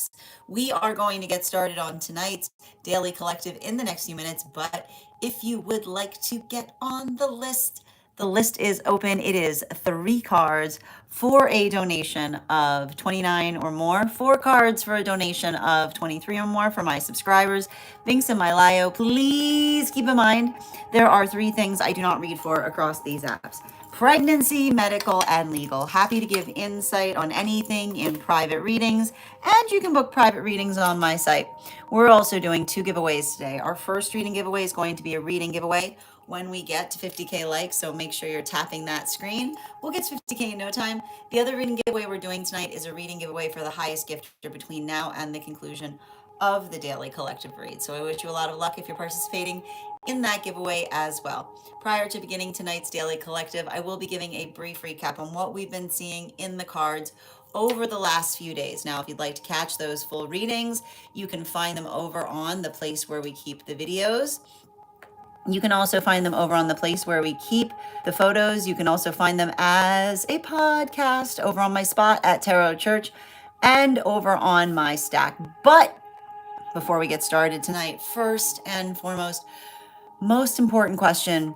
Alex. We are going to get started on tonight's Daily Collective in the next few minutes, but if you would like to get on the list is open. It is 3 cards for a donation of 29 or more, 4 cards for a donation of 23 or more for my subscribers. Links in my bio. Please keep in mind there are 3 things I do not read for across these apps: pregnancy, medical, and legal. Happy to give insight on anything in private readings, and you can book private readings on my site. We're also doing 2 giveaways today. Our first reading giveaway is going to be a reading giveaway when we get to 50K likes, so make sure you're tapping that screen. We'll get to 50K in no time. The other reading giveaway we're doing tonight is a reading giveaway for the highest gifter between now and the conclusion of the Daily Collective Read. So I wish you a lot of luck if you're participating in that giveaway as well. Prior to beginning tonight's Daily Collective, I will be giving a brief recap on what we've been seeing in the cards over the last few days. Now, if you'd like to catch those full readings, you can find them over on the place where we keep the videos. You can also find them over on the place where we keep the photos. You can also find them as a podcast over on my spot at Tarot Church and over on my stack. But before we get started tonight, first and foremost, most important question: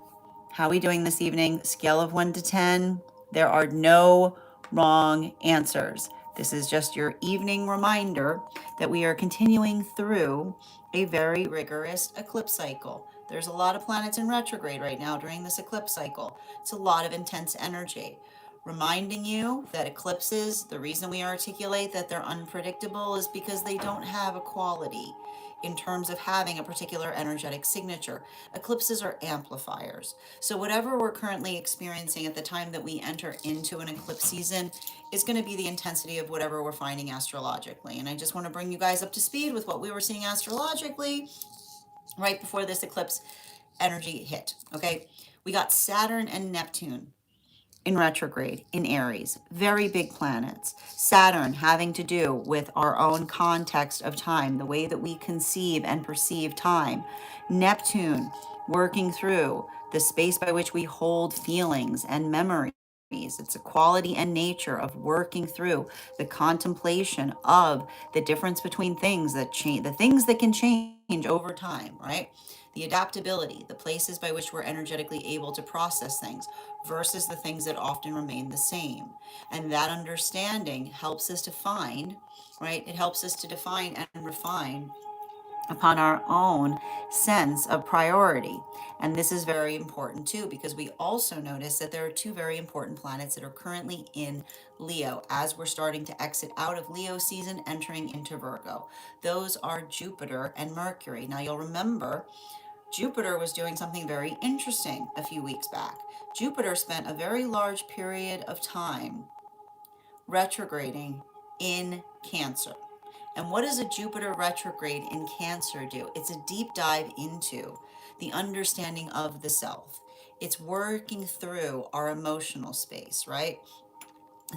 how are we doing this evening? Scale of 1 to 10. There are no wrong answers. This is just your evening reminder that we are continuing through a very rigorous eclipse cycle. There's a lot of planets in retrograde right now during this eclipse cycle. It's a lot of intense energy. Reminding you that eclipses, the reason we articulate that they're unpredictable is because they don't have a quality in terms of having a particular energetic signature. Eclipses are amplifiers. So whatever we're currently experiencing at the time that we enter into an eclipse season is going to be the intensity of whatever we're finding astrologically. And I just want to bring you guys up to speed with what we were seeing astrologically right before this eclipse energy hit. Okay, we got Saturn and Neptune in retrograde in Aries, very big planets. Saturn having to do with our own context of time, the way that we conceive and perceive time. Neptune working through the space by which we hold feelings and memories. It's a quality and nature of working through the contemplation of the difference between things that change, the things that can change over time, right? The adaptability, the places by which we're energetically able to process things versus the things that often remain the same. And that understanding helps us to find, right? It helps us to define and refine upon our own sense of priority. And this is very important too, because we also notice that there are 2 very important planets that are currently in Leo as we're starting to exit out of Leo season, entering into Virgo. Those are Jupiter and Mercury. Now you'll remember Jupiter was doing something very interesting a few weeks back. Jupiter spent a very large period of time retrograding in Cancer. And what does a Jupiter retrograde in Cancer do? It's a deep dive into the understanding of the self. It's working through our emotional space, right?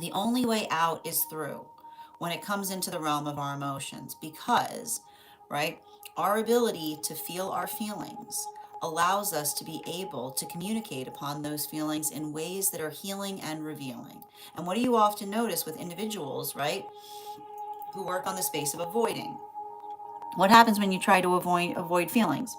The only way out is through when it comes into the realm of our emotions, because, right, our ability to feel our feelings allows us to be able to communicate upon those feelings in ways that are healing and revealing. And what do you often notice with individuals, right, who work on the space of avoiding? What happens when you try to avoid feelings?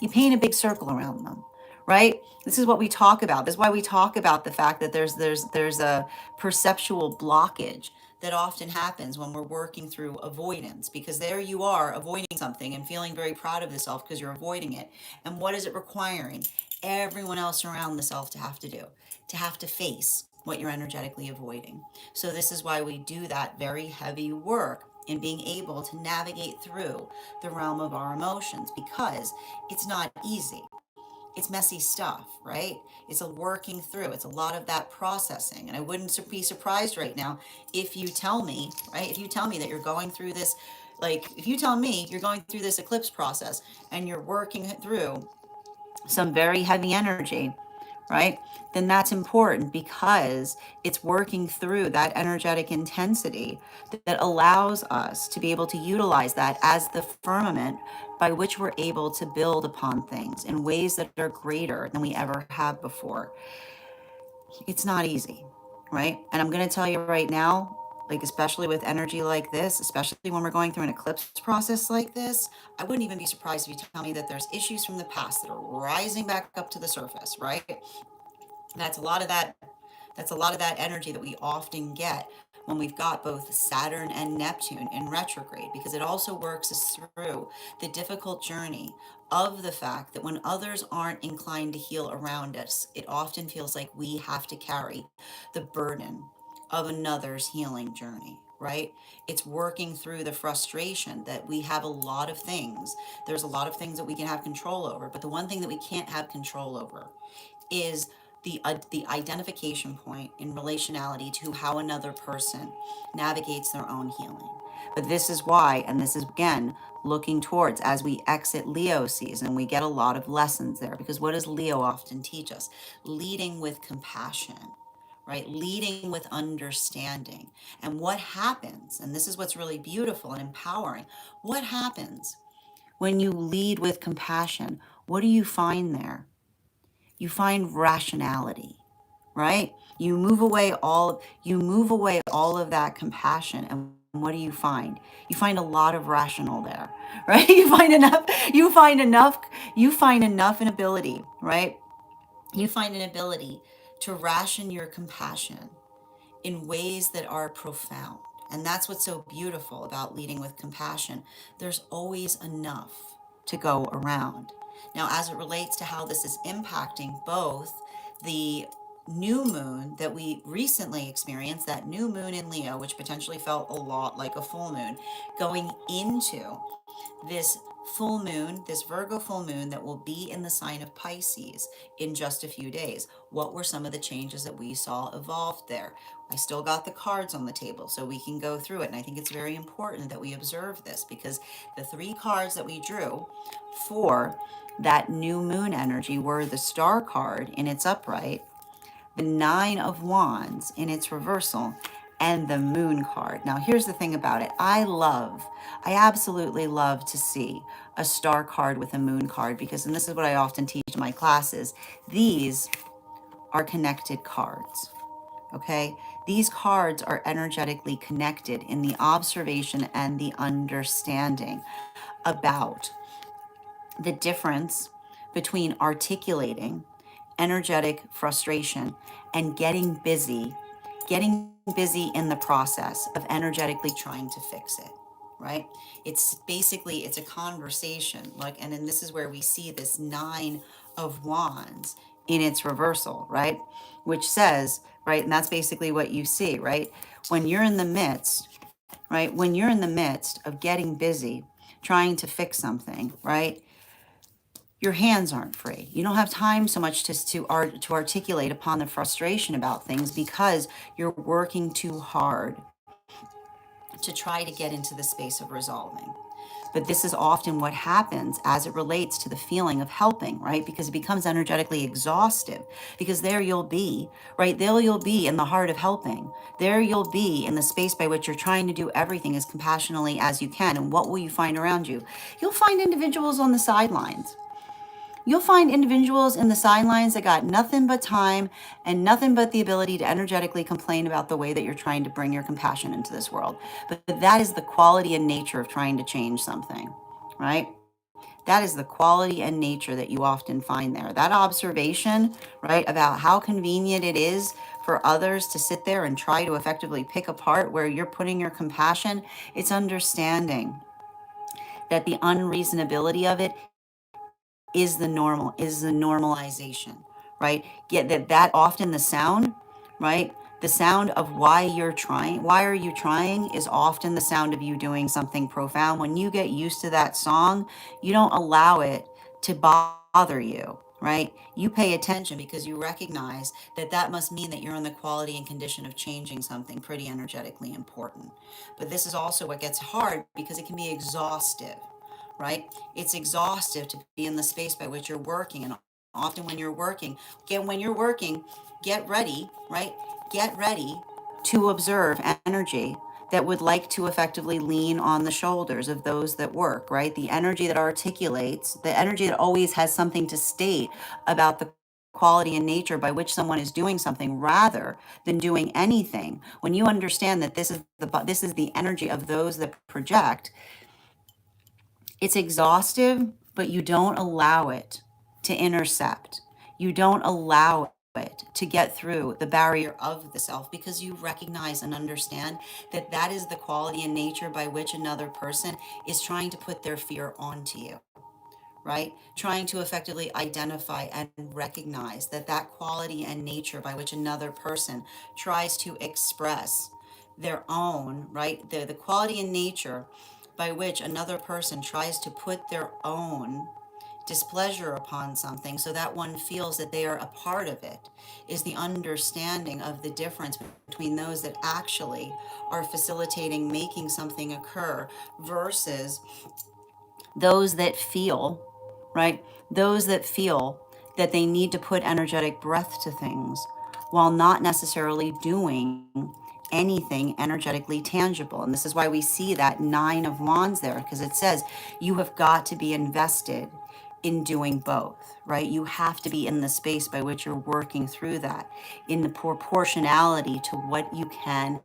You paint a big circle around them, right? This is what we talk about. This is why we talk about the fact that there's a perceptual blockage that often happens when we're working through avoidance, because there you are avoiding something and feeling very proud of yourself because you're avoiding it. And what is it requiring everyone else around the self to have to do? To have to face what you're energetically avoiding. So this is why we do that very heavy work in being able to navigate through the realm of our emotions, because it's not easy. It's messy stuff, right? It's a working through. It's a lot of that processing. And I wouldn't be surprised right now if you tell me, right? If you tell me that you're going through this, like if you tell me you're going through this eclipse process and you're working through some very heavy energy, right? Then that's important, because it's working through that energetic intensity that allows us to be able to utilize that as the firmament by which we're able to build upon things in ways that are greater than we ever have before. It's not easy, right? And I'm going to tell you right now, like especially with energy like this, especially when we're going through an eclipse process like this, I wouldn't even be surprised if you tell me that there's issues from the past that are rising back up to the surface, right? That's a lot of that that's a lot of that energy that we often get when we've got both Saturn and Neptune in retrograde, because it also works us through the difficult journey of the fact that when others aren't inclined to heal around us, it often feels like we have to carry the burden of another's healing journey, right? It's working through the frustration that we have a lot of things. There's a lot of things that we can have control over, but the one thing that we can't have control over is the identification point in relationality to how another person navigates their own healing. But this is why, and this is again looking towards as we exit Leo season, we get a lot of lessons there, because what does Leo often teach us? Leading with compassion, right? Leading with understanding. And what happens, and this is what's really beautiful and empowering, what happens when you lead with compassion? What do you find there? You find rationality, right? You move away all of that compassion, and what do you find? You find a lot of rational there, right? You find enough an ability, right? You find an ability to ration your compassion in ways that are profound. And that's what's so beautiful about leading with compassion. There's always enough to go around. Now, as it relates to how this is impacting both the new moon that we recently experienced, that new moon in Leo, which potentially felt a lot like a full moon, going into this full moon, this Virgo full moon that will be in the sign of Pisces in just a few days. What were some of the changes that we saw evolved there? I still got the cards on the table so we can go through it. And I think it's very important that we observe this, because the three cards that we drew for that new moon energy were the Star card in its upright, the Nine of Wands in its reversal, and the Moon card. Now, here's the thing about it. I absolutely love to see a Star card with a Moon card, because, and this is what I often teach in my classes, these are connected cards. Okay? These cards are energetically connected in the observation and the understanding about the difference between articulating energetic frustration and getting busy in the process of energetically trying to fix it, right? It's a conversation, like, and then this is where we see this Nine of Wands in its reversal, right? Which says, right, and that's basically what you see, right? When you're in the midst, right? When you're in the midst of getting busy, trying to fix something, right? Your hands aren't free. You don't have time so much to articulate upon the frustration about things, because you're working too hard to try to get into the space of resolving. But this is often what happens as it relates to the feeling of helping, right? Because it becomes energetically exhaustive. Because there you'll be, right? There you'll be in the heart of helping. There you'll be in the space by which you're trying to do everything as compassionately as you can. And what will you find around you? You'll find individuals on the sidelines. You'll find individuals in the sidelines that got nothing but time and nothing but the ability to energetically complain about the way that you're trying to bring your compassion into this world. But that is the quality and nature of trying to change something, right? That is the quality and nature that you often find there. That observation, right, about how convenient it is for others to sit there and try to effectively pick apart where you're putting your compassion, it's understanding that the unreasonability of it is the normalization, right? Get that often the sound, right? The sound of why are you trying is often the sound of you doing something profound. When you get used to that song, you don't allow it to bother you, right? You pay attention because you recognize that that must mean that you're in the quality and condition of changing something pretty energetically important. But this is also what gets hard, because it can be exhaustive, right? It's exhaustive to be in the space by which you're working. And often when you're working, get ready, right? Get ready to observe energy that would like to effectively lean on the shoulders of those that work, right? The energy that articulates, the energy that always has something to state about the quality and nature by which someone is doing something rather than doing anything, when you understand that this is the energy of those that project, it's exhaustive, but you don't allow it to intercept. You don't allow it to get through the barrier of the self, because you recognize and understand that that is the quality and nature by which another person is trying to put their fear onto you, right? Trying to effectively identify and recognize that that quality and nature by which another person tries to express their own, right? The quality and nature by which another person tries to put their own displeasure upon something so that one feels that they are a part of it, is the understanding of the difference between those that actually are facilitating making something occur versus those that feel, right? Those that feel that they need to put energetic breath to things while not necessarily doing anything energetically tangible. And this is why we see that Nine of Wands there, because it says you have got to be invested in doing both, right? You have to be in the space by which you're working through that, in the proportionality to what you can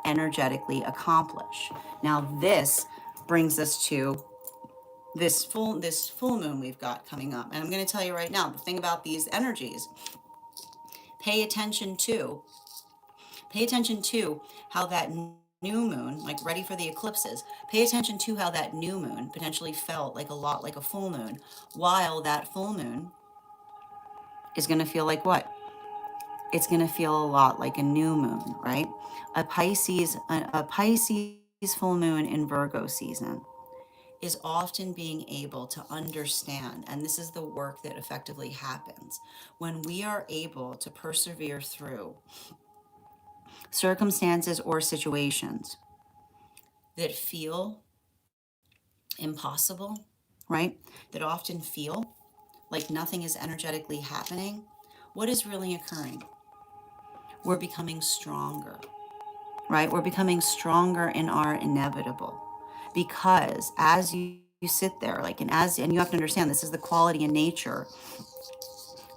energetically accomplish. Now, this brings us to this full moon we've got coming up. And I'm going to tell you right now, the thing about these energies, pay attention to pay attention to how that new moon, like ready for the eclipses, pay attention to how that new moon potentially felt like a lot like a full moon, while that full moon is going to feel like what? It's going to feel a lot like a new moon, right? A Pisces full moon in Virgo season is often being able to understand, and this is the work that effectively happens when we are able to persevere through circumstances or situations that feel impossible, right? That often feel like nothing is energetically happening. What is really occurring? We're becoming stronger, right? We're becoming stronger in our inevitable, because as you sit there, like, and you have to understand, this is the quality and nature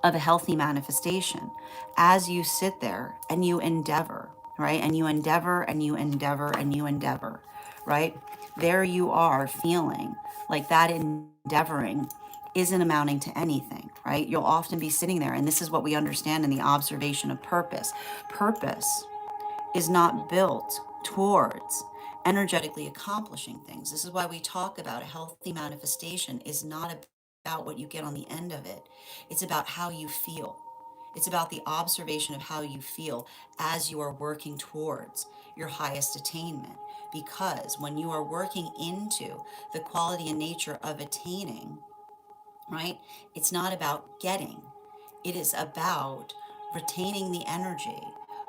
of a healthy manifestation. As you sit there and you endeavor, right? And you endeavor and you endeavor and you endeavor, right? There you are feeling like that endeavoring isn't amounting to anything, right? You'll often be sitting there, and this is what we understand in the observation of purpose. Purpose is not built towards energetically accomplishing things. This is why we talk about a healthy manifestation is not about what you get on the end of it. It's about how you feel. It's about the observation of how you feel as you are working towards your highest attainment. Because when you are working into the quality and nature of attaining, right, it's not about getting, it is about retaining the energy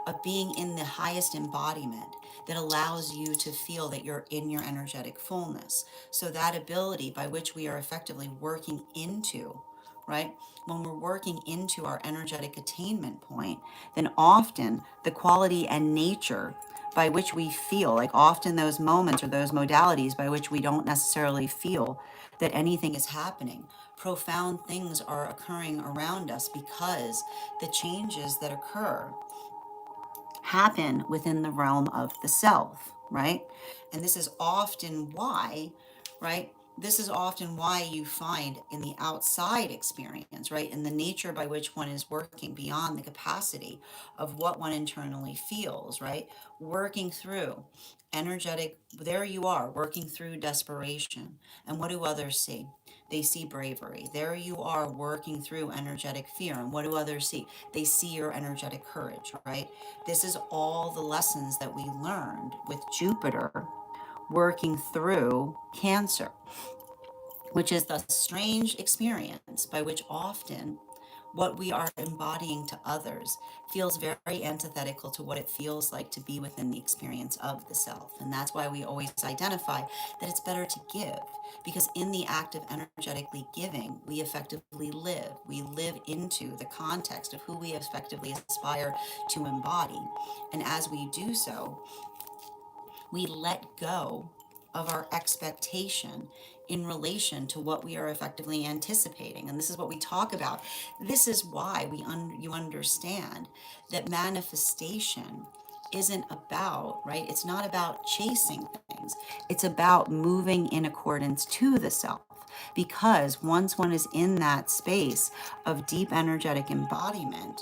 of being in the highest embodiment that allows you to feel that you're in your energetic fullness. So that ability by which we are effectively working into, right? When we're working into our energetic attainment point, then often the quality and nature by which we feel, like often those moments or those modalities by which we don't necessarily feel that anything is happening, profound things are occurring around us, because the changes that occur happen within the realm of the self, right? And this is often why, right? This is often why you find in the outside experience, right? In the nature by which one is working beyond the capacity of what one internally feels, right? Working through energetic, there you are, working through desperation. And what do others see? They see bravery. There you are working through energetic fear. And what do others see? They see your energetic courage, right? This is all the lessons that we learned with Jupiter working through Cancer, which is the strange experience by which often what we are embodying to others feels very antithetical to what it feels like to be within the experience of the self. And that's why we always identify that it's better to give, because in the act of energetically giving, we effectively live. We live into the context of who we effectively aspire to embody. And as we do so, we let go of our expectation in relation to what we are effectively anticipating. And this is what we talk about. This is why you understand that manifestation isn't about, right? It's not about chasing things. It's about moving in accordance to the self. Because once one is in that space of deep energetic embodiment,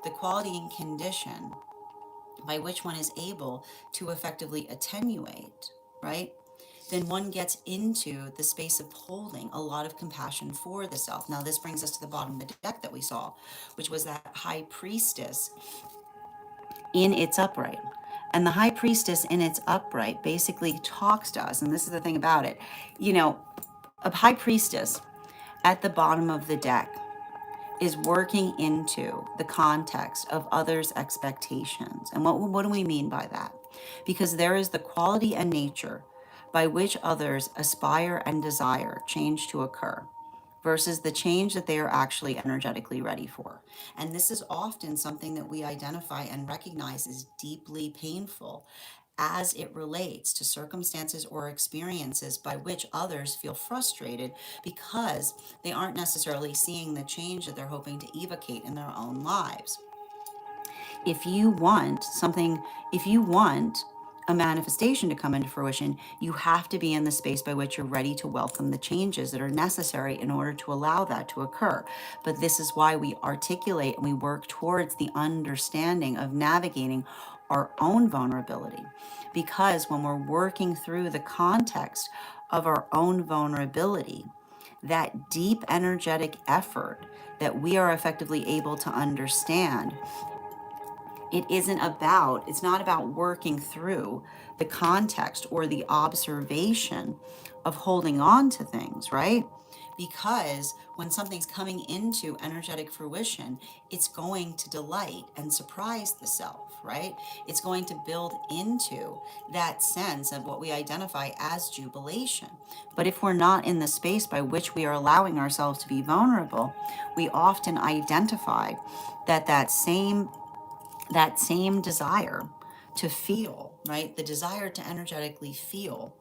the quality and condition by which one is able to effectively attenuate, right? Then one gets into the space of holding a lot of compassion for the self. Now, this brings us to the bottom of the deck that we saw, which was that high priestess in its upright. And the high priestess in its upright basically talks to us. And this is the thing about it. A high priestess at the bottom of the deck is working into the context of others' expectations. And what do we mean by that? Because there is the quality and nature by which others aspire and desire change to occur versus the change that they are actually energetically ready for. And this is often something that we identify and recognize as deeply painful as it relates to circumstances or experiences by which others feel frustrated because they aren't necessarily seeing the change that they're hoping to evocate in their own lives. If you want something, if you want a manifestation to come into fruition, you have to be in the space by which you're ready to welcome the changes that are necessary in order to allow that to occur. But this is why we articulate and we work towards the understanding of navigating our own vulnerability. Because when we're working through the context of our own vulnerability, that deep energetic effort that we are effectively able to understand, it's not about working through the context or the observation of holding on to things, right? Because when something's coming into energetic fruition, it's going to delight and surprise the self, right? It's going to build into that sense of what we identify as jubilation. But if we're not in the space by which we are allowing ourselves to be vulnerable, we often identify that same desire to feel, right? The desire to energetically feel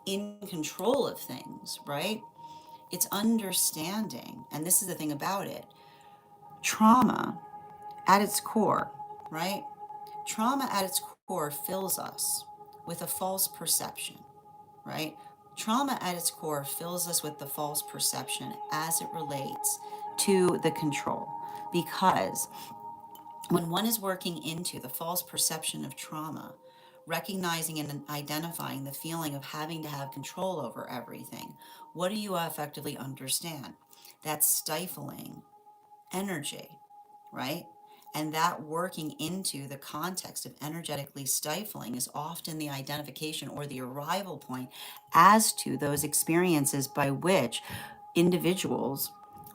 in control of things, right? It's understanding, and this is the thing about it, trauma at its core, right? Trauma at its core fills us with a false perception, right? Trauma at its core fills us with the false perception as it relates to the control. Because when one is working into the false perception of trauma, recognizing and identifying the feeling of having to have control over everything, what do you effectively understand? That's stifling energy, right? And that working into the context of energetically stifling is often the identification or the arrival point as to those experiences by which individuals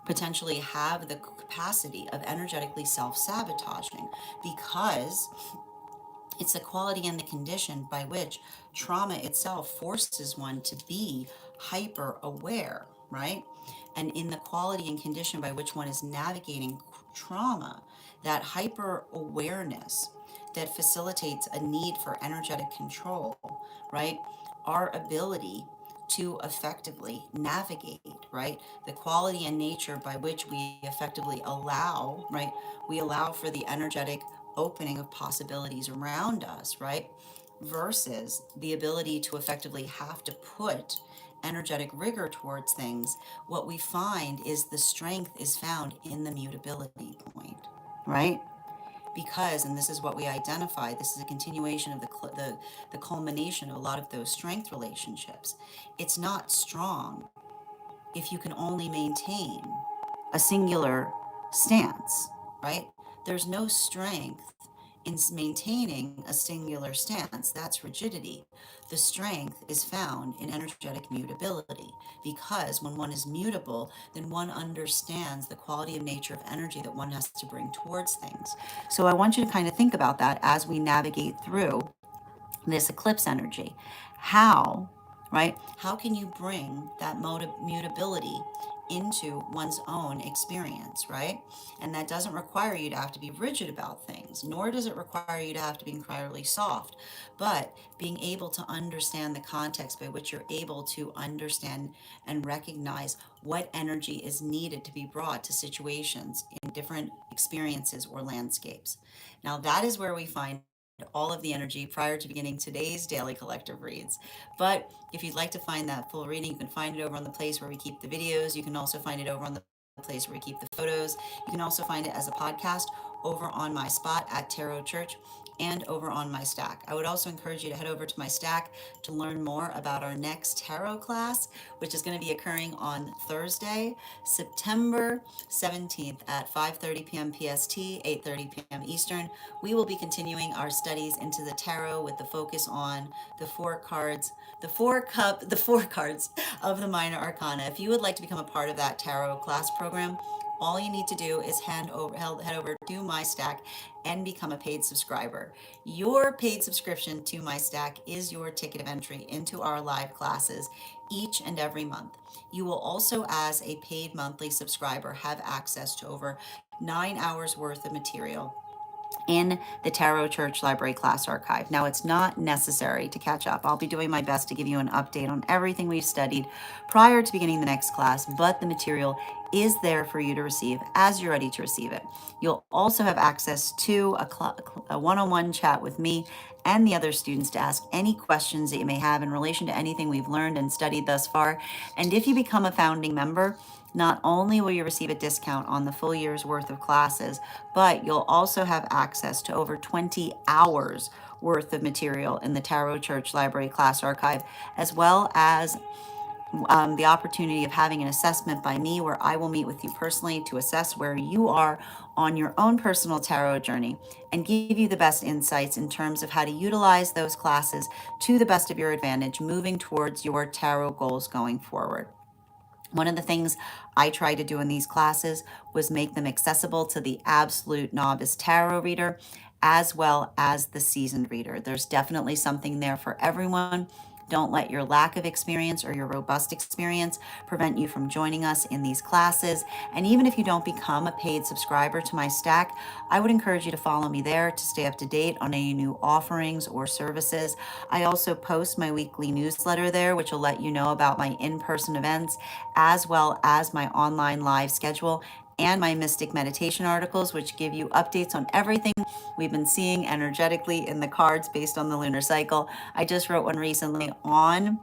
potentially have the capacity of energetically self-sabotaging, because it's the quality and the condition by which trauma itself forces one to be hyper aware, right? And in the quality and condition by which one is navigating trauma, that hyper awareness that facilitates a need for energetic control, right? Our ability to effectively navigate, right? The quality and nature by which we effectively allow, right? We allow for the energetic opening of possibilities around us, right? Versus the ability to effectively have to put energetic rigor towards things. What we find is the strength is found in the mutability point, right? Because, and this is what we identify, this is a continuation of the culmination of a lot of those strength relationships. It's not strong if you can only maintain a singular stance, right? There's no strength in maintaining a singular stance. That's rigidity. The strength is found in energetic mutability, because when one is mutable, then one understands the quality of nature of energy that one has to bring towards things. So I want you to kind of think about that as we navigate through this eclipse energy. How, right? How can you bring that mutability into one's own experience, right? And that doesn't require you to have to be rigid about things, nor does it require you to have to be incredibly soft. But being able to understand the context by which you're able to understand and recognize what energy is needed to be brought to situations in different experiences or landscapes. Now, that is where we find all of the energy prior to beginning today's daily collective reads. But if you'd like to find that full reading, you can find it over on the place where we keep the videos. You can also find it over on the place where we keep the photos. You can also find it as a podcast over on my spot at Tarot Church and over on my stack. I would also encourage you to head over to my stack to learn more about our next tarot class, which is going to be occurring on Thursday, September 17th at 5:30 p.m. PST, 8:30 p.m. Eastern. We will be continuing our studies into the tarot with the focus on the four cards, the four cards of the minor arcana. If you would like to become a part of that tarot class program, all you need to do is head over to my stack and become a paid subscriber. Your paid subscription to my stack is your ticket of entry into our live classes each and every month. You will also, as a paid monthly subscriber, have access to over 9 hours worth of material in the Tarot Church Library class archive. Now, it's not necessary to catch up. I'll be doing my best to give you an update on everything we've studied prior to beginning the next class, but the material is there for you to receive as you're ready to receive it. You'll also have access to a one-on-one chat with me and the other students to ask any questions that you may have in relation to anything we've learned and studied thus far. And if you become a founding member, not only will you receive a discount on the full year's worth of classes, but you'll also have access to over 20 hours worth of material in the Tarot Church Library class archive, as well as the opportunity of having an assessment by me where I will meet with you personally to assess where you are on your own personal tarot journey and give you the best insights in terms of how to utilize those classes to the best of your advantage, moving towards your tarot goals going forward. One of the things I try to do in these classes was make them accessible to the absolute novice tarot reader as well as the seasoned reader. There's definitely something there for everyone. Don't let your lack of experience or your robust experience prevent you from joining us in these classes. And even if you don't become a paid subscriber to my stack, I would encourage you to follow me there to stay up to date on any new offerings or services. I also post my weekly newsletter there, which will let you know about my in-person events, as well as my online live schedule and my mystic meditation articles, which give you updates on everything we've been seeing energetically in the cards based on the lunar cycle. I just wrote one recently on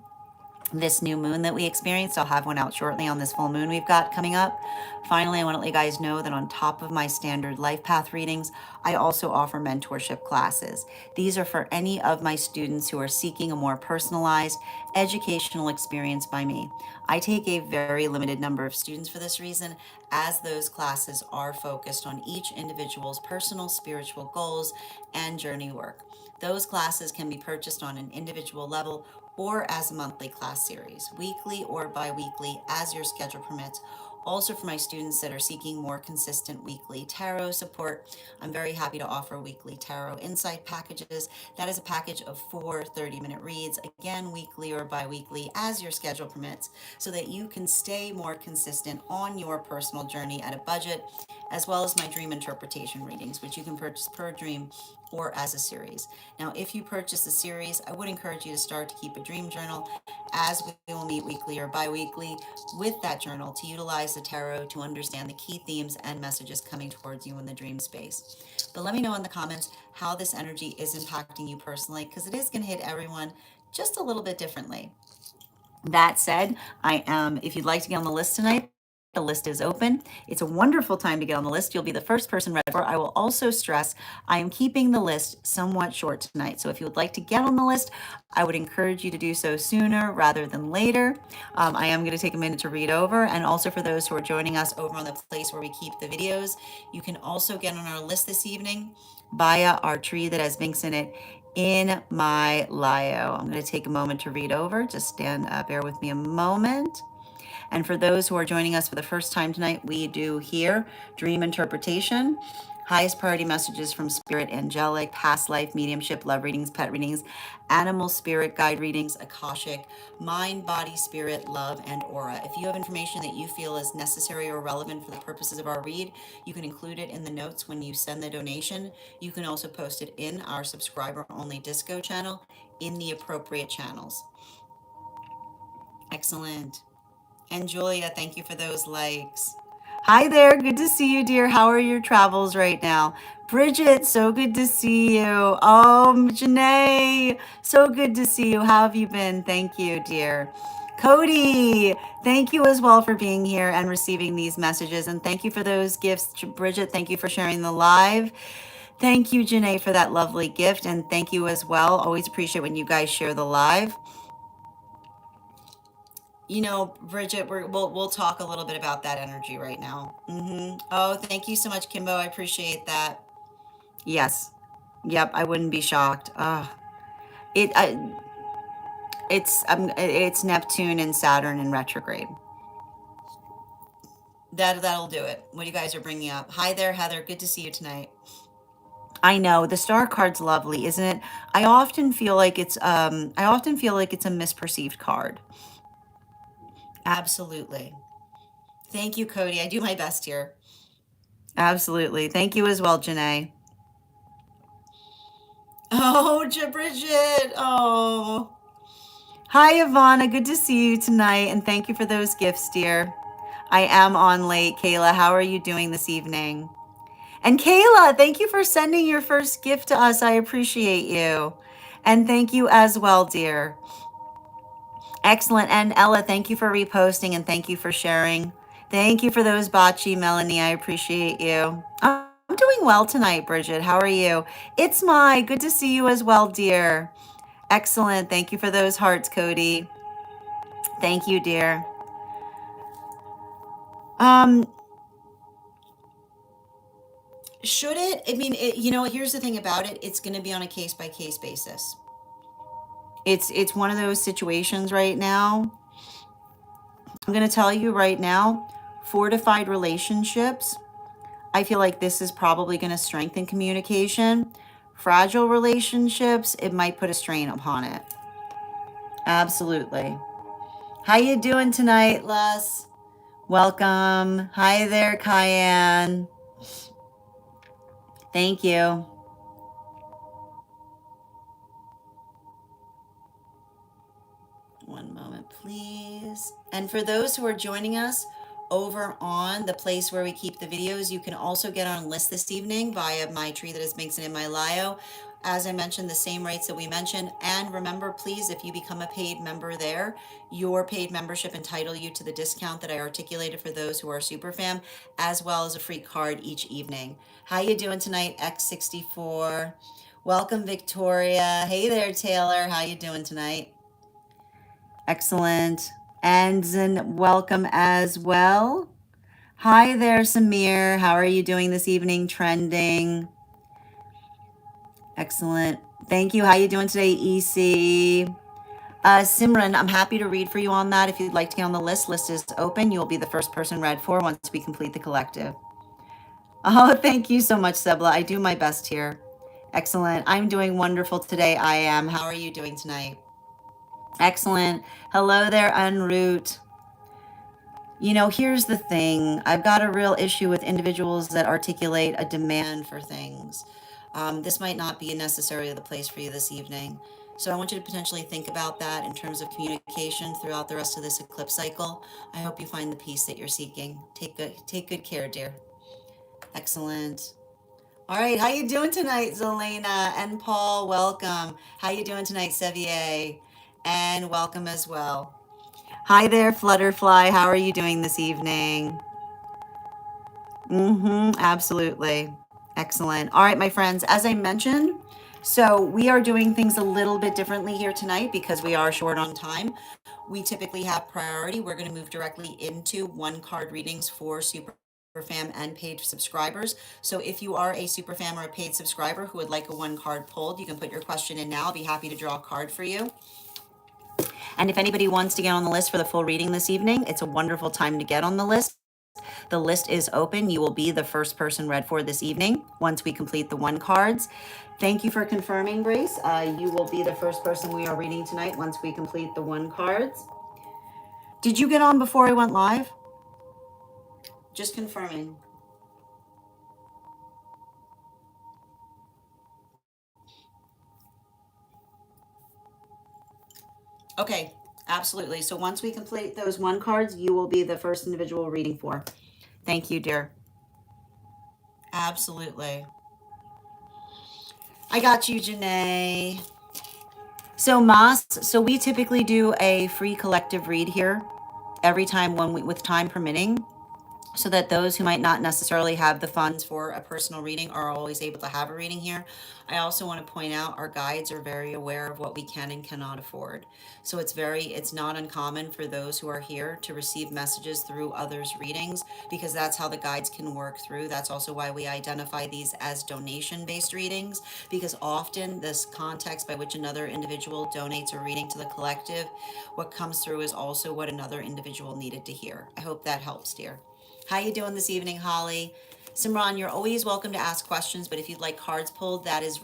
this new moon that we experienced. I'll have one out shortly on this full moon we've got coming up. Finally, I want to let you guys know that on top of my standard life path readings, I also offer mentorship classes. These are for any of my students who are seeking a more personalized educational experience by me. I take a very limited number of students for this reason, as those classes are focused on each individual's personal spiritual goals and journey work. Those classes can be purchased on an individual level or as a monthly class series, weekly or bi-weekly as your schedule permits. Also, for my students that are seeking more consistent weekly tarot support, I'm very happy to offer weekly tarot insight packages. That is a package of 4 30-minute reads, again, weekly or bi-weekly as your schedule permits, so that you can stay more consistent on your personal journey at a budget, as well as my dream interpretation readings, which you can purchase per dream or as a series. Now, if you purchase a series, I would encourage you to start to keep a dream journal, as we will meet weekly or bi-weekly with that journal to utilize the tarot to understand the key themes and messages coming towards you in the dream space. But let me know in the comments how this energy is impacting you personally, because it is going to hit everyone just a little bit differently. That said, if you'd like to get on the list tonight, the list is open. It's a wonderful time to get on the list. You'll be the first person read for. I will also stress I am keeping the list somewhat short tonight. So if you would like to get on the list, I would encourage you to do so sooner rather than later. I am going to take a minute to read over. And also for those who are joining us over on the place where we keep the videos, you can also get on our list this evening via our tree that has links in it in my bio. I'm going to take a moment to read over. Just bear with me a moment. And for those who are joining us for the first time tonight, we do here dream interpretation, highest priority messages from spirit, angelic, past life, mediumship, love readings, pet readings, animal spirit guide readings, akashic, mind, body, spirit, love, and aura. If you have information that you feel is necessary or relevant for the purposes of our read, you can include it in the notes when you send the donation. You can also post it in our subscriber only disco channel in the appropriate channels. Excellent. And Julia, thank you for those likes. Hi there. Good to see you, dear. How are your travels right now? Bridget, so good to see you. Oh, Janae, so good to see you. How have you been? Thank you, dear. Cody, thank you as well for being here and receiving these messages. And thank you for those gifts. Bridget, thank you for sharing the live. Thank you, Janae, for that lovely gift. And thank you as well. Always appreciate when you guys share the live. You know, Bridget, we'll talk a little bit about that energy right now. Oh, thank you so much, Kimbo. I appreciate that. Yes. Yep. I wouldn't be shocked. It it's Neptune and Saturn in retrograde. That'll do it. What you guys are bringing up. Hi there, Heather. Good to see you tonight. I know the star card's lovely, isn't it? I often feel like it's a misperceived card. Absolutely. Thank you, Cody. I do my best here. Absolutely. Thank you as well, Janae. Oh, Bridget. Oh. Hi, Ivana. Good to see you tonight. And thank you for those gifts, dear. I am on late. Kayla, how are you doing this evening? And Kayla, thank you for sending your first gift to us. I appreciate you. And thank you as well, dear. Excellent. And Ella, thank you for reposting and thank you for sharing. Thank you for those bocce, Melanie. I appreciate you. I'm doing well tonight, Bridget. How are you? It's my good to see you as well, dear. Excellent. Thank you for those hearts, Cody. Thank you, dear. Should it? I mean, here's the thing about it. It's going to be on a case by case basis. It's one of those situations right now. I'm going to tell you right now, fortified relationships. I feel like this is probably going to strengthen communication. Fragile relationships, it might put a strain upon it. Absolutely. How you doing tonight, Les? Welcome. Hi there, Cayenne. Thank you. One moment, please. And for those who are joining us over on the place where we keep the videos, you can also get on a list this evening via my tree that is Minxin in my Lio. As I mentioned, the same rates that we mentioned. And remember, please, if you become a paid member there, your paid membership entitle you to the discount that I articulated for those who are super fam, as well as a free card each evening. How you doing tonight, X64? Welcome, Victoria. Hey there, Taylor. How you doing tonight? Excellent. And then welcome as well. Hi there, Samir. How are you doing this evening? Trending. Excellent. Thank you. How you doing today, EC? Simran, I'm happy to read for you on that. If you'd like to get on the list, list is open. You'll be the first person read for once we complete the collective. Oh, thank you so much, Sebla. I do my best here. Excellent. I'm doing wonderful today. I am. How are you doing tonight? Excellent. Hello there, Unroot. You know, here's the thing. I've got a real issue with individuals that articulate a demand for things. This might not be necessarily the place for you this evening. So I want you to potentially think about that in terms of communication throughout the rest of this eclipse cycle. I hope you find the peace that you're seeking. Take good care, dear. Excellent. All right, how you doing tonight, Zelena and Paul? Welcome. How you doing tonight, Sevier? And welcome as well. Hi there, Flutterfly. How are you doing this evening? Absolutely. Excellent. All right, my friends, as I mentioned, so we are doing things a little bit differently here tonight because we are short on time. We typically have priority. We're going to move directly into one card readings for super fam and paid subscribers. So if you are a super fam or a paid subscriber who would like a one card pulled, you can put your question in now. I'll be happy to draw a card for you. And if anybody wants to get on the list for the full reading this evening, it's a wonderful time to get on the list. The list is open. You will be the first person read for this evening once we complete the 1 cards. Thank you for confirming, Grace. You will be the first person we are reading tonight once we complete the 1 cards. Did you get on before I went live? Just confirming. Okay, absolutely. So once we complete those 1 cards, you will be the first individual reading for. Thank you, dear. Absolutely. I got you, Janae. So so we typically do a free collective read here every time with time permitting, so that those who might not necessarily have the funds for a personal reading are always able to have a reading here. I also want to point out our guides are very aware of what we can and cannot afford. So it's not uncommon for those who are here to receive messages through others' readings, because that's how the guides can work through. That's also why we identify these as donation-based readings, because often this context by which another individual donates a reading to the collective, what comes through is also what another individual needed to hear. I hope that helps, dear. How you doing this evening, Holly? Simran, you're always welcome to ask questions, but if you'd like cards pulled, that is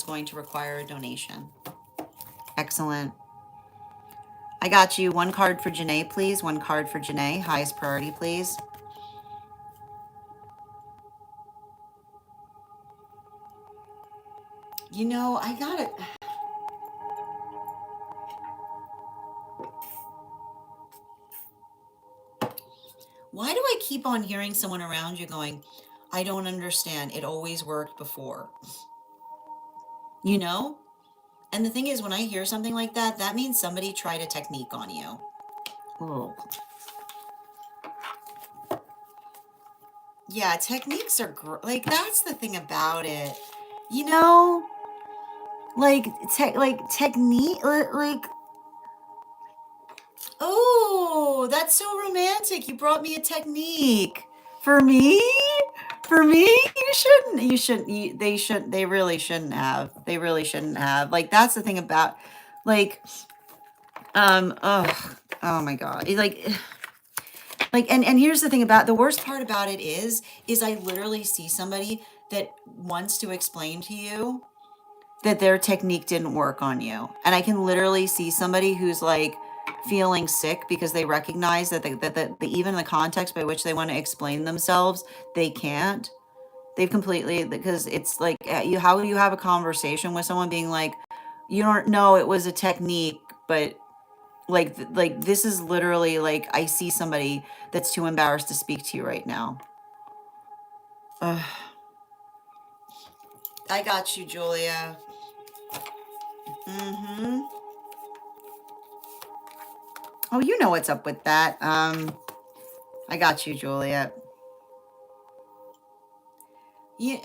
going to require a donation. Excellent. I got you. 1 card for Janae, please. 1 card for Janae. Highest priority, please. You know, I got it. Why do I keep on hearing someone around you going, I don't understand. It always worked before. You know? And the thing is, when I hear something like that, that means somebody tried a technique on you. Oh. Yeah, techniques are like, that's the thing about it. You know, like technique, like, oh, that's so romantic. You brought me a technique for me. For me, they really shouldn't have. They really shouldn't have. Like, that's the thing about, like, oh my God. Like, and here's the thing about, the worst part about it is I literally see somebody that wants to explain to you that their technique didn't work on you. And I can literally see somebody who's like feeling sick because they recognize that even the context by which they want to explain themselves, they can't. They've completely, because it's like, how do you have a conversation with someone being like, you don't know, it was a technique, but like this is literally like, I see somebody that's too embarrassed to speak to you right now. Ugh. I got you, Julia. Mm-hmm. Oh, you know what's up with that. I got you, Julia. Yeah.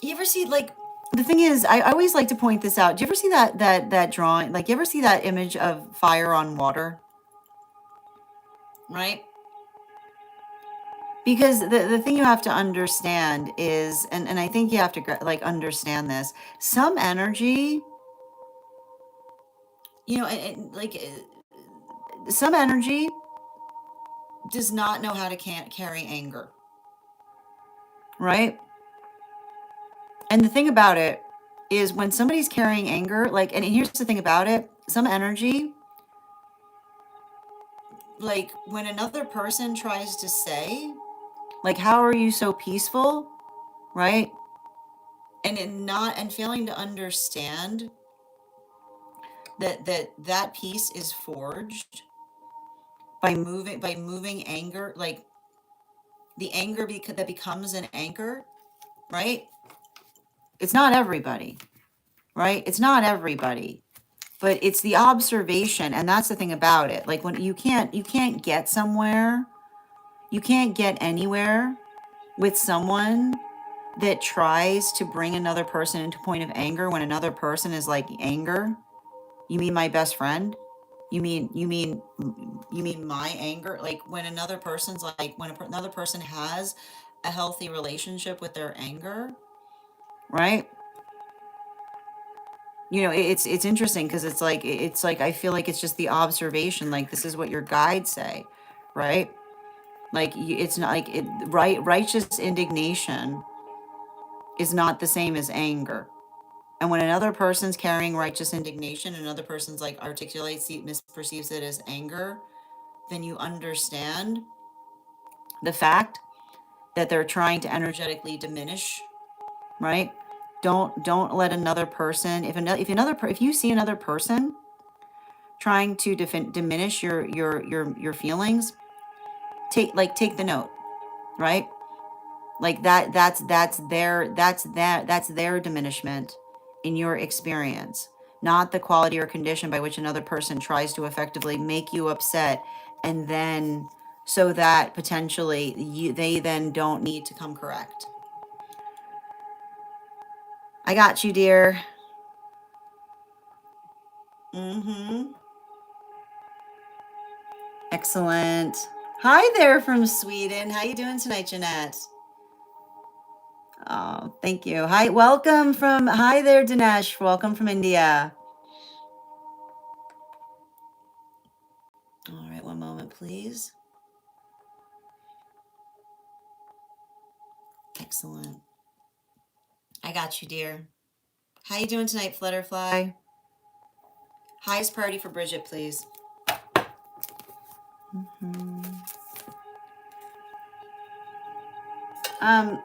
You ever see, like, the thing is, I always like to point this out. Do you ever see that drawing? Like, you ever see that image of fire on water? Right? Because the thing you have to understand is, and I think you have to like understand this, some energy, you know, like some energy does not know how to can't carry anger, right? And the thing about it is, when somebody's carrying anger, like, and here's the thing about it, some energy, like, when another person tries to say, like, how are you so peaceful, right? And failing to understand that peace is forged by moving anger, like the anger that becomes an anchor, right? It's not everybody, right? It's not everybody, but it's the observation, and that's the thing about it. Like, when you can't get somewhere, you can't get anywhere with someone that tries to bring another person into a point of anger when another person is like, anger? You mean my best friend? You mean my anger? Like, when another person's like, when another person has a healthy relationship with their anger, right? you know, it's interesting because it's like I feel like it's just the observation, like this is what your guides say, right? Like it's not like it, right, righteous indignation is not the same as anger. And when another person's carrying righteous indignation, another person's like articulates, misperceives it as anger, then you understand the fact that they're trying to energetically diminish, right? Don't let another person, if you see another person trying to diminish your feelings, take the note, right? Like that's their diminishment in your experience, not the quality or condition by which another person tries to effectively make you upset, and then so that potentially they then don't need to come correct. I got you, dear. Mm-hmm. Excellent. Hi there from Sweden. How you doing tonight, Jeanette? Oh, thank you. Hi, welcome from, hi there, Dinesh. Welcome from India. All right, one moment, please. Excellent. I got you, dear. How you doing tonight, Flutterfly? Highest priority for Bridget, please. Mm-hmm. Um,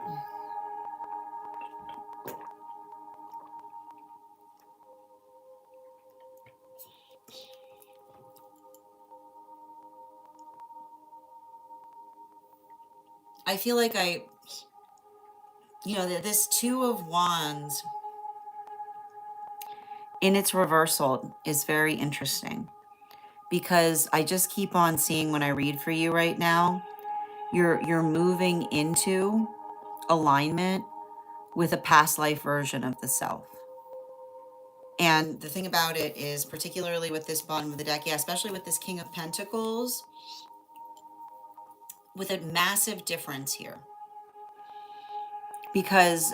I feel like this Two of Wands in its reversal is very interesting because I just keep on seeing when I read for you right now, you're moving into alignment with a past life version of the self. And the thing about it is, particularly with this bottom of the deck, yeah, especially with this King of Pentacles, with a massive difference here. Because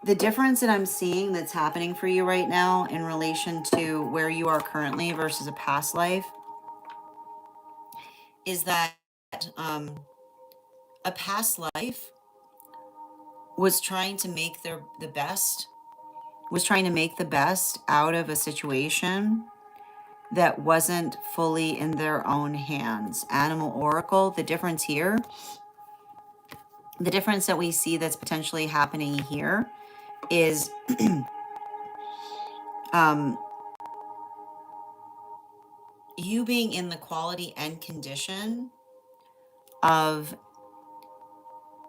the difference that I'm seeing that's happening for you right now in relation to where you are currently versus a past life is that a past life was trying to make the best, was trying to make the best out of a situation that wasn't fully in their own hands. Animal Oracle, the difference here, the difference that we see that's potentially happening here is you being in the quality and condition of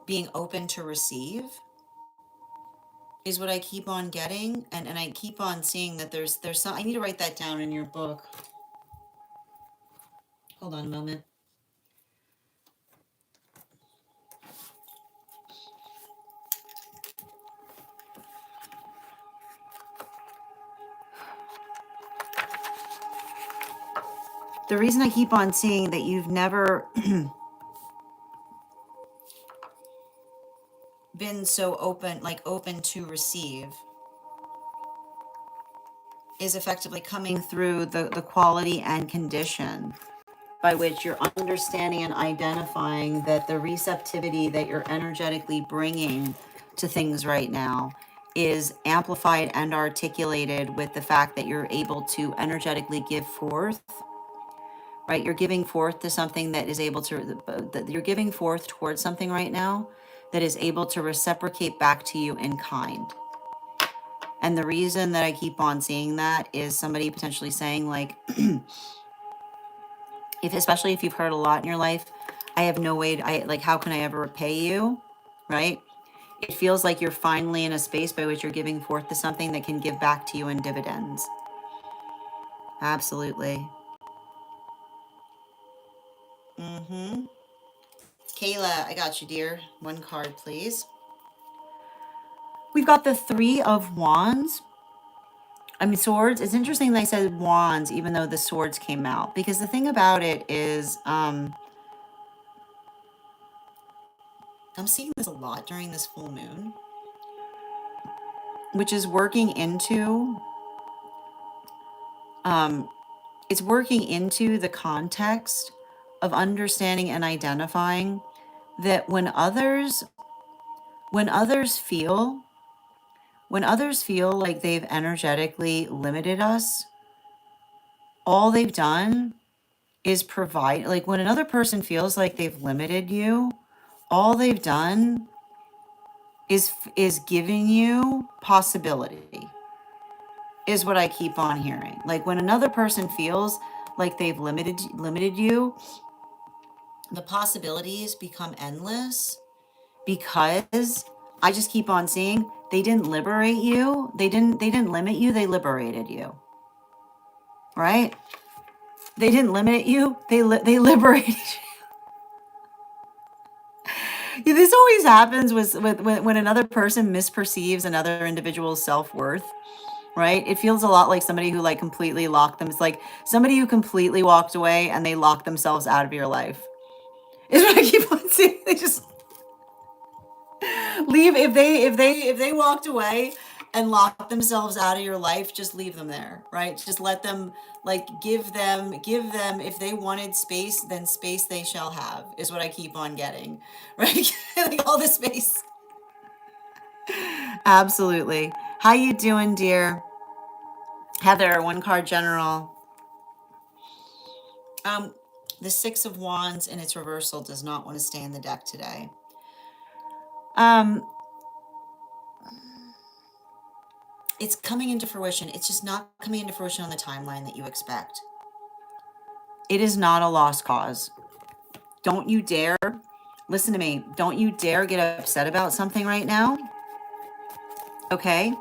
being open to receive is what I keep on getting. And I keep on seeing that there's some, I need to write that down in your book. Hold on a moment. The reason I keep on seeing that you've never been so open, like open to receive, is effectively coming through the quality and condition by which you're understanding and identifying that the receptivity that you're energetically bringing to things right now is amplified and articulated with the fact that you're able to energetically give forth, right? You're giving forth to something that is able to, you're giving forth towards something right now that is able to reciprocate back to you in kind. And the reason that I keep on seeing that is somebody potentially saying like, especially if you've heard a lot in your life, I have no way to, like, how can I ever repay you? Right? It feels like you're finally in a space by which you're giving forth to something that can give back to you in dividends. Absolutely. Mm-hmm. Kayla, I got you, dear. One card, please. We've got the Three of Wands. I mean, swords. It's interesting that I said wands, even though the swords came out. Because the thing about it is, I'm seeing this a lot during this full moon, which is working into, um, it's working into the context of understanding and identifying that when others feel, when others feel like they've energetically limited us, all they've done is provide, like when another person feels like they've limited you, all they've done is giving you possibility, is what I keep on hearing. Like when another person feels like they've limited you, the possibilities become endless, because I just keep on seeing they didn't liberate you. They didn't limit you, they liberated you. Right? They didn't limit you, they liberated you. This always happens with when another person misperceives another individual's self-worth, right? It feels a lot like somebody who like completely locked them. It's like somebody who completely walked away and they locked themselves out of your life. Is what I keep on saying. They just leave. If they walked away and locked themselves out of your life, just leave them there, right? Just let them, like, give them if they wanted space, then space they shall have, is what I keep on getting. Right? Like all the space. Absolutely. How you doing, dear? Heather, one card general. Um, the Six of Wands in its reversal does not want to stay in the deck today. Um, it's coming into fruition. It's just not coming into fruition on the timeline that you expect. It is not a lost cause. Don't you dare, listen to me, don't you dare get upset about something right now. Okay?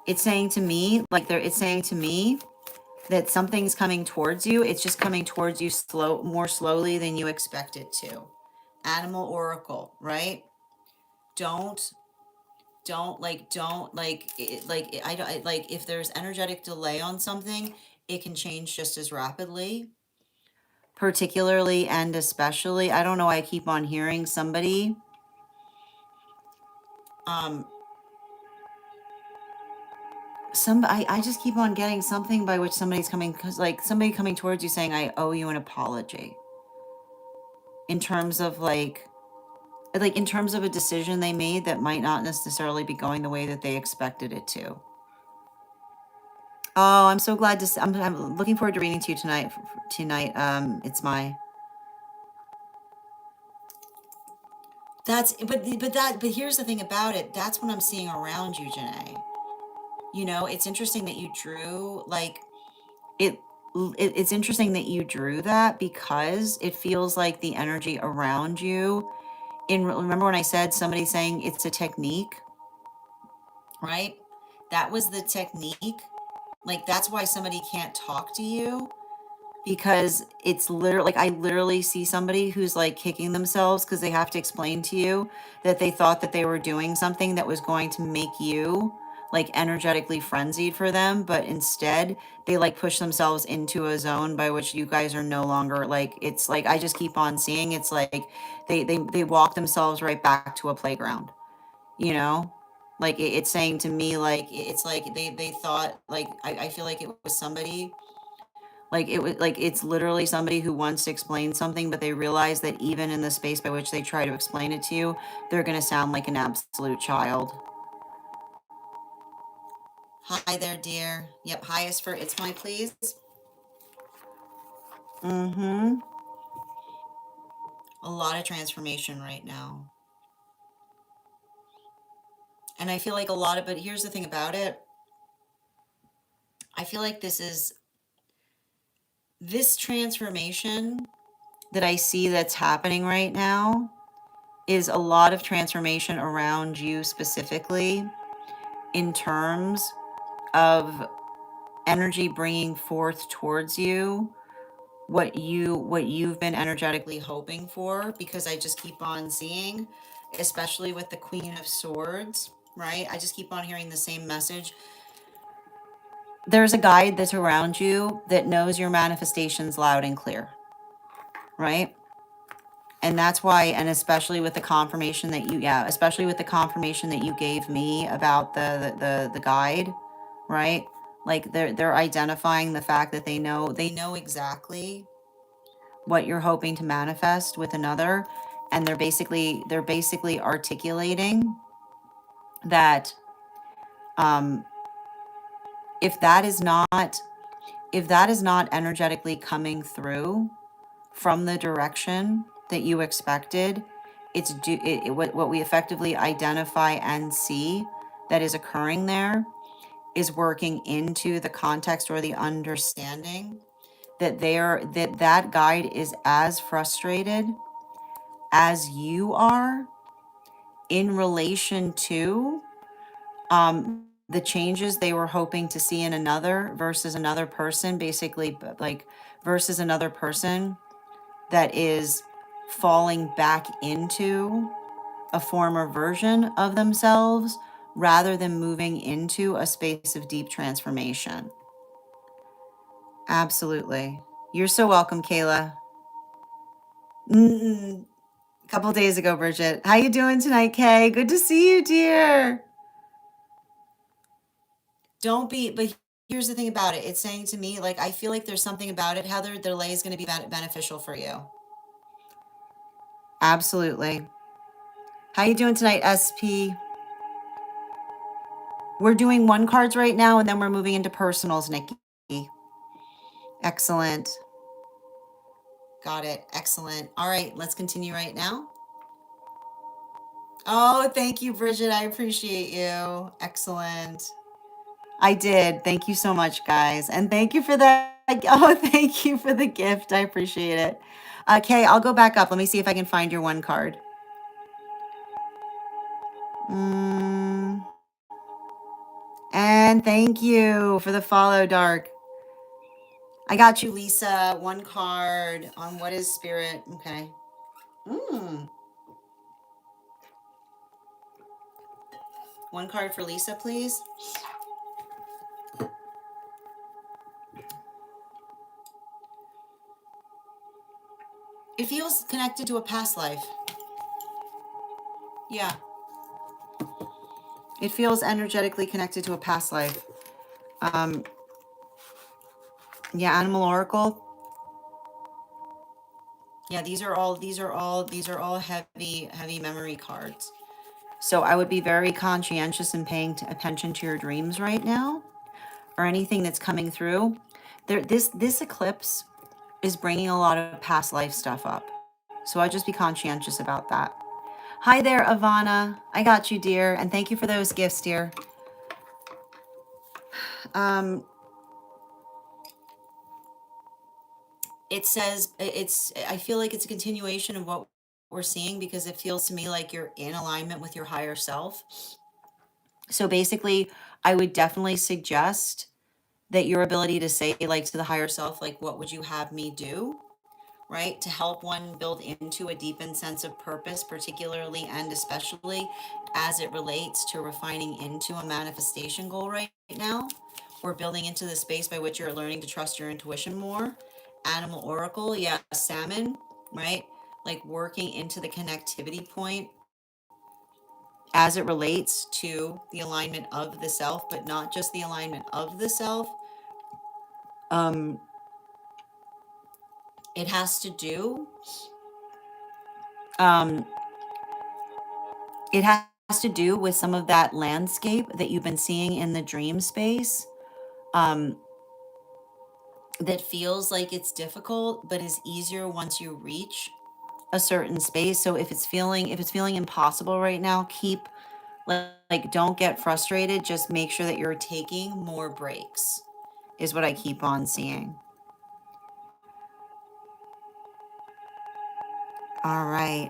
It's saying to me, it's saying to me that something's coming towards you. It's just coming towards you more slowly than you expect it to. Animal Oracle, right? Don't I don't like, if there's energetic delay on something, it can change just as rapidly. Particularly and especially, I don't know, I keep on hearing somebody I just keep on getting something by which somebody's coming, because like somebody coming towards you saying, I owe you an apology, in terms of like in terms of a decision they made that might not necessarily be going the way that they expected it to. Oh, I'm so glad to I'm looking forward to reading to you tonight. It's my, but here's the thing about it. That's what I'm seeing around you, Janae. You know, it's interesting that you drew it, it's interesting that you drew that, because it feels like the energy around you, remember when I said somebody saying it's a technique, right? That was the technique. Like, that's why somebody can't talk to you, because it's literally like, I literally see somebody who's like kicking themselves because they have to explain to you that they thought that they were doing something that was going to make you like energetically frenzied for them, but instead they like push themselves into a zone by which you guys are no longer like, it's like, I just keep on seeing it's like they walk themselves right back to a playground, you know? Like it's saying to me, like it's like they thought, like I feel like it was somebody, like it was like, it's literally somebody who wants to explain something, but they realize that even in the space by which they try to explain it to you, they're going to sound like an absolute child. Hi there, dear. Yep, highest for it's my please. Mm-hmm. A lot of transformation right now. And I feel like a lot of, but here's the thing about it. I feel like this transformation that I see that's happening right now is a lot of transformation around you specifically, in terms of energy bringing forth towards you what you've been energetically hoping for, because I just keep on seeing, especially with the Queen of Swords, right? I just keep on hearing the same message. There's a guide that's around you that knows your manifestations loud and clear, right? And that's why, and especially with the confirmation that you, yeah, especially with the confirmation that you gave me about the guide, right? Like they're identifying the fact that they know exactly what you're hoping to manifest with another, and they're basically articulating that um if that is not if that is not energetically coming through from the direction that you expected, what we effectively identify and see that is occurring there is working into the context or the understanding that that guide is as frustrated as you are in relation to the changes they were hoping to see in another versus another person, basically, like versus another person that is falling back into a former version of themselves rather than moving into a space of deep transformation. Absolutely. You're so welcome, Kayla. A couple days ago, Bridget. How you doing tonight, Kay? Good to see you, dear. Don't be, but here's the thing about it. It's saying to me, like, I feel like there's something about it, how their delay is going to be beneficial for you. Absolutely. How you doing tonight, SP? We're doing one cards right now, and then we're moving into personals, Nikki. Excellent. Got it. Excellent. All right, let's continue right now. Oh, thank you, Bridget. I appreciate you. Excellent. I did. Thank you so much, guys. And thank you for that. Oh, thank you for the gift. I appreciate it. Okay, I'll go back up. Let me see if I can find your one card. And thank you for the follow, Dark. I got you, Lisa. One card on what is spirit. Okay. One card for Lisa, please. It feels connected to a past life. Yeah. It feels energetically connected to a past life. Yeah, Animal Oracle. Yeah, these are all heavy memory cards. So I would be very conscientious in paying attention to your dreams right now, or anything that's coming through. This eclipse is bringing a lot of past life stuff up. So I'd just be conscientious about that. Hi there, Ivana. I got you, dear, and thank you for those gifts, dear. It says I feel like it's a continuation of what we're seeing, because it feels to me like you're in alignment with your higher self. So basically, I would definitely suggest that your ability to say, like, to the higher self, like, what would you have me do? Right? To help one build into a deepened sense of purpose, particularly and especially as it relates to refining into a manifestation goal right now, or building into the space by which you're learning to trust your intuition more. Animal Oracle, yeah, salmon, right? Like working into the connectivity point as it relates to the alignment of the self, but not just the alignment of the self. Um, it has to do, um, it has to do with some of that landscape that you've been seeing in the dream space, um, that feels like it's difficult, but is easier once you reach a certain space. So if it's feeling impossible right now, keep, like, don't get frustrated. Just make sure that you're taking more breaks, is what I keep on seeing. All right.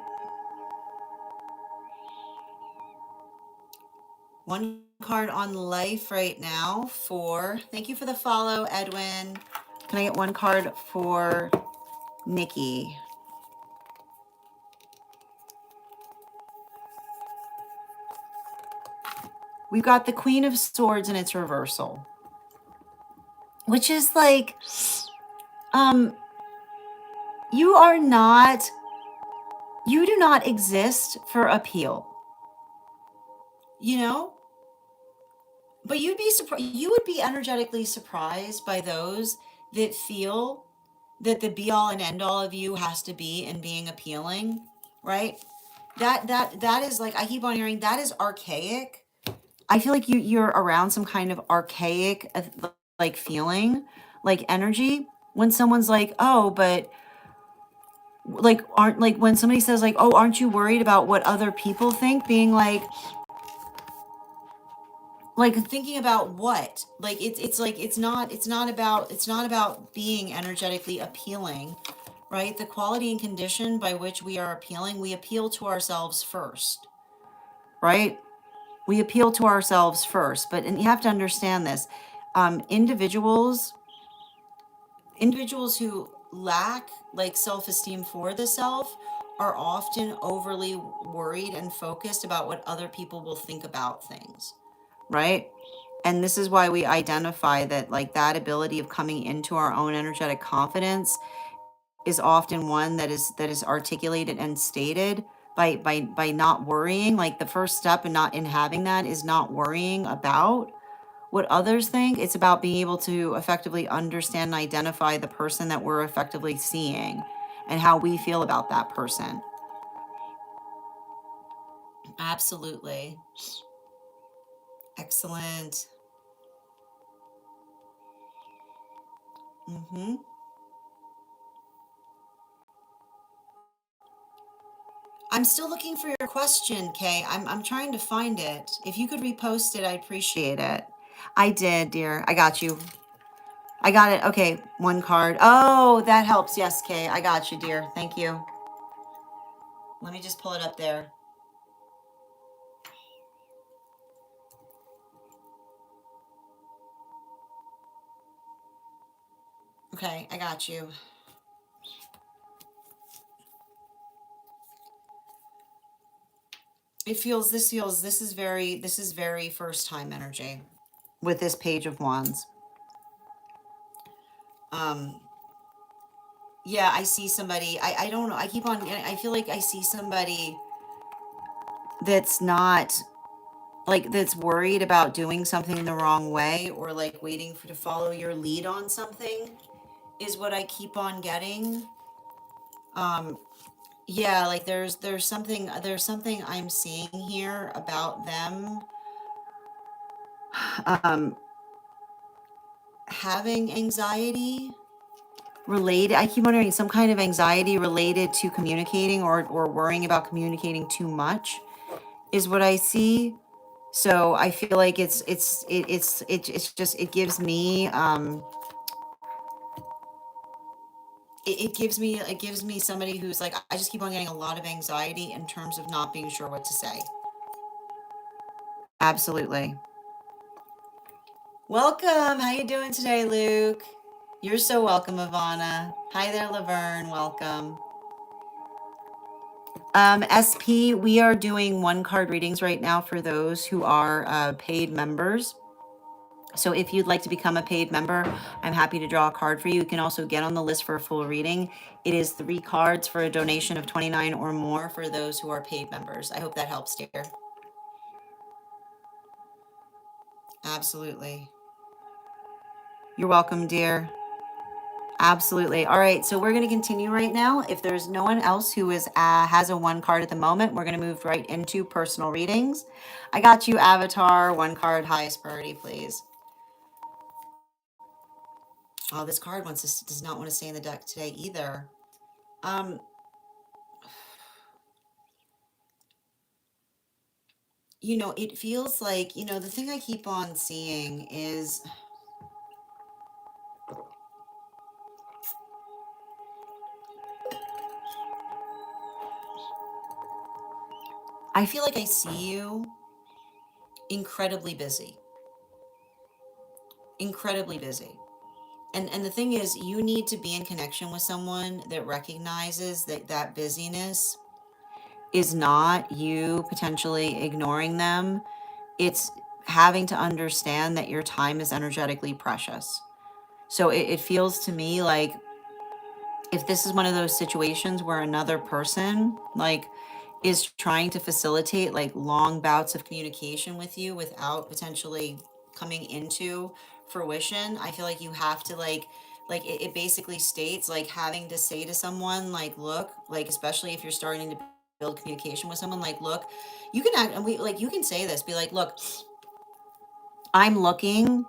One card on life right now for, thank you for the follow, Edwin. Can I get one card for Nikki? We've got the Queen of Swords in its reversal, which is like, you are not You do not exist for appeal, you know? But you'd be surprised, you would be energetically surprised by those that feel that the be all and end all of you has to be in being appealing, right? That is like, I keep on hearing that is archaic. I feel like you're around some kind of archaic like feeling, like energy when someone's like, "Oh, but like aren't like when somebody says like, "Oh, aren't you worried about what other people think?" being like thinking about what? Like it's like it's not about being energetically appealing, right? The quality and condition by which we are appealing, we appeal to ourselves first, right? We appeal to ourselves first, but and you have to understand this. Individuals who lack like self-esteem for the self are often overly worried and focused about what other people will think about things, right? And this is why we identify that like that ability of coming into our own energetic confidence is often one that is articulated and stated by not worrying. Like the first step in having that is not worrying about what others think. It's about being able to effectively understand and identify the person that we're effectively seeing and how we feel about that person. Absolutely. Excellent. Mm-hmm. I'm still looking for your question, Kay. I'm trying to find it. If you could repost it, I'd appreciate it. I did, dear. I got you. I got it. Okay, one card. Oh, that helps. Yes, Kay. I got you, dear. Thank you. Let me just pull it up there. Okay, I got you. This is very first time energy with this page of wands. Um, yeah, I see somebody. I don't know. I keep on. I feel like I see somebody that's not like that's worried about doing something the wrong way or like waiting to follow your lead on something is what I keep on getting. Um, yeah, like there's something I'm seeing here about them um having anxiety related. I keep wondering some kind of anxiety related to communicating or worrying about communicating too much is what I see. So I feel like it's just it gives me somebody who's like I just keep on getting a lot of anxiety in terms of not being sure what to say. Absolutely. Welcome. How you doing today, Luke? You're so welcome, Ivana. Hi there, Laverne. Welcome. SP, we are doing one card readings right now for those who are paid members. So if you'd like to become a paid member, I'm happy to draw a card for you. You can also get on the list for a full reading. It is 3 cards for a donation of $29 or more for those who are paid members. I hope that helps, dear. Absolutely. You're welcome, dear. Absolutely. All right, so we're going to continue right now. If there's no one else who is has a 1 card at the moment, we're going to move right into personal readings. I got you, Avatar. 1 card, highest priority, please. Oh, this card does not want to stay in the deck today either. Um, you know, it feels like, you know, the thing I keep on seeing is I feel like I see you incredibly busy. Incredibly busy. And the thing is, you need to be in connection with someone that recognizes that that busyness is not you potentially ignoring them. It's having to understand that your time is energetically precious. So it feels to me like if this is one of those situations where another person like is trying to facilitate like long bouts of communication with you without potentially coming into fruition, I feel like you have to like it basically states like having to say to someone like, look, like especially if you're starting to build communication with someone, like, look, you can act, and we like, you can say this, be like, look, i'm looking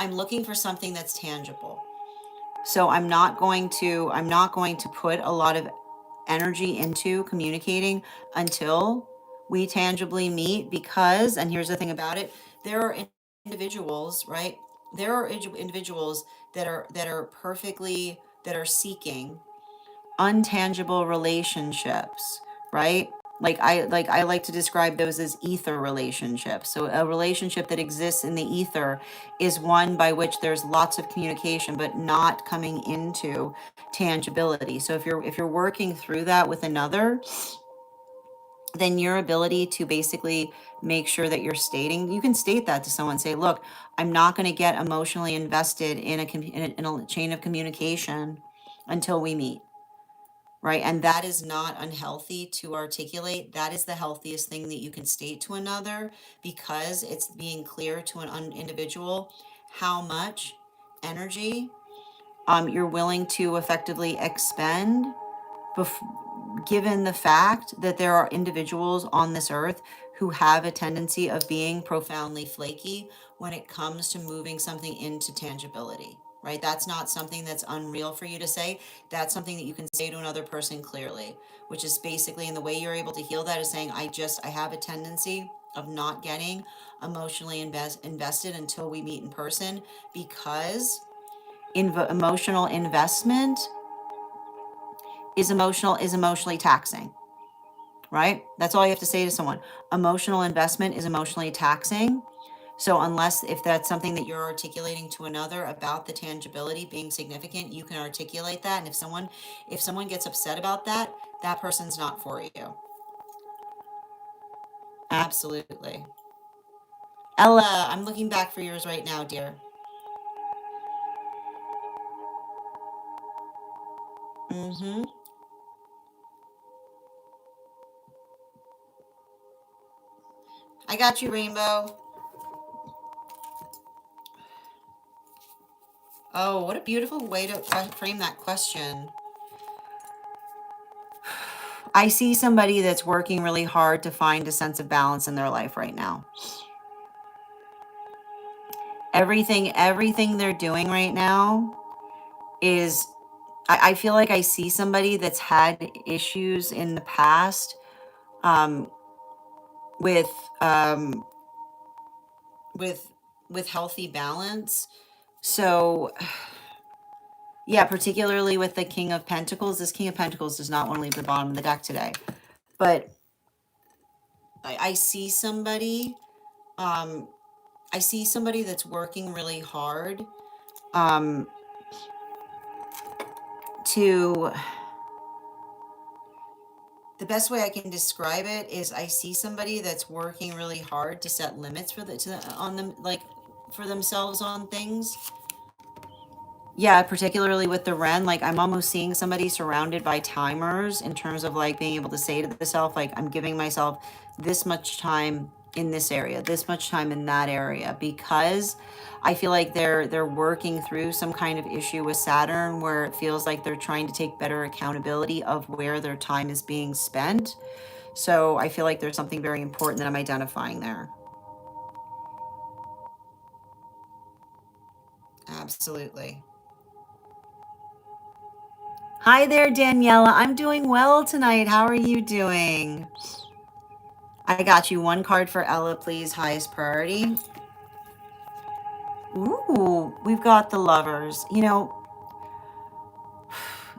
I'm looking for something that's tangible. So I'm not going to put a lot of energy into communicating until we tangibly meet, because, and here's the thing about it, there are individuals, right? There are individuals that are perfectly, that are seeking untangible relationships, right? Like I like to describe those as ether relationships. So a relationship that exists in the ether is one by which there's lots of communication but not coming into tangibility. So if you're working through that with another, then your ability to basically make sure that you're stating, you can state that to someone, say, look, I'm not going to get emotionally invested in a chain of communication until we meet, right? And that is not unhealthy to articulate. That is the healthiest thing that you can state to another, because it's being clear to an individual how much energy you're willing to effectively expend, given the fact that there are individuals on this earth who have a tendency of being profoundly flaky when it comes to moving something into tangibility, right? That's not something that's unreal for you to say. That's something that you can say to another person clearly, which is basically, and the way you're able to heal that is saying, I have a tendency of not getting emotionally invested until we meet in person, because emotional investment is emotionally taxing, right? That's all you have to say to someone. Emotional investment is emotionally taxing. So unless, if that's something that you're articulating to another about the tangibility being significant, you can articulate that. And if someone gets upset about that, that person's not for you. Absolutely. Ella, I'm looking back for yours right now, dear. Mm-hmm. I got you, Rainbow. Oh, what a beautiful way to frame that question. I see somebody that's working really hard to find a sense of balance in their life right now. Everything they're doing right now is, I feel like I see somebody that's had issues in the past, um, with um, with with healthy balance. So yeah, particularly with the King of Pentacles. This King of Pentacles does not want to leave the bottom of the deck today, but I see somebody. Um, I see somebody that's working really hard, um, to, the best way I can describe it is, I see somebody that's working really hard to set limits on them, like for themselves on things. Yeah, particularly with the Ren, like I'm almost seeing somebody surrounded by timers in terms of like being able to say to themselves, like, I'm giving myself this much time in this area, this much time in that area, because I feel like they're working through some kind of issue with Saturn where it feels like they're trying to take better accountability of where their time is being spent. So I feel like there's something very important that I'm identifying there. Absolutely. Hi there, Daniela. I'm doing well tonight. How are you doing? I got you one card for Ella, please. Highest priority. Ooh, we've got the Lovers. You know,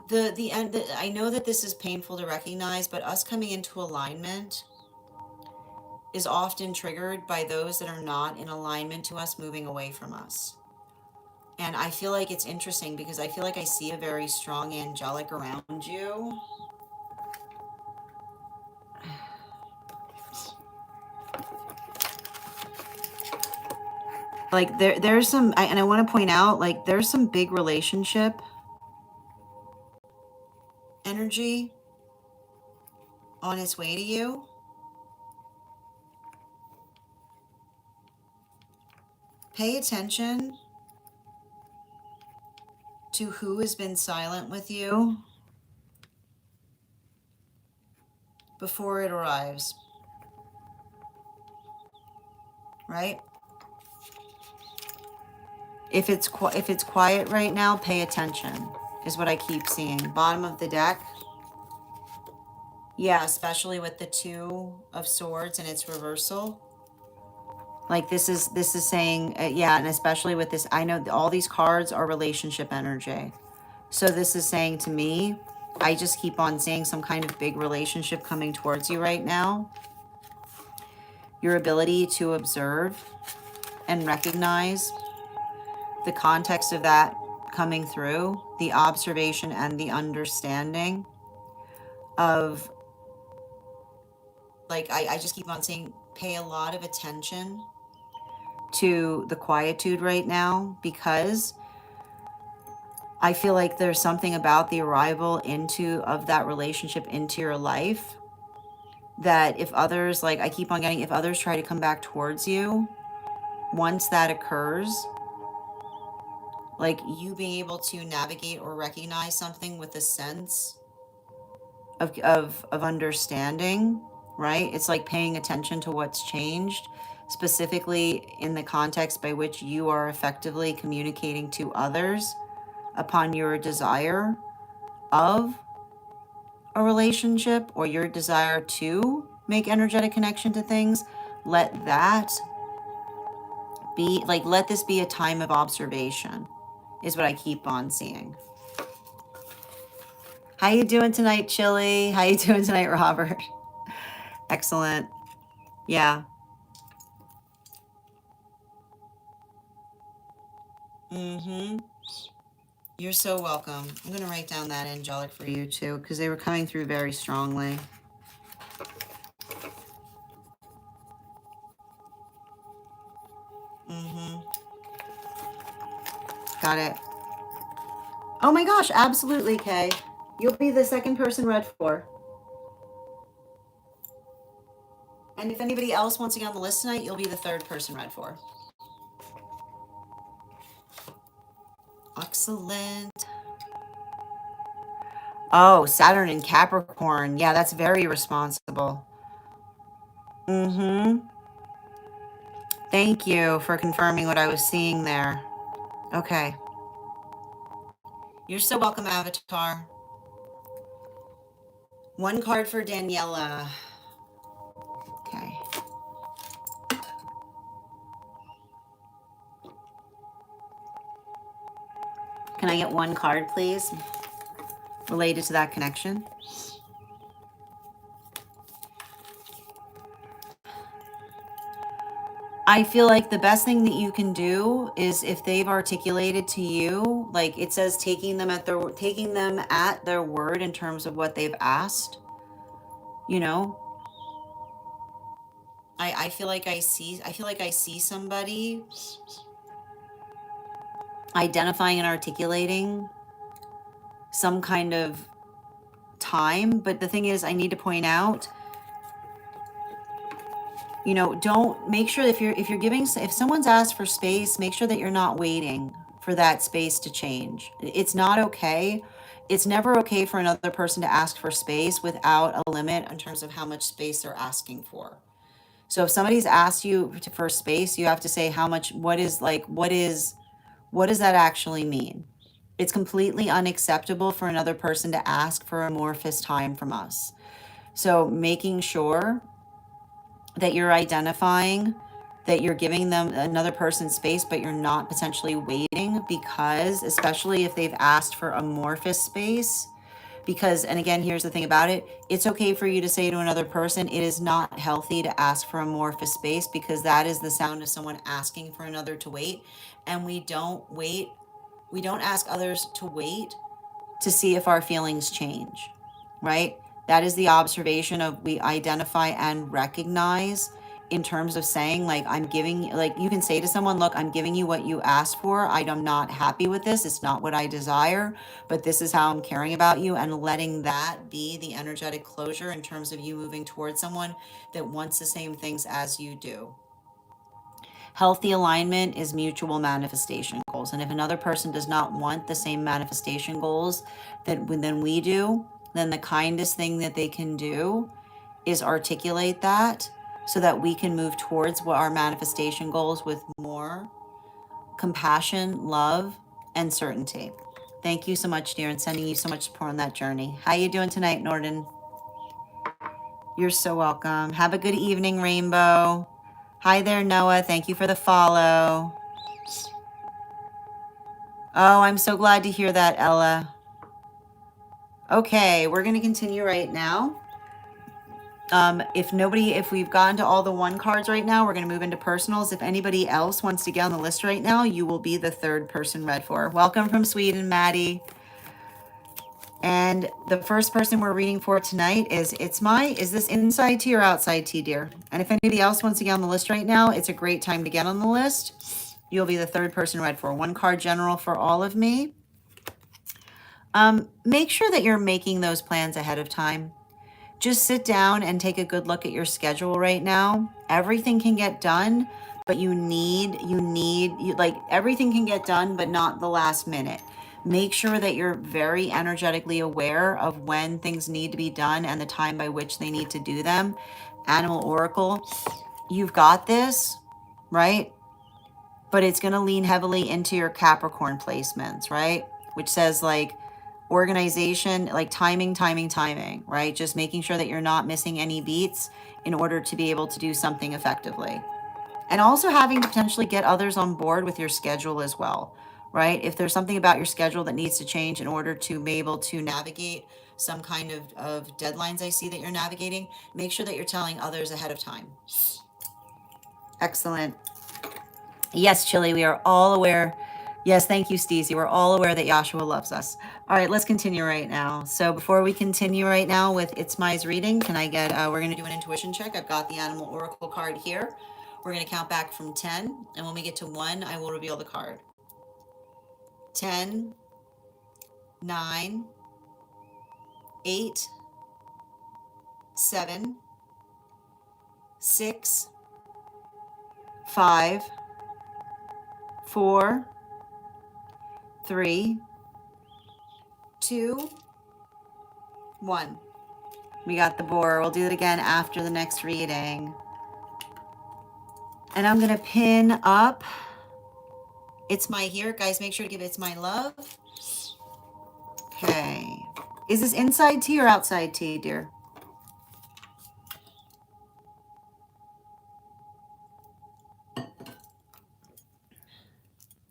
the end. I know that this is painful to recognize, but us coming into alignment is often triggered by those that are not in alignment to us moving away from us. And I feel like it's interesting because I feel like I see a very strong angelic around you. Like there's some, and I want to point out, like there's some big relationship energy on its way to you. Pay attention to who has been silent with you before it arrives, right? If it's quiet right now, pay attention, is what I keep seeing. Bottom of the deck. Yeah, especially with the Two of Swords and its reversal. Like this is saying, yeah, and especially with this, I know all these cards are relationship energy. So this is saying to me, I just keep on seeing some kind of big relationship coming towards you right now. Your ability to observe and recognize the context of that coming through, the observation and the understanding of, like, I just keep on saying, pay a lot of attention to the quietude right now, because I feel like there's something about the arrival of that relationship into your life that if others, like I keep on getting, if others try to come back towards you, once that occurs, like you being able to navigate or recognize something with a sense of understanding, right? It's like paying attention to what's changed, specifically in the context by which you are effectively communicating to others upon your desire of a relationship or your desire to make energetic connection to things. Let that be, like, let this be a time of observation, is what I keep on seeing. How you doing tonight, Chili? How you doing tonight, Robert? Excellent. Yeah. Mm-hmm. You're so welcome. I'm going to write down that angelic for you too, because they were coming through very strongly. Mm-hmm. Got it. Oh my gosh, absolutely, Kay. You'll be the second person read for. And if anybody else wants to get on the list tonight, you'll be the third person read for. Excellent. Oh, Saturn in Capricorn. Yeah, that's very responsible. Mm-hmm. Thank you for confirming what I was seeing there. Okay. You're so welcome, Avatar. One card for Daniela. Okay. Can I get one card, please? Related to that connection. I feel like the best thing that you can do is if they've articulated to you, like it says, taking them at their word in terms of what they've asked. You know, I feel like I see somebody identifying and articulating some kind of time. But the thing is, I need to point out, you know, don't, make sure if someone's asked for space, make sure that you're not waiting for that space to change. It's not okay. It's never okay for another person to ask for space without a limit in terms of how much space they're asking for. So if somebody's asked you for space, you have to say how much, what does that actually mean? It's completely unacceptable for another person to ask for amorphous time from us. So making sure that you're identifying that you're giving them, another person, space, but you're not potentially waiting, because especially if they've asked for amorphous space, because, and again, here's the thing about it, it's okay for you to say to another person, it is not healthy to ask for amorphous space, because that is the sound of someone asking for another to wait. And we don't ask others to wait to see if our feelings change, right? That is the observation of, we identify and recognize in terms of saying, like, I'm giving, like, you can say to someone, look, I'm giving you what you asked for. I'm not happy with this. It's not what I desire, but this is how I'm caring about you, and letting that be the energetic closure in terms of you moving towards someone that wants the same things as you do. Healthy alignment is mutual manifestation goals. And if another person does not want the same manifestation goals than we do, then the kindest thing that they can do is articulate that so that we can move towards what our manifestation goals with more compassion, love, and certainty. Thank you so much, dear, and sending you so much support on that journey. How you doing tonight, Norden? You're so welcome. Have a good evening, Rainbow. Hi there, Noah. Thank you for the follow. Oh, I'm so glad to hear that, Ella. Okay, we're going to continue right now. If we've gotten to all the one cards right now, we're going to move into personals. If anybody else wants to get on the list right now, you will be the third person read for. Welcome from Sweden, Maddie. And the first person we're reading for tonight is is this inside tea or outside tea, dear? And if anybody else wants to get on the list right now, it's a great time to get on the list. You'll be the third person read for. One card general for all of me. Make sure that you're making those plans ahead of time. Just sit down and take a good look at your schedule right now. Everything can get done, but everything can get done, but not the last minute. Make sure that you're very energetically aware of when things need to be done and the time by which they need to do them. Animal Oracle, you've got this, right? But it's going to lean heavily into your Capricorn placements, right? Which says like organization, like timing, right? Just making sure that you're not missing any beats in order to be able to do something effectively. And also having to potentially get others on board with your schedule as well, right? If there's something about your schedule that needs to change in order to be able to navigate some kind of deadlines I see that you're navigating, make sure that you're telling others ahead of time. Excellent. Yes, Chili, we are all aware. Yes, thank you, Steezy. We're all aware that Yahshua loves us. All right, let's continue right now. So before we continue right now with It's Mai's reading, can I get, we're going to do an intuition check. I've got the Animal Oracle card here. We're going to count back from 10, and when we get to 1, I will reveal the card. 10, 9, 8, 7, 6, 5, 4, 3, 2, 1. We got the boar. We'll do it again after the next reading. And I'm going to pin up It's My here. Guys, make sure to give It's My love. Okay. Is this inside tea or outside tea, dear?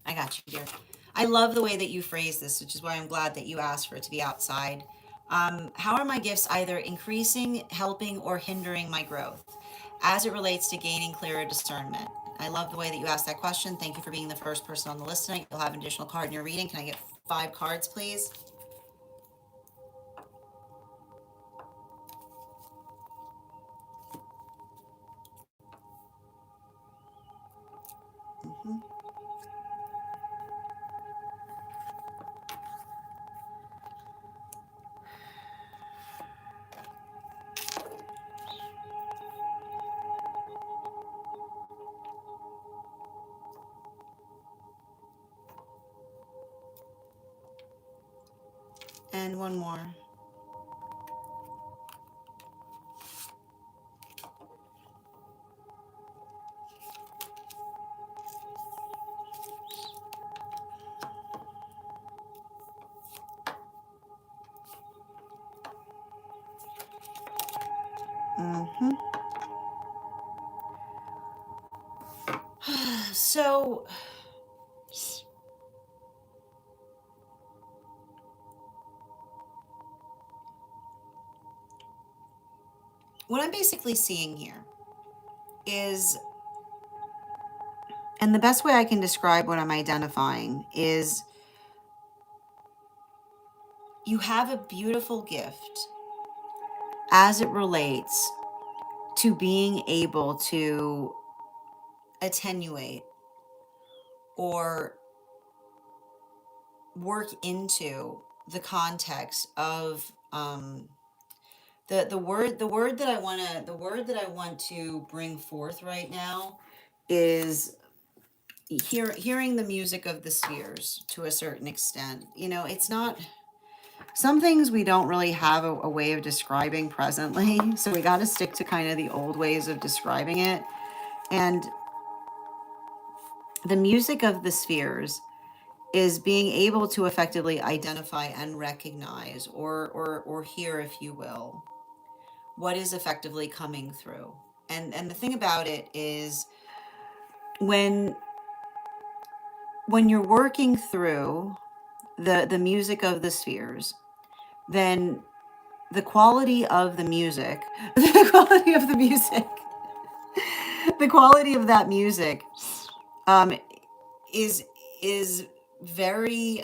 I got you, dear. I love the way that you phrase this, which is why I'm glad that you asked for it to be outside. How are my gifts either increasing, helping, or hindering my growth as it relates to gaining clearer discernment? I love the way that you asked that question. Thank you for being the first person on the list tonight. You'll have an additional card in your reading. Can I get 5 cards, please? Mm-hmm. And one more. Mm-hmm. So, what I'm basically seeing here is, and the best way I can describe what I'm identifying is, you have a beautiful gift as it relates to being able to attenuate or work into the context of the word that I want to bring forth right now is hearing the music of the spheres to a certain extent. You know, it's not, some things we don't really have a way of describing presently, so we got to stick to kind of the old ways of describing it. And the music of the spheres is being able to effectively identify and recognize or hear, if you will, what is effectively coming through. And the thing about it is when you're working through the music of the spheres, then the quality of the music, the quality of the music, the quality of that music um, is very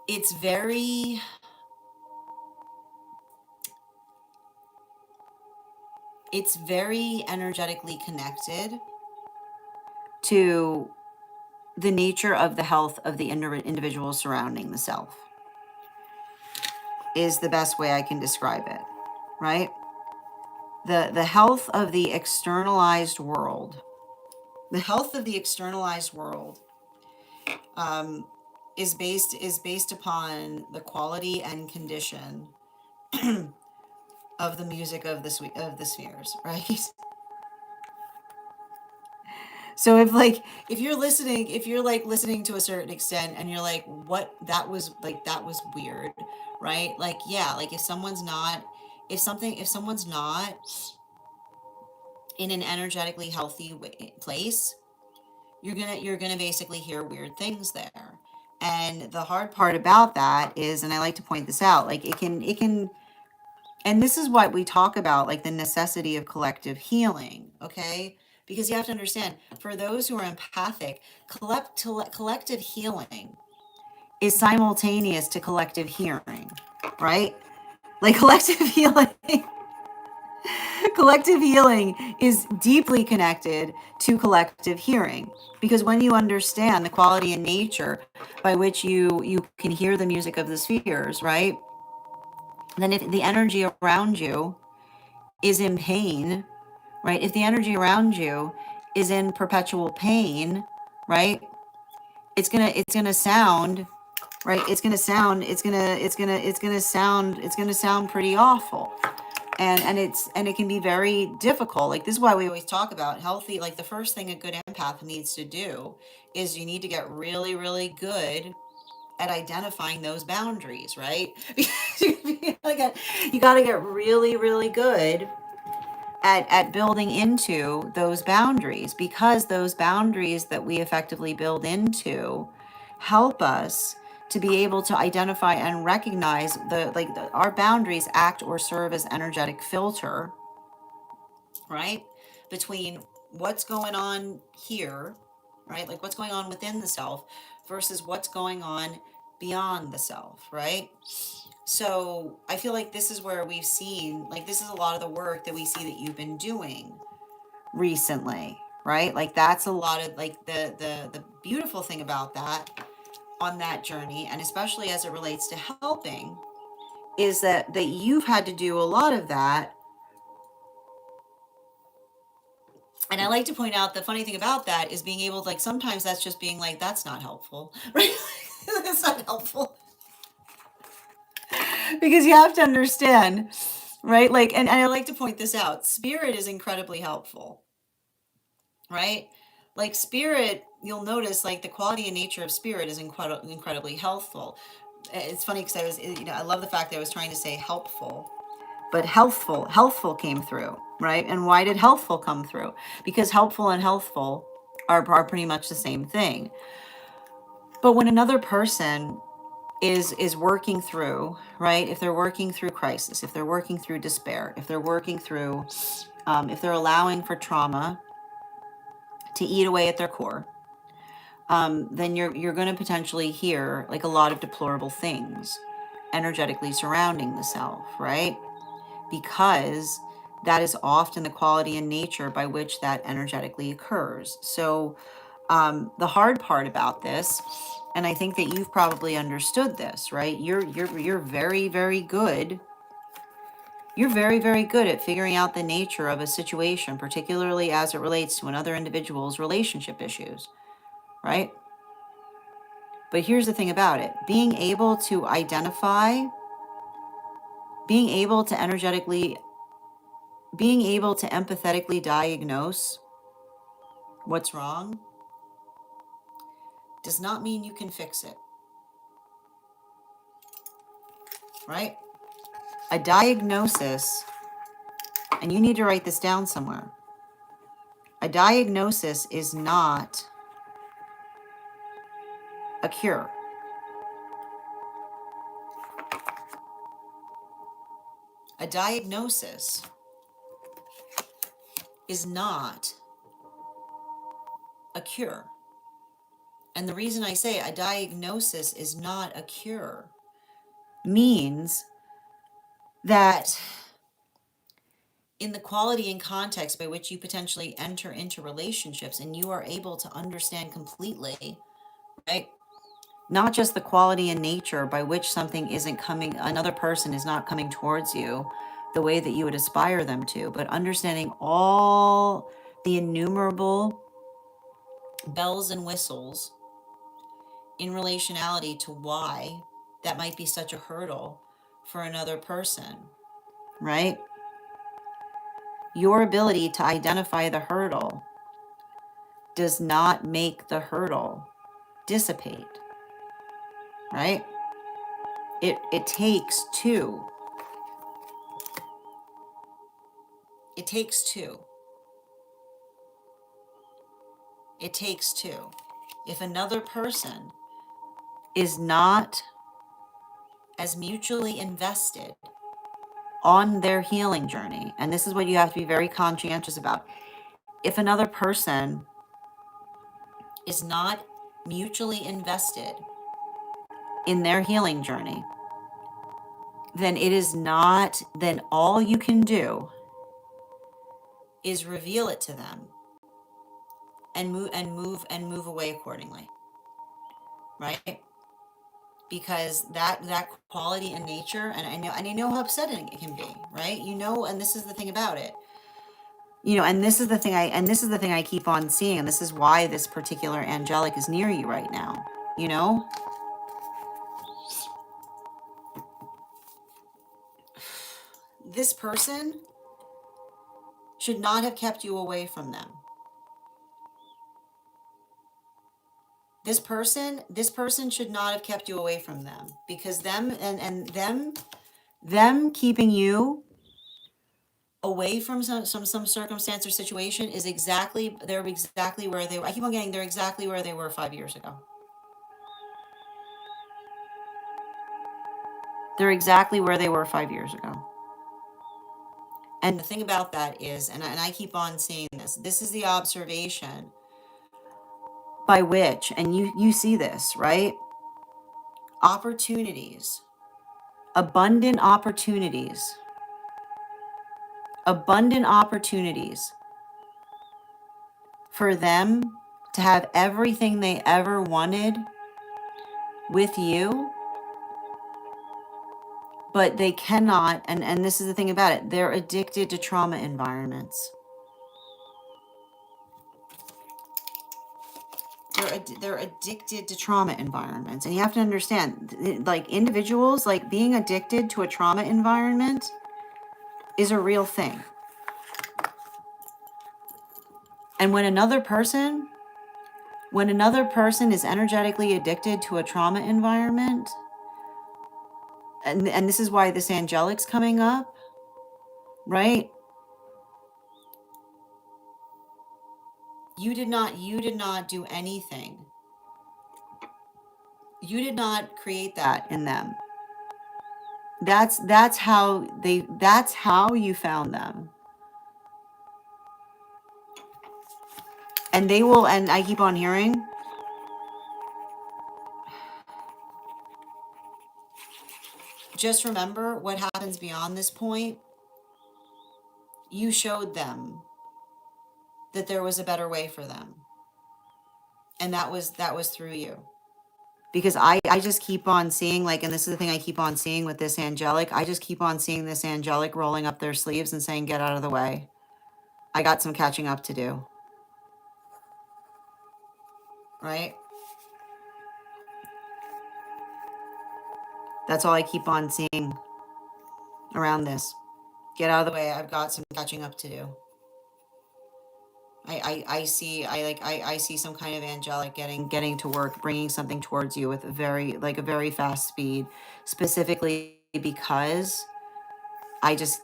it's very it's very energetically connected to the nature of the health of the individual surrounding the self, is the best way I can describe it, right? The health of the externalized world, the health of the externalized world um, is based upon the quality and condition of the music of the spheres, right? So if you're like listening to a certain extent and you're like, what, that was weird, right? Like, yeah, like if someone's not in an energetically healthy place, you're gonna basically hear weird things there. And the hard part about that is, and I like to point this out, like it can, and this is what we talk about, like the necessity of collective healing, okay? Because you have to understand, for those who are empathic, collective healing is simultaneous to collective hearing, right? Like collective healing, collective healing is deeply connected to collective hearing. Because when you understand the quality and nature by which you can hear the music of the spheres, right? Then if the energy around you is in pain, right? If the energy around you is in perpetual pain, right? It's gonna sound, right? It's gonna sound pretty awful. And it can be very difficult. Like, this is why we always talk about healthy, like the first thing a good empath needs to do is you need to get really, really good at identifying those boundaries, right? You gotta get really, really good at building into those boundaries, because those boundaries that we effectively build into help us to be able to identify and recognize our boundaries act or serve as energetic filter, right, between what's going on here, right, like what's going on within the self versus what's going on beyond the self, right? So I feel like this is where we've seen, like, this is a lot of the work that we see that you've been doing recently, right? Like, that's a lot of, like, the beautiful thing about that on that journey, and especially as it relates to helping, is that you've had to do a lot of that. And I like to point out, the funny thing about that is being able to, like, sometimes that's just being like, that's not helpful, right? That's not helpful. Because you have to understand, right? Like, and I like to point this out, spirit is incredibly helpful, right? Like, spirit, you'll notice, like, the quality and nature of spirit is incredibly helpful. It's funny because I love the fact that I was trying to say helpful, but healthful came through, right? And why did healthful come through? Because helpful and healthful are pretty much the same thing. But when another person is working through, right, if they're working through crisis, if they're working through despair, if they're working through if they're allowing for trauma to eat away at their core, then you're going to potentially hear, like, a lot of deplorable things energetically surrounding the self, right? because that is often the quality and nature by which that energetically occurs. So the hard part about this, and I think that you've probably understood this, right? You're very, very good. You're very, very good at figuring out the nature of a situation, particularly as it relates to another individual's relationship issues, right? But here's the thing about it. Being able to identify, being able to energetically, being able to empathetically diagnose what's wrong does not mean you can fix it, right? A diagnosis, and you need to write this down somewhere. A diagnosis is not a cure. A diagnosis is not a cure. And the reason I say a diagnosis is not a cure means that in the quality and context by which you potentially enter into relationships and you are able to understand completely, right? Not just the quality and nature by which something isn't coming, another person is not coming towards you the way that you would aspire them to, but understanding all the innumerable bells and whistles in relationality to why that might be such a hurdle for another person, right? Your ability to identify the hurdle does not make the hurdle dissipate, right? It takes two. It takes two. It takes two. If another person is not as mutually invested on their healing journey, and this is what you have to be very conscientious about. If another person is not mutually invested in their healing journey, then it is not, then all you can do is reveal it to them and move away accordingly, right? Because that quality and nature, and I know how upsetting it can be, right? And this is the thing about it. And this is the thing I keep on seeing, and this is why this particular angelic is near you right now. This person should not have kept you away from them. This person should not have kept you away from them, because them keeping you away from some circumstance or situation is they're exactly where they were. I keep on getting they're exactly where they were 5 years ago. They're exactly where they were 5 years ago. And the thing about that is, and I keep on seeing this is the observation by which, and you see this, right? Opportunities, abundant opportunities for them to have everything they ever wanted with you, but they cannot, and this is the thing about it, they're addicted to trauma environments. They're addicted to trauma environments. And you have to understand, like, individuals, like, being addicted to a trauma environment is a real thing. And when another person is energetically addicted to a trauma environment, and this is why this angelic's coming up, right? You did not do anything. You did not create that in them. That's how you found them. And they will, and I keep on hearing, just remember what happens beyond this point you showed them that there was a better way for them. And that was through you. Because I just keep on seeing, like, and this is the thing I keep on seeing with this angelic, I just keep on seeing this angelic rolling up their sleeves and saying, get out of the way. I got some catching up to do. Right? That's all I keep on seeing around this. Get out of the way. I've got some catching up to do. I see some kind of angelic getting to work, bringing something towards you with a very fast speed, specifically because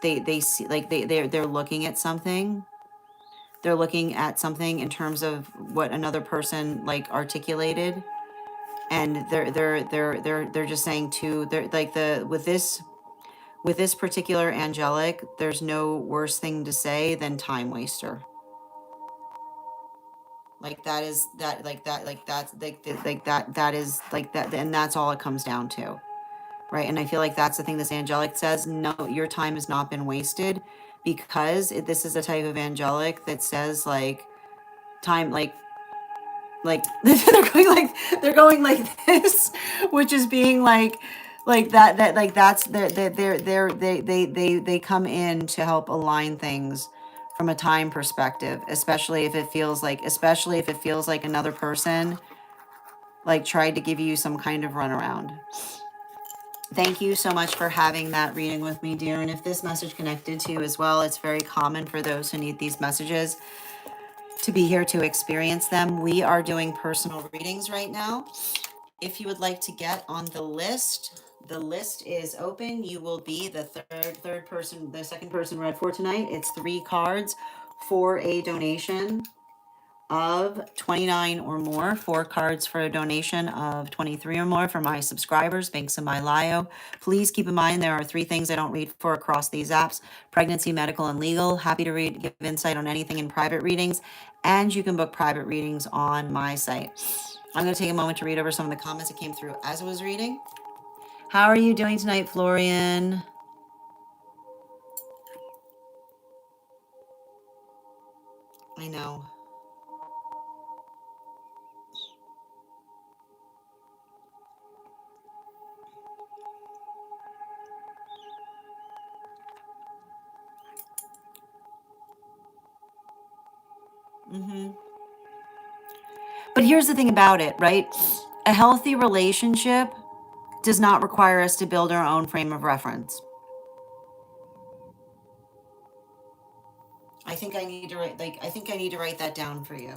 they see, like, they're looking at something. They're looking at something in terms of what another person, like, articulated, and they're just saying too, they're like, with this particular angelic, there's no worse thing to say than time waster. Like, that is that like that like that's like that is like that, and that's all it comes down to. Right? And I feel like that's the thing this angelic says, no, your time has not been wasted, because this is a type of angelic that says, like, time, like they're going like this, which is being like that like that's they come in to help align things from a time perspective, especially if it feels like another person, like, tried to give you some kind of runaround. Thank you so much for having that reading with me, dear. And if this message connected to you as well, it's very common for those who need these messages to be here to experience them. We are doing personal readings right now. If you would like to get on the list is open. You will be the second person read for tonight. It's 3 cards for a donation of 29 or more, 4 cards for a donation of 23 or more for my subscribers. Thanks in my bio. Please keep in mind there are 3 things I don't read for across these apps: pregnancy, medical, and legal. Happy to give insight on anything in private readings, and you can book private readings on my site. I'm going to take a moment to read over some of the comments that came through as I was reading. How are you doing tonight, Florian? I know. But here's the thing about it, right? A healthy relationship does not require us to build our own frame of reference. I think I need to write that down for you.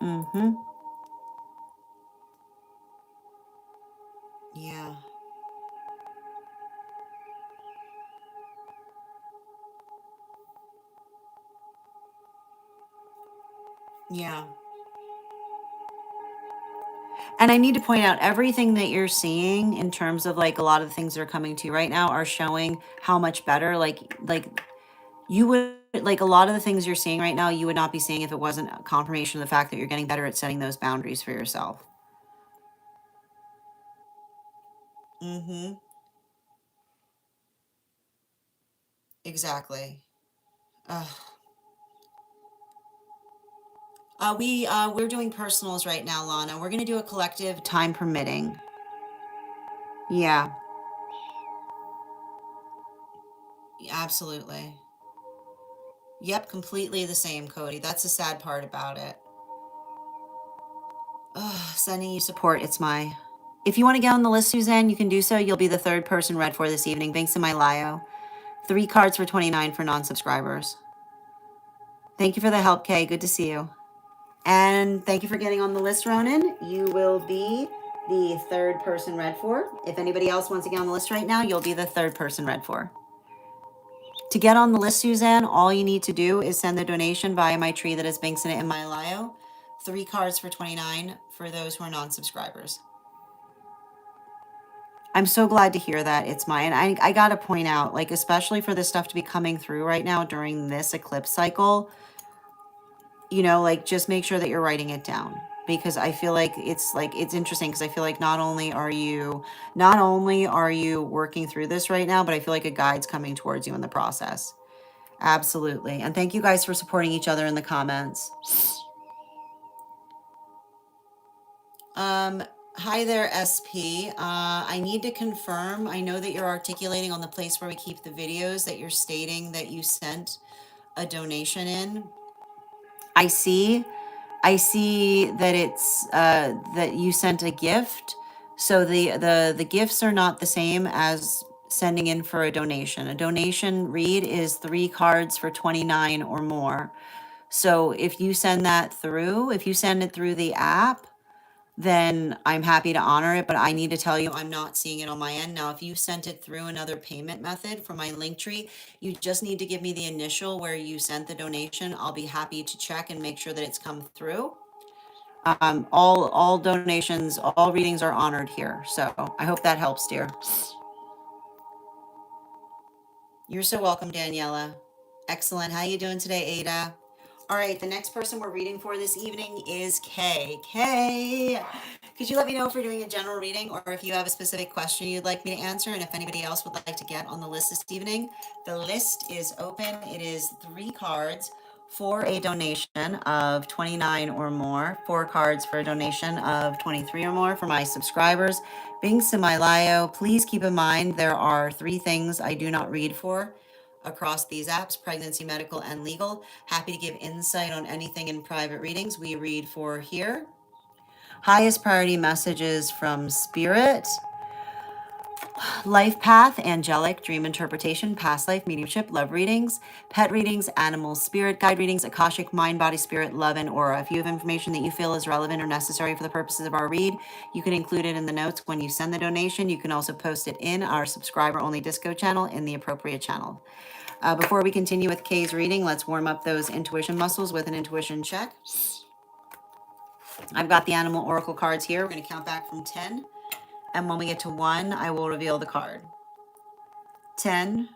Okay. Yeah. Yeah. And I need to point out, everything that you're seeing in terms of, like, a lot of the things that are coming to you right now are showing how much better, like you would, like, a lot of the things you're seeing right now, you would not be seeing if it wasn't a confirmation of the fact that you're getting better at setting those boundaries for yourself. Exactly. Ugh. We're doing personals right now, Lana. We're gonna do a collective, time permitting. Yeah, absolutely. Yep, completely the same, Cody. That's the sad part about it. Ugh, sending you support. It's my. If you want to get on the list, Suzanne, you can do so. You'll be the 3rd person read for this evening. Thanks to my Lio. 3 cards for 29 for non-subscribers. Thank you for the help, Kay. Good to see you. And thank you for getting on the list, Ronan. You will be the 3rd person read for. If anybody else wants to get on the list right now, you'll be the 3rd person read for. To get on the list, Suzanne, all you need to do is send the donation via my tree that has Binks in it in my bio. 3 cards for $29 for those who are non-subscribers. I'm so glad to hear that, It's My, and I gotta point out, like, especially for this stuff to be coming through right now during this eclipse cycle, you know, like, just make sure that you're writing it down, because I feel like it's interesting, because I feel like not only are you working through this right now, but I feel like a guide's coming towards you in the process. Absolutely. And thank you guys for supporting each other in the comments. Hi there, SP. I need to confirm. I know that you're articulating on the place where we keep the videos that you're stating that you sent a donation in. I see that it's that you sent a gift. So the gifts are not the same as sending in for a donation. A donation read is 3 cards for $29 or more. So if you send it through the app, then I'm happy to honor it, but I need to tell you, I'm not seeing it on my end. Now, if you sent it through another payment method from my link tree, you just need to give me the initial where you sent the donation. I'll be happy to check and make sure that it's come through. All donations, all readings are honored here. So I hope that helps, dear. You're so welcome, Daniela. Excellent. How you doing today, Ada? All right, the next person we're reading for this evening is Kay. Kay, could you let me know if we're doing a general reading or if you have a specific question you'd like me to answer, and if anybody else would like to get on the list this evening? The list is open. It is 3 cards for a donation of $29 or more, 4 cards for a donation of $23 or more for my subscribers. Binks in my bio, please keep in mind there are 3 things I do not read for across these apps: pregnancy, medical, and legal. Happy to give insight on anything in private readings we read for here. Highest priority messages from Spirit. Life path, angelic, dream interpretation, past life, mediumship, love readings, pet readings, animal, spirit guide readings, akashic, mind, body, spirit, love, and aura. If you have information that you feel is relevant or necessary for the purposes of our read, you can include it in the notes when you send the donation. You can also post it in our subscriber-only Disco channel in the appropriate channel. Before we continue with Kay's reading, let's warm up those intuition muscles with an intuition check. I've got the animal oracle cards here. We're going to count back from 10. And when we get to 1, I will reveal the card. 10,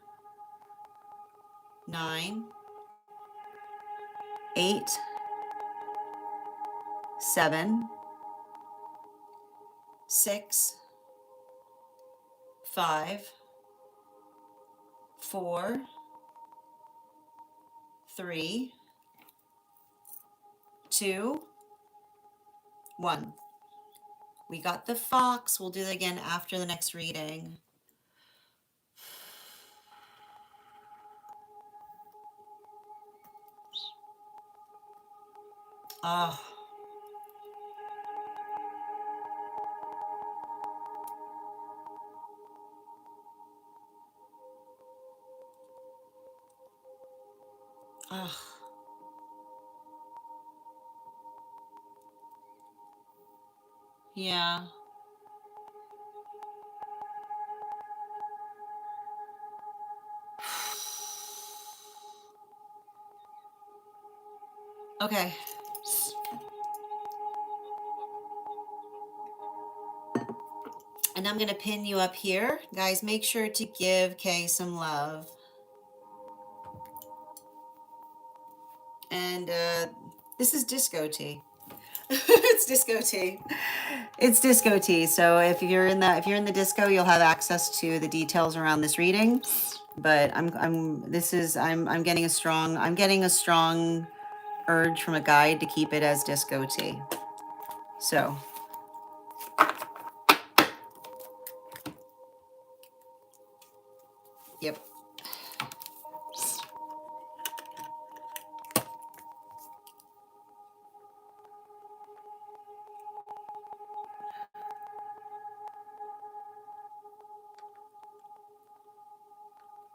9, 8, 7, 6, 5, 4, 3, 2, 1. We got the fox. We'll do that again after the next reading. Oh. Oh. Yeah. Okay. And I'm going to pin you up here. Guys, make sure to give Kay some love. And this is disco tea. It's disco tea. It's disco tea. So if you're in the disco, you'll have access to the details around this reading. But I'm getting a strong urge from a guide to keep it as disco tea. So yep.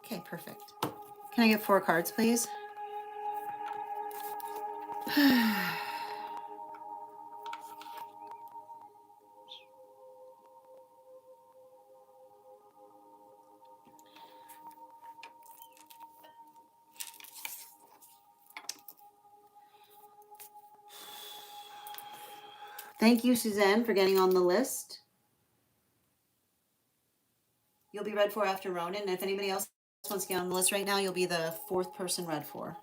Okay, perfect. Can I get 4 cards, please? Thank you, Suzanne, for getting on the list. You'll be read for after Ronan. And if anybody else wants to get on the list right now, you'll be the fourth person read for.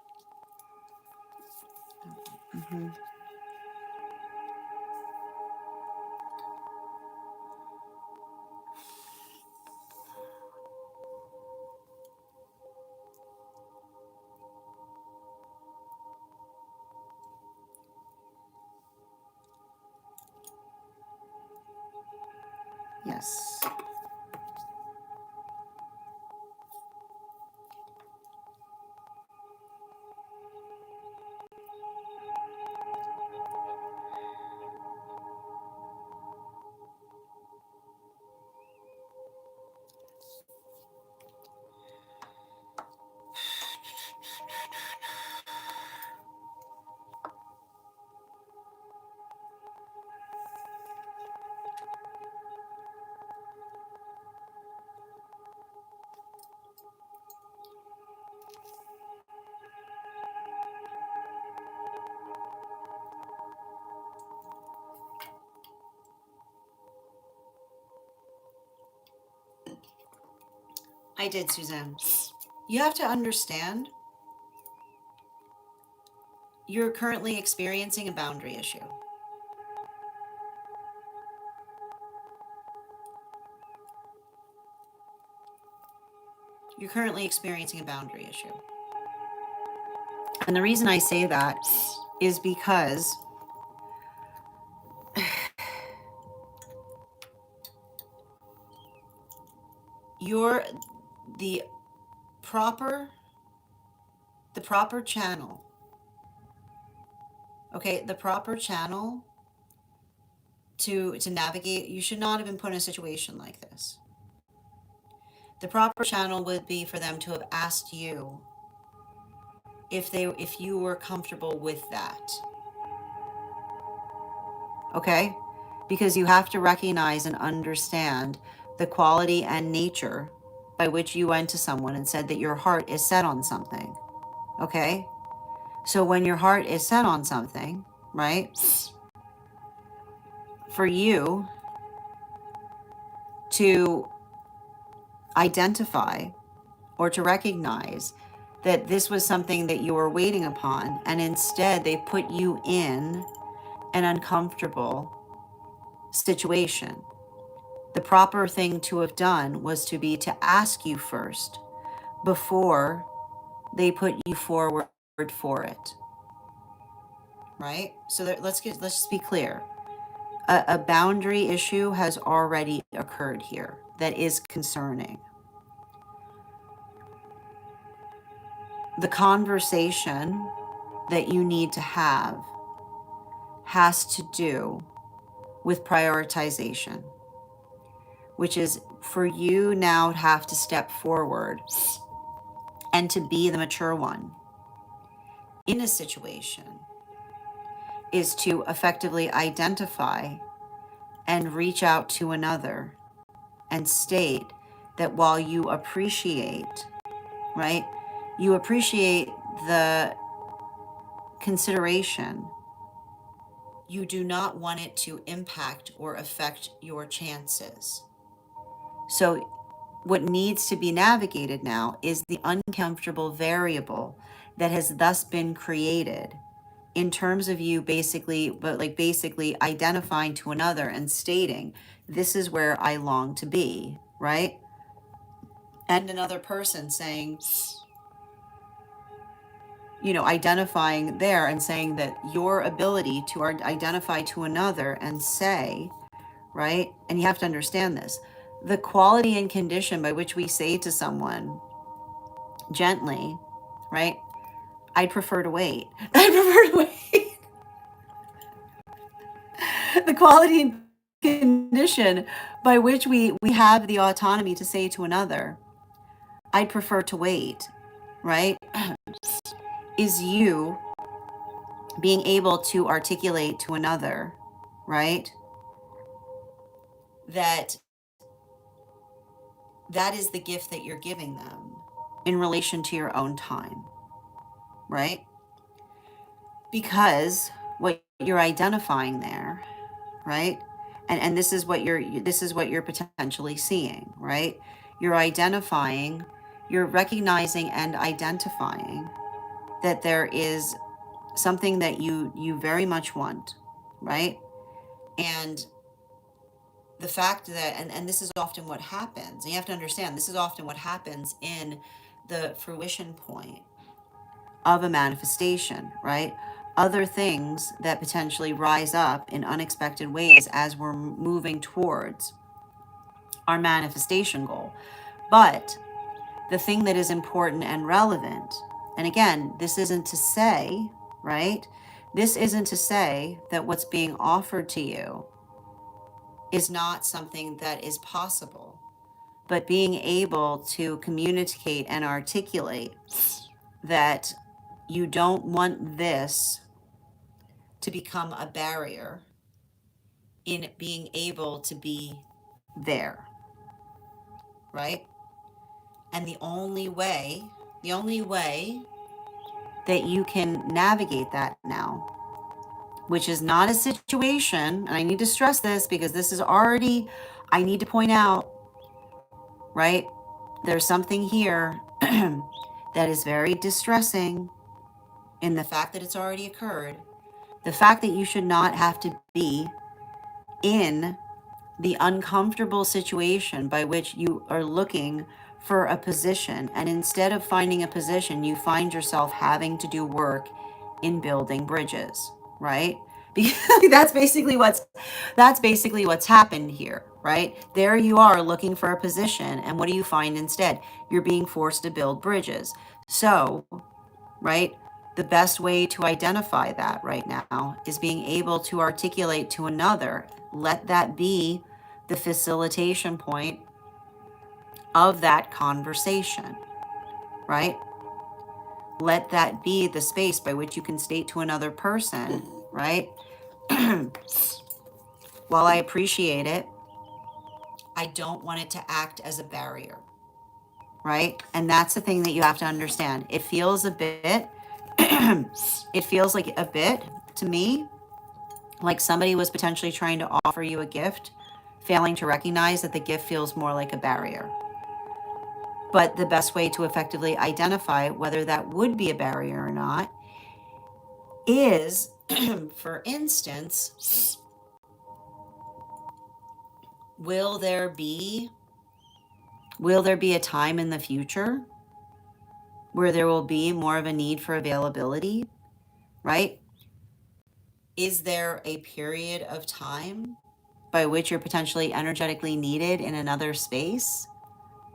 Mm-hmm. Yes. I did, Suzanne. You have to understand you're currently experiencing a boundary issue. You're currently experiencing a boundary issue. And the reason I say that is because you're the proper channel. Okay, the proper channel to navigate, you should not have been put in a situation like this. The proper channel would be for them to have asked you if you were comfortable with that. Okay? Because you have to recognize and understand the quality and nature by which you went to someone and said that your heart is set on something. Okay? So when your heart is set on something, right? For you to identify or to recognize that this was something that you were waiting upon, and instead they put you in an uncomfortable situation. The proper thing to have done was to ask you first before they put you forward for it. Right? So let's just be clear. A boundary issue has already occurred here that is concerning. The conversation that you need to have has to do with prioritization, which is for you now to have to step forward and to be the mature one in a situation, is to effectively identify and reach out to another and state that while you appreciate, right, you appreciate the consideration, you do not want it to impact or affect your chances. So what needs to be navigated now is the uncomfortable variable that has thus been created in terms of you basically identifying to another and stating, this is where I long to be, right? And another person saying, identifying there and saying that your ability to identify to another and say, right? And you have to understand this, the quality and condition by which we say to someone gently, right? I'd prefer to wait. I'd prefer to wait. The quality and condition by which we have the autonomy to say to another, I'd prefer to wait, right? Is you being able to articulate to another, right? That is the gift that you're giving them in relation to your own time, right? Because what you're identifying there right? And this is what you're potentially seeing, right? You're identifying, you're recognizing and identifying that there is something that you very much want, right? And the fact that, and this is often what happens, and you have to understand, this is often what happens in the fruition point of a manifestation, right? Other things that potentially rise up in unexpected ways as we're moving towards our manifestation goal. But the thing that is important and relevant, and again, this isn't to say, right? This isn't to say that what's being offered to you is not something that is possible, but being able to communicate and articulate that you don't want this to become a barrier in being able to be there, right? And the only way that you can navigate that now, which is not a situation, and I need to stress this because this is already, I need to point out, right? There's something here that is very distressing in the fact that it's already occurred. The fact that you should not have to be in the uncomfortable situation by which you are looking for a position, and instead of finding a position, you find yourself having to do work in building bridges, right? Because that's basically what's happened here, right? There you are looking for a position, and what do you find instead? You're being forced to build bridges. So, right, the best way to identify that right now is being able to articulate to another. Let that be the facilitation point of that conversation, right? Let that be the space by which you can state to another person, right? While I appreciate it, I don't want it to act as a barrier, right? And that's the thing that you have to understand. It feels a bit, it feels like a bit to me like somebody was potentially trying to offer you a gift, failing to recognize that the gift feels more like a barrier. But the best way to effectively identify whether that would be a barrier or not is, for instance, will there be a time in the future where there will be more of a need for availability, right? Is there a period of time by which you're potentially energetically needed in another space,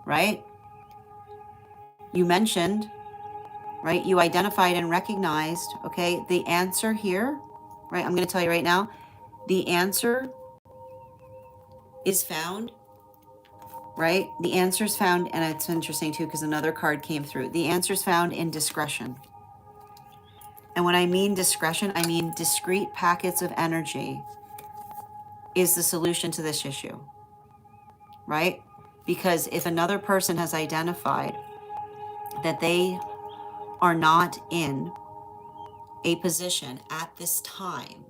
right? You mentioned, right? You identified and recognized, okay, the answer here, right? I'm going to tell you right now, the answer is found, right? The answer is found, and it's interesting too, because another card came through. The answer is found in discretion. And when I mean discretion, I mean discrete packets of energy is the solution to this issue, right? Because if another person has identified that they are not in a position at this time,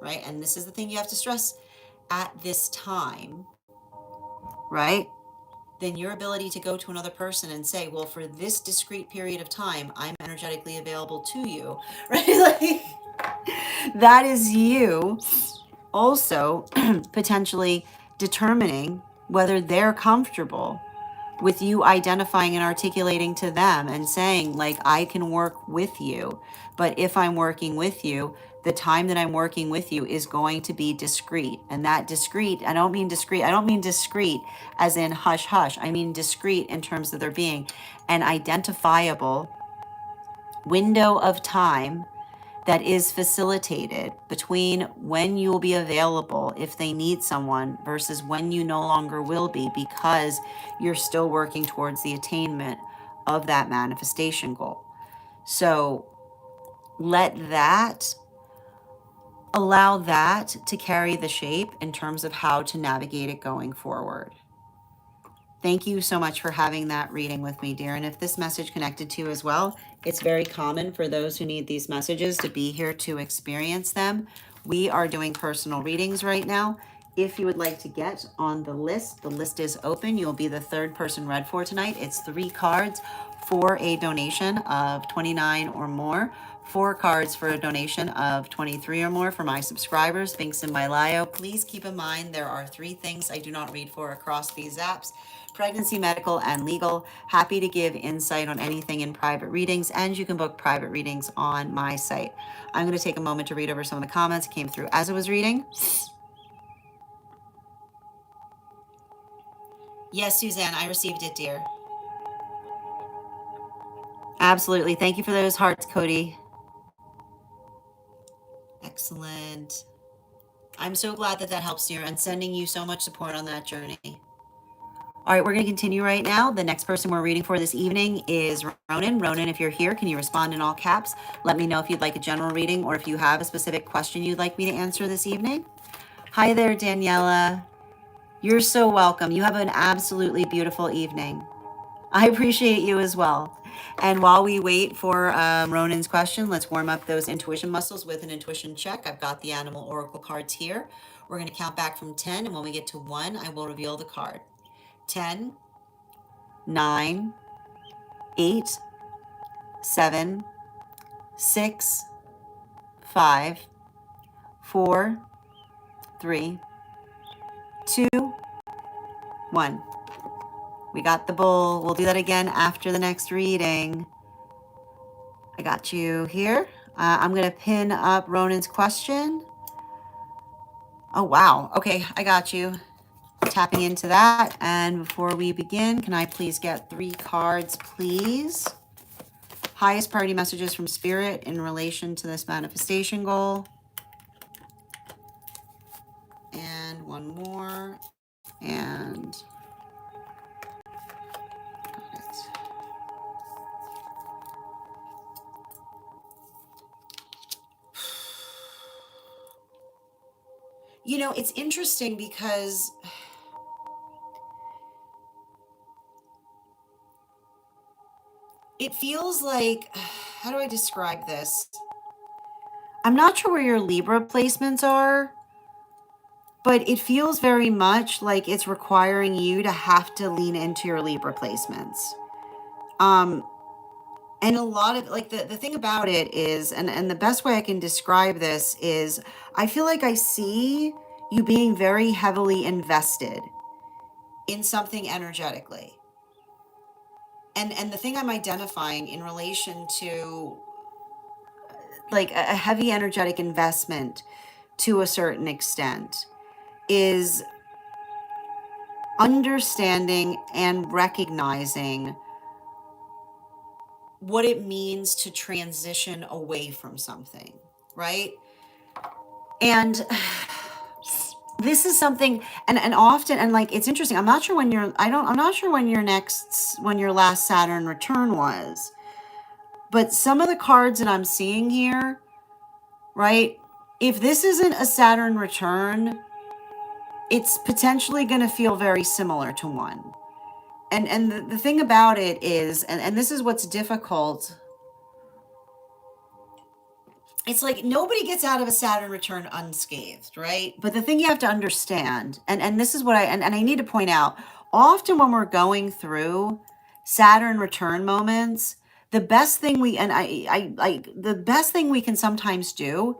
right? And this is the thing you have to stress, at this time, right? Then your ability to go to another person and say, well, for this discrete period of time, I'm energetically available to you, right? Like, that is you also potentially determining whether they're comfortable with you identifying and articulating to them and saying, like, I can work with you, but if I'm working with you, the time that I'm working with you is going to be discreet. And that discreet, I don't mean discreet as in hush hush. I mean discreet in terms of there being an identifiable window of time that is facilitated between when you will be available if they need someone versus when you no longer will be, because you're still working towards the attainment of that manifestation goal. So allow that to carry the shape in terms of how to navigate it going forward. Thank you so much for having that reading with me, dear. And if this message connected to you as well, it's very common for those who need these messages to be here to experience them. We are doing personal readings right now. If you would like to get on the list is open. You'll be the third person read for tonight. It's 3 cards for a donation of 29 or more. 4 cards for a donation of 23 or more for my subscribers. Links in my bio. Please keep in mind there are 3 things I do not read for across these apps: pregnancy, medical, and legal. Happy to give insight on anything in private readings, and you can book private readings on my site. I'm going to take a moment to read over some of the comments that came through as I was reading. Yes, Suzanne, I received it, dear. Absolutely. Thank you for those hearts, Cody. Excellent. I'm so glad that that helps you, and sending you so much support on that journey. All right, we're going to continue right now. The next person we're reading for this evening is Ronan. Ronan, if you're here, can you respond in all caps? Let me know if you'd like a general reading or if you have a specific question you'd like me to answer this evening. Hi there, Daniela. You're so welcome. You have an absolutely beautiful evening. I appreciate you as well. And while we wait for Ronan's question, let's warm up those intuition muscles with an intuition check. I've got the animal oracle cards here. We're going to count back from 10, and when we get to 1, I will reveal the card. 10, 9, 8, 7, 6, 5, 4, 3, 2, 1. We got the bull. We'll do that again after the next reading. I got you here. I'm going to pin up Ronan's question. Oh, wow. Okay, I got you. Tapping into that. And before we begin, can I please get 3 cards, please? Highest priority messages from Spirit in relation to this manifestation goal. And 1 more. And you know, it's interesting because it feels like, how do I describe this? I'm not sure where your Libra placements are, but it feels very much like it's requiring you to have to lean into your Libra placements. And a lot of, like, the thing about it is, and the best way I can describe this is, I feel like I see you being very heavily invested in something energetically. And the thing I'm identifying in relation to, like, a heavy energetic investment to a certain extent is understanding and recognizing what it means to transition away from something, right? And this is something, and often, and like, it's interesting. I'm not sure when I'm not sure when when your last Saturn return was, but some of the cards that I'm seeing here, right? If this isn't a Saturn return, it's potentially going to feel very similar to one. And the thing about it is, and this is what's difficult, it's like nobody gets out of a Saturn return unscathed, right? But the thing you have to understand, and this is what and I need to point out, often when we're going through Saturn return moments, the best thing the best thing we can sometimes do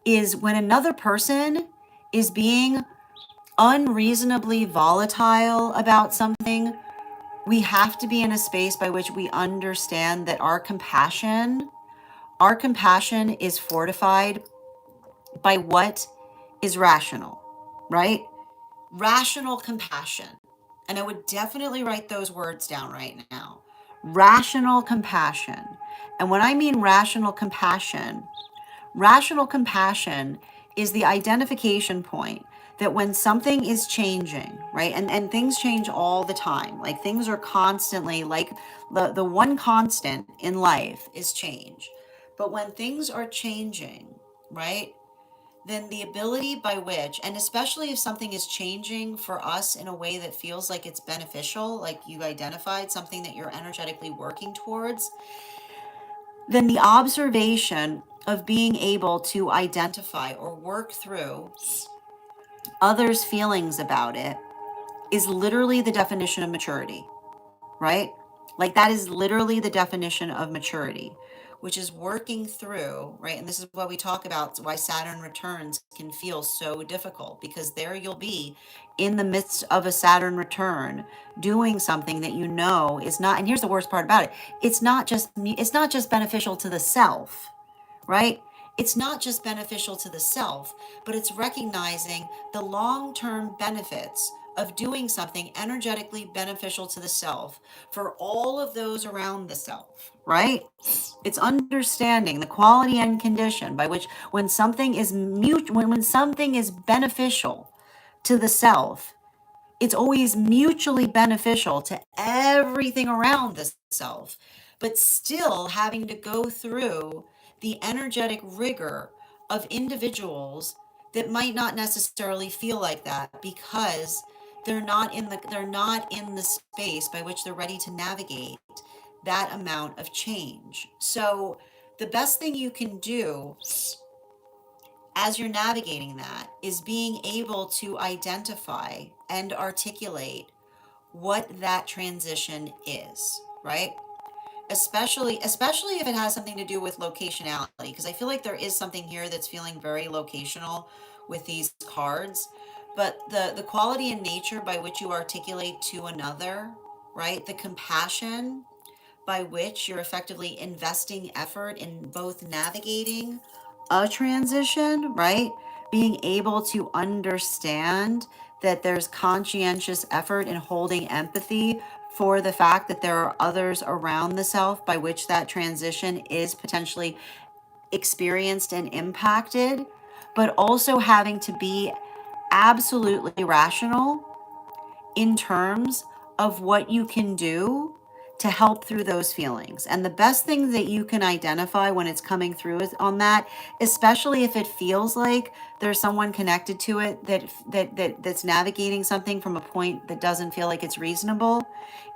is when another person is being unreasonably volatile about something, we have to be in a space by which we understand that our compassion is fortified by what is rational, right? Rational compassion. And I would definitely write those words down right now. Rational compassion. And when I mean rational compassion is the identification point that when something is changing, right? And things change all the time. Like, things are constantly, like, the one constant in life is change. But when things are changing, right? Then the ability by which, and especially if something is changing for us in a way that feels like it's beneficial, like you identified something that you're energetically working towards, then the observation of being able to identify or work through others' feelings about it is literally the definition of maturity, right? Like that is literally the definition of maturity, which is working through, right? And this is what we talk about, why Saturn returns can feel so difficult, because there you'll be in the midst of a Saturn return doing something that you know is not, and here's the worst part about it, it's not just beneficial to the self, right? It's not just beneficial to the self, but it's recognizing the long term benefits of doing something energetically beneficial to the self for all of those around the self, right? It's understanding the quality and condition by which when something is when something is beneficial to the self, it's always mutually beneficial to everything around the self, but still having to go through the energetic rigor of individuals that might not necessarily feel like that, because they're not in the space by which they're ready to navigate that amount of change. So the best thing you can do as you're navigating that is being able to identify and articulate what that transition is, right? Especially if it has something to do with locationality, because I feel like there is something here that's feeling very locational with these cards. But the quality and nature by which you articulate to another, right? The compassion by which you're effectively investing effort in both navigating a transition, right? Being able to understand that there's conscientious effort in holding empathy for the fact that there are others around the self by which that transition is potentially experienced and impacted, but also having to be absolutely rational in terms of what you can do to help through those feelings. And the best thing that you can identify when it's coming through is on that, especially if it feels like there's someone connected to it that's navigating something from a point that doesn't feel like it's reasonable,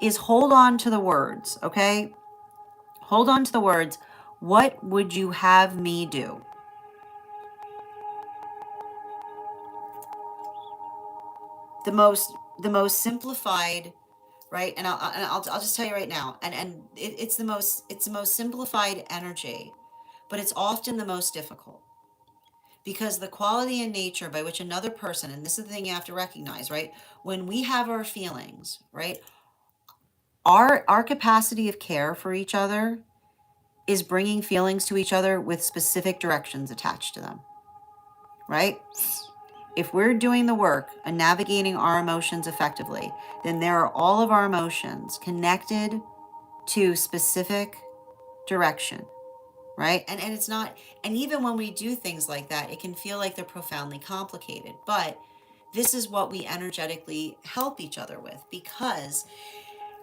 is hold on to the words, okay? Hold on to the words. What would you have me do? The most simplified, right? And I'll just tell you right now, it's the most simplified energy, but it's often the most difficult, because the quality and nature by which another person, and this is the thing you have to recognize, right? When we have our feelings, right? Our capacity of care for each other is bringing feelings to each other with specific directions attached to them, right? If we're doing the work and navigating our emotions effectively, then there are all of our emotions connected to specific direction, right? And it's not, and even when we do things like that, it can feel like they're profoundly complicated. But this is what we energetically help each other with, because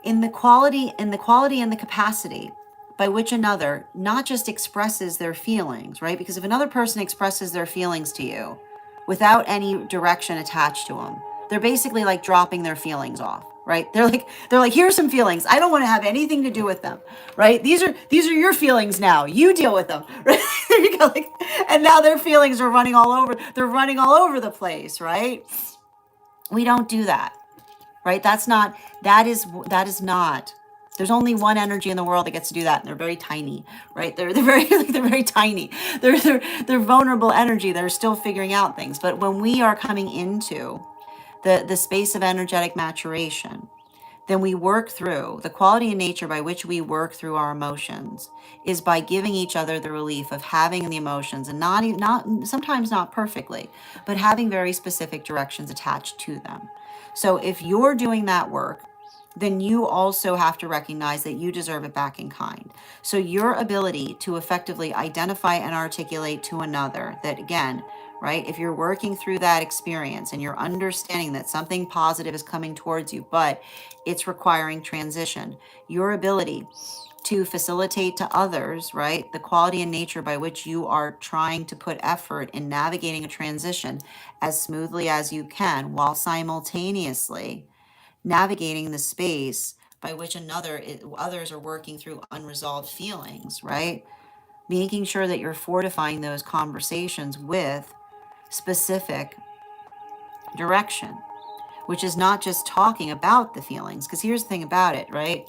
in the quality and the capacity by which another not just expresses their feelings, right? Because if another person expresses their feelings to you without any direction attached to them, they're basically like dropping their feelings off, right? They're like, here's some feelings. I don't want to have anything to do with them, right? These are your feelings now. You deal with them, right? There you go. Like, and now their feelings are running all over. They're running all over the place, right? We don't do that, right? That is not, there's only one energy in the world that gets to do that, and they're very tiny, right? They're very they're very tiny. They're vulnerable energy. They're still figuring out things. But when we are coming into the space of energetic maturation, then we work through the quality and nature by which we work through our emotions is by giving each other the relief of having the emotions, and not sometimes not perfectly, but having very specific directions attached to them. So if you're doing that work, then you also have to recognize that you deserve it back in kind. So your ability to effectively identify and articulate to another that, again, right, if you're working through that experience and you're understanding that something positive is coming towards you, but it's requiring transition, your ability to facilitate to others, right, the quality and nature by which you are trying to put effort in navigating a transition as smoothly as you can, while simultaneously navigating the space by which others are working through unresolved feelings, right? making sure that you're fortifying those conversations with specific direction, which is not just talking about the feelings. Because here's the thing about it, right?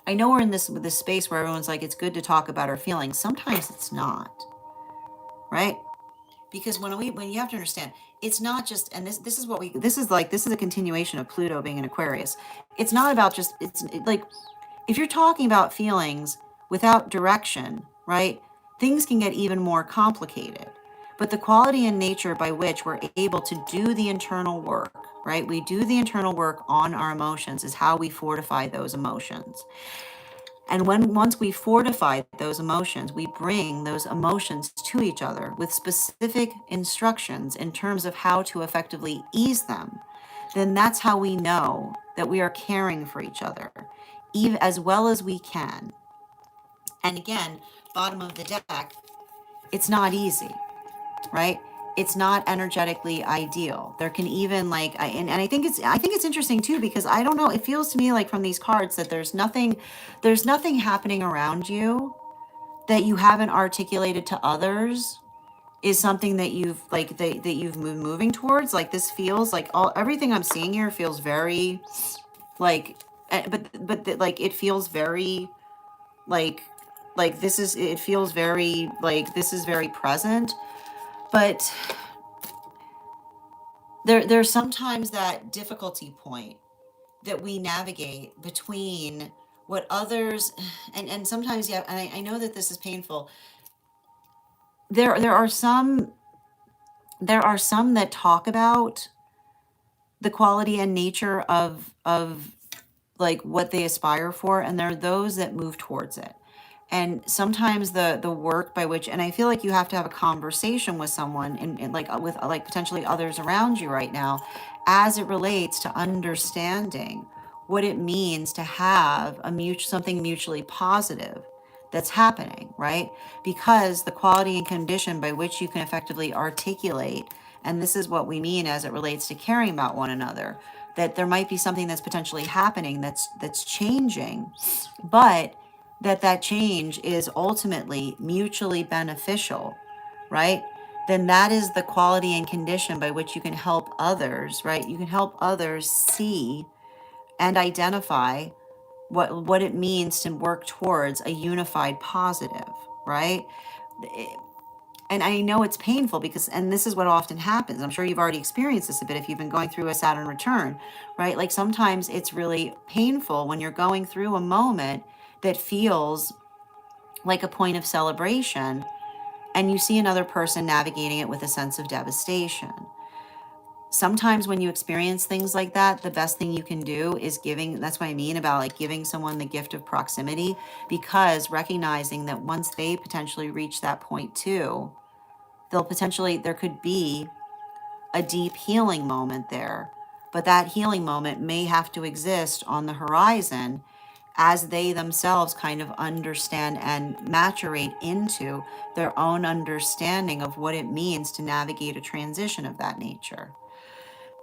I know we're in this space where everyone's like, it's good to talk about our feelings. Sometimes it's not, right? Because when you have to understand, it's not just, and this is a continuation of Pluto being in Aquarius. It's not about just, like, if you're talking about feelings without direction, right, things can get even more complicated. But the quality and nature by which we're able to do the internal work, right, we do the internal work on our emotions is how we fortify those emotions. And once we fortify those emotions, we bring those emotions to each other with specific instructions in terms of how to effectively ease them, then that's how we know that we are caring for each other, even as well as we can. And again, bottom of the deck, it's not easy, right? It's not energetically ideal. There can even and I think it's interesting too, because I don't know, it feels to me like from these cards that there's nothing happening around you that you haven't articulated to others is something that you've that you've been moving towards. Like, this feels like everything I'm seeing here feels very like but it feels very like it feels very like this is very present. But there's sometimes that difficulty point that we navigate between what others, and sometimes, yeah, and I know that this is painful. There are some that talk about the quality and nature of like what they aspire for, and there are those that move towards it. And sometimes the work by which, and I feel like you have to have a conversation with someone, and like with like potentially others around you right now, as it relates to understanding what it means to have something mutually positive that's happening, right? Because the quality and condition by which you can effectively articulate, and this is what we mean as it relates to caring about one another, that there might be something that's potentially happening that's changing, but that change is ultimately mutually beneficial, right? Then that is the quality and condition by which you can help others, right? You can help others see and identify what it means to work towards a unified positive, right? And I know it's painful because, and this is what often happens. I'm sure you've already experienced this a bit if you've been going through a Saturn return, right? Like, sometimes it's really painful when you're going through a moment that feels like a point of celebration, and you see another person navigating it with a sense of devastation. Sometimes when you experience things like that, the best thing you can do is that's what I mean about like giving someone the gift of proximity, because recognizing that once they potentially reach that point too, there could be a deep healing moment there. But that healing moment may have to exist on the horizon as they themselves kind of understand and maturate into their own understanding of what it means to navigate a transition of that nature.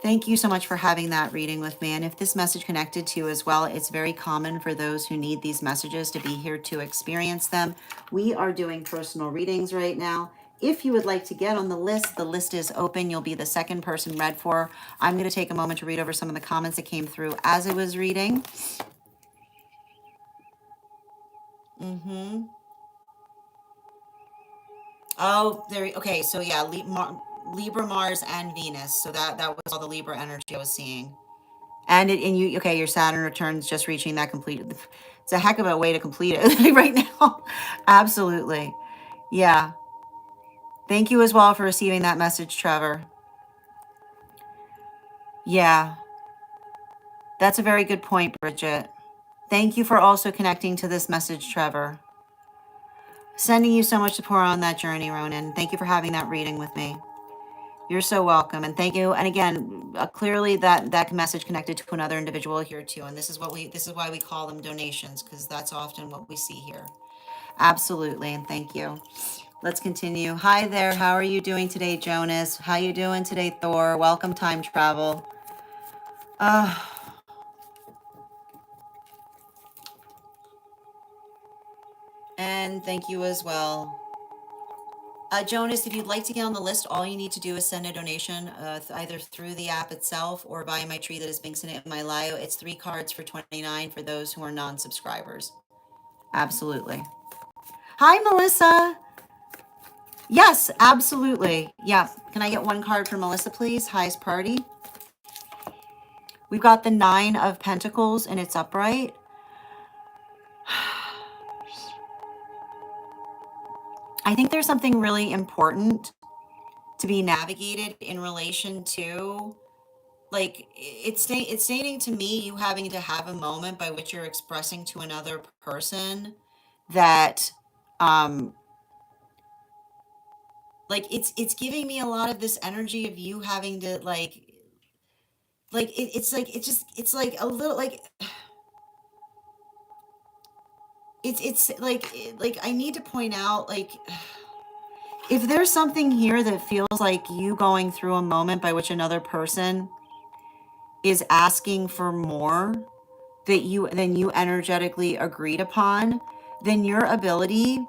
Thank you so much for having that reading with me. And if this message connected to you as well, it's very common for those who need these messages to be here to experience them. We are doing personal readings right now. If you would like to get on the list is open. You'll be the second person read for. I'm going to take a moment to read over some of the comments that came through as I was reading. Oh, okay. So yeah, Libra, Mars, and Venus. So that was all the Libra energy I was seeing. And your Saturn returns just reaching that complete. It's a heck of a way to complete it right now. Absolutely. Yeah. Thank you as well for receiving that message, Trevor. Yeah. That's a very good point, Bridget. Thank you for also connecting to this message, Trevor. Sending you so much support on that journey, Ronan. Thank you for having that reading with me. You're so welcome, and thank you. And again, clearly that message connected to another individual here too. And this is why we call them donations, because that's often what we see here. Absolutely, and thank you. Let's continue. Hi there. How are you doing today, Jonas? How you doing today, Thor? Welcome, time travel. And thank you as well. Jonas, if you'd like to get on the list, all you need to do is send a donation either through the app itself or buy my tree that is being sent in my Lio. It's 3 cards for 29 for those who are non-subscribers. Absolutely. Hi, Melissa. Yes, absolutely. Yeah. Can I get 1 card for Melissa, please? Highest party. We've got the 9 of Pentacles and it's upright. I think there's something really important to be navigated in relation to, like, it's stating to me you having to have a moment by which you're expressing to another person that like it's giving me a lot of this energy of you having to it's like it's like a little like it's like I need to point out, like, if there's something here that feels like you going through a moment by which another person is asking for more than you energetically agreed upon, then your ability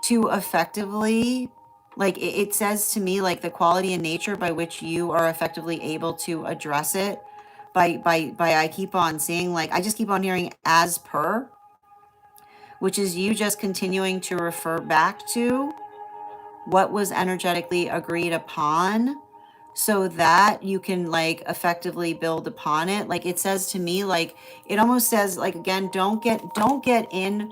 to effectively, like, it says to me, like, the quality and nature by which you are effectively able to address it by I keep on seeing, like, I just keep on hearing as per, which is you just continuing to refer back to what was energetically agreed upon so that you can, like, effectively build upon it. Like, it says to me, like, it almost says, like, again, don't get in.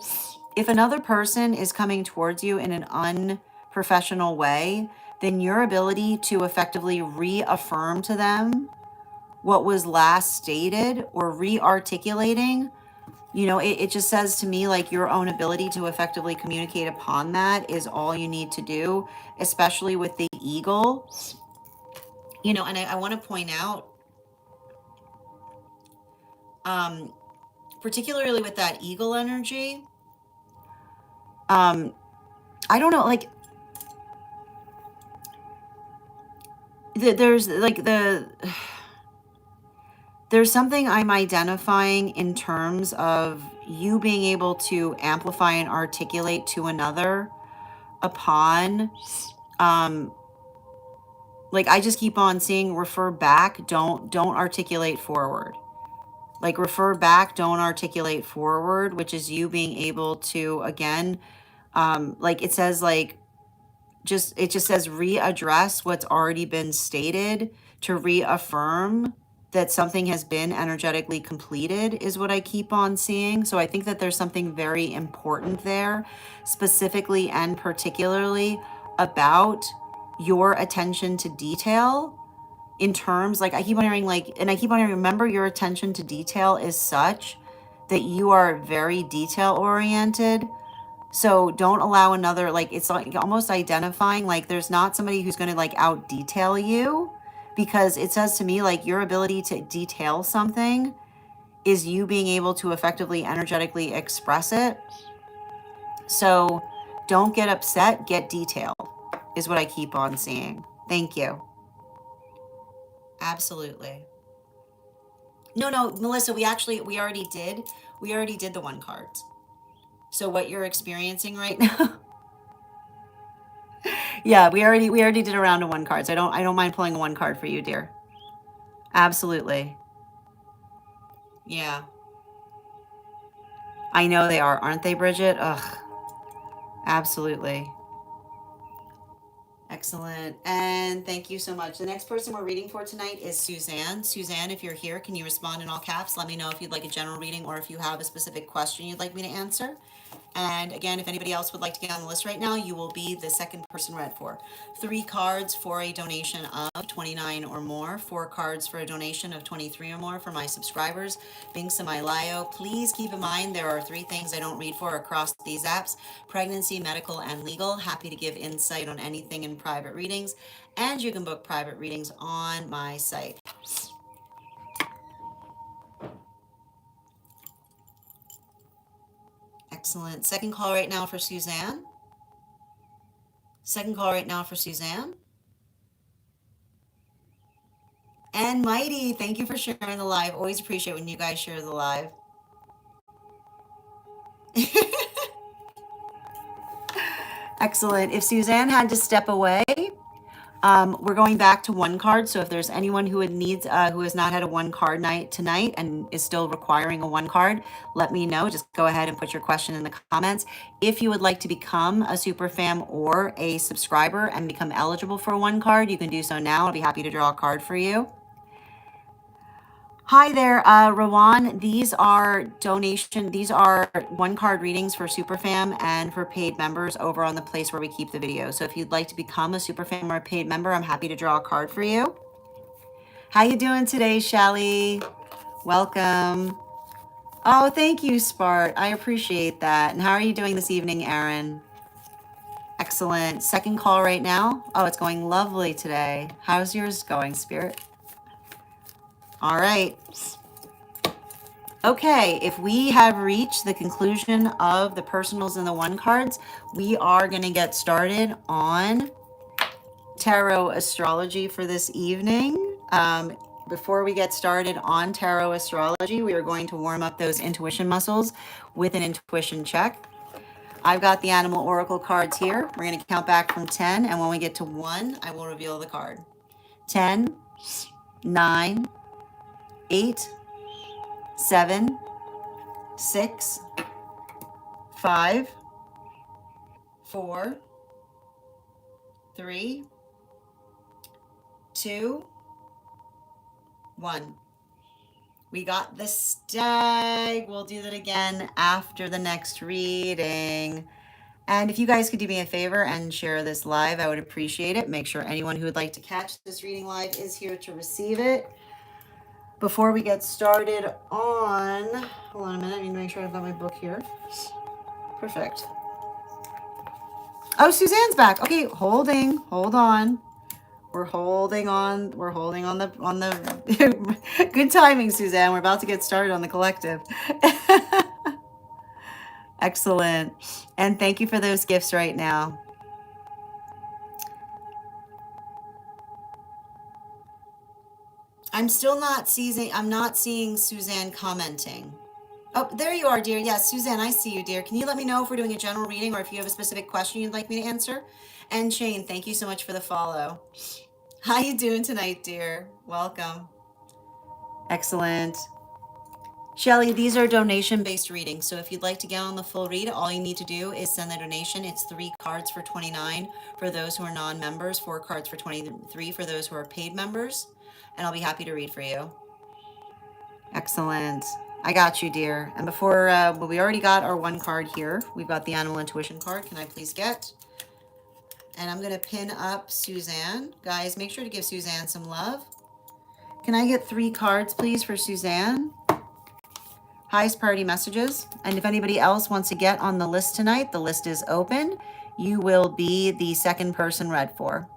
If another person is coming towards you in an unprofessional way, then your ability to effectively reaffirm to them what was last stated or re-articulating, it just says to me, like, your own ability to effectively communicate upon that is all you need to do, especially with the eagle. And I want to point out, particularly with that eagle energy, I don't know, like, there's like there's something I'm identifying in terms of you being able to amplify and articulate to another upon, like, I just keep on seeing refer back, don't articulate forward. Like, refer back, don't articulate forward, which is you being able to, again, like, it says, like, it just says readdress what's already been stated, to reaffirm that something has been energetically completed, is what I keep on seeing. So I think that there's something very important there, specifically and particularly about your attention to detail, in terms, like, I keep on hearing, like, and I keep on hearing, remember, your attention to detail is such that you are very detail oriented. So don't allow another, like, it's like almost identifying, like, there's not somebody who's going to, like, out detail you, because it says to me, like, your ability to detail something is you being able to effectively energetically express it. So don't get upset, get detail, is what I keep on seeing. Thank you. Absolutely. No, Melissa, we already did the 1 cards. So what you're experiencing right now, yeah, we already did a round of 1 cards. I don't mind pulling a 1 card for you, dear. Absolutely. Yeah. I know they are, aren't they, Bridget? Ugh. Absolutely. Excellent. And thank you so much. The next person we're reading for tonight is Suzanne. Suzanne, if you're here, can you respond in all caps? Let me know if you'd like a general reading or if you have a specific question you'd like me to answer. And again, if anybody else would like to get on the list right now, you will be the second person read for. 3 cards for a donation of 29 or more. 4 cards for a donation of 23 or more for my subscribers. Binks and my Lio. Please keep in mind there are 3 things I don't read for across these apps: pregnancy, medical, and legal. Happy to give insight on anything in private readings. And you can book private readings on my site. Excellent. Second call right now for Suzanne. Second call right now for Suzanne. And Mighty, thank you for sharing the live. Always appreciate when you guys share the live. Excellent. If Suzanne had to step away, we're going back to one card. So if there's anyone who who has not had a one card night tonight and is still requiring a one card, let me know. Just go ahead and put your question in the comments. If you would like to become a super fam or a subscriber and become eligible for a one card, you can do so now. I'll be happy to draw a card for you. Hi there, Rowan. These are one card readings for Superfam and for paid members over on the place where we keep the video. So if you'd like to become a Superfam or a paid member, I'm happy to draw a card for you. How you doing today, Shelly? Welcome. Oh, thank you, Spart. I appreciate that. And how are you doing this evening, Aaron? Excellent. Second call right now. Oh, it's going lovely today. How's yours going, Spirit? All right. Okay, if we have reached the conclusion of the personals and the one cards, we are going to get started on tarot astrology for this evening. Before we get started on tarot astrology, we are going to warm up those intuition muscles with an intuition check. I've got the animal oracle cards here. We're going to count back from 10, and when we get to 1, I will reveal the card. 10, 9, 8, 7, 6, 5, 4, 3, 2, 1. We got the stag. We'll do that again after the next reading. And if you guys could do me a favor and share this live, I would appreciate it. Make sure anyone who would like to catch this reading live is here to receive it. Before we get started on, hold on a minute, I need to make sure I've got my book here. Perfect. Oh, Suzanne's back. Okay, hold on. We're holding on the good timing, Suzanne. We're about to get started on the collective. Excellent. And thank you for those gifts right now. I'm not seeing Suzanne commenting. Oh, there you are, dear. Yes, Suzanne, I see you, dear. Can you let me know if we're doing a general reading or if you have a specific question you'd like me to answer? And Shane, thank you so much for the follow. How you doing tonight, dear? Welcome. Excellent. Shelly, these are donation-based readings. So if you'd like to get on the full read, all you need to do is send a donation. It's 3 cards for $29 for those who are non-members, 4 cards for $23 for those who are paid members. And I'll be happy to read for you. Excellent. I got you, dear. And before, well, we already got our one card here. We've got the animal intuition card. Can I please get? And I'm going to pin up Suzanne. Guys, make sure to give Suzanne some love. Can I get 3 cards, please, for Suzanne? Highest priority messages. And if anybody else wants to get on the list tonight, the list is open. You will be the second person read for.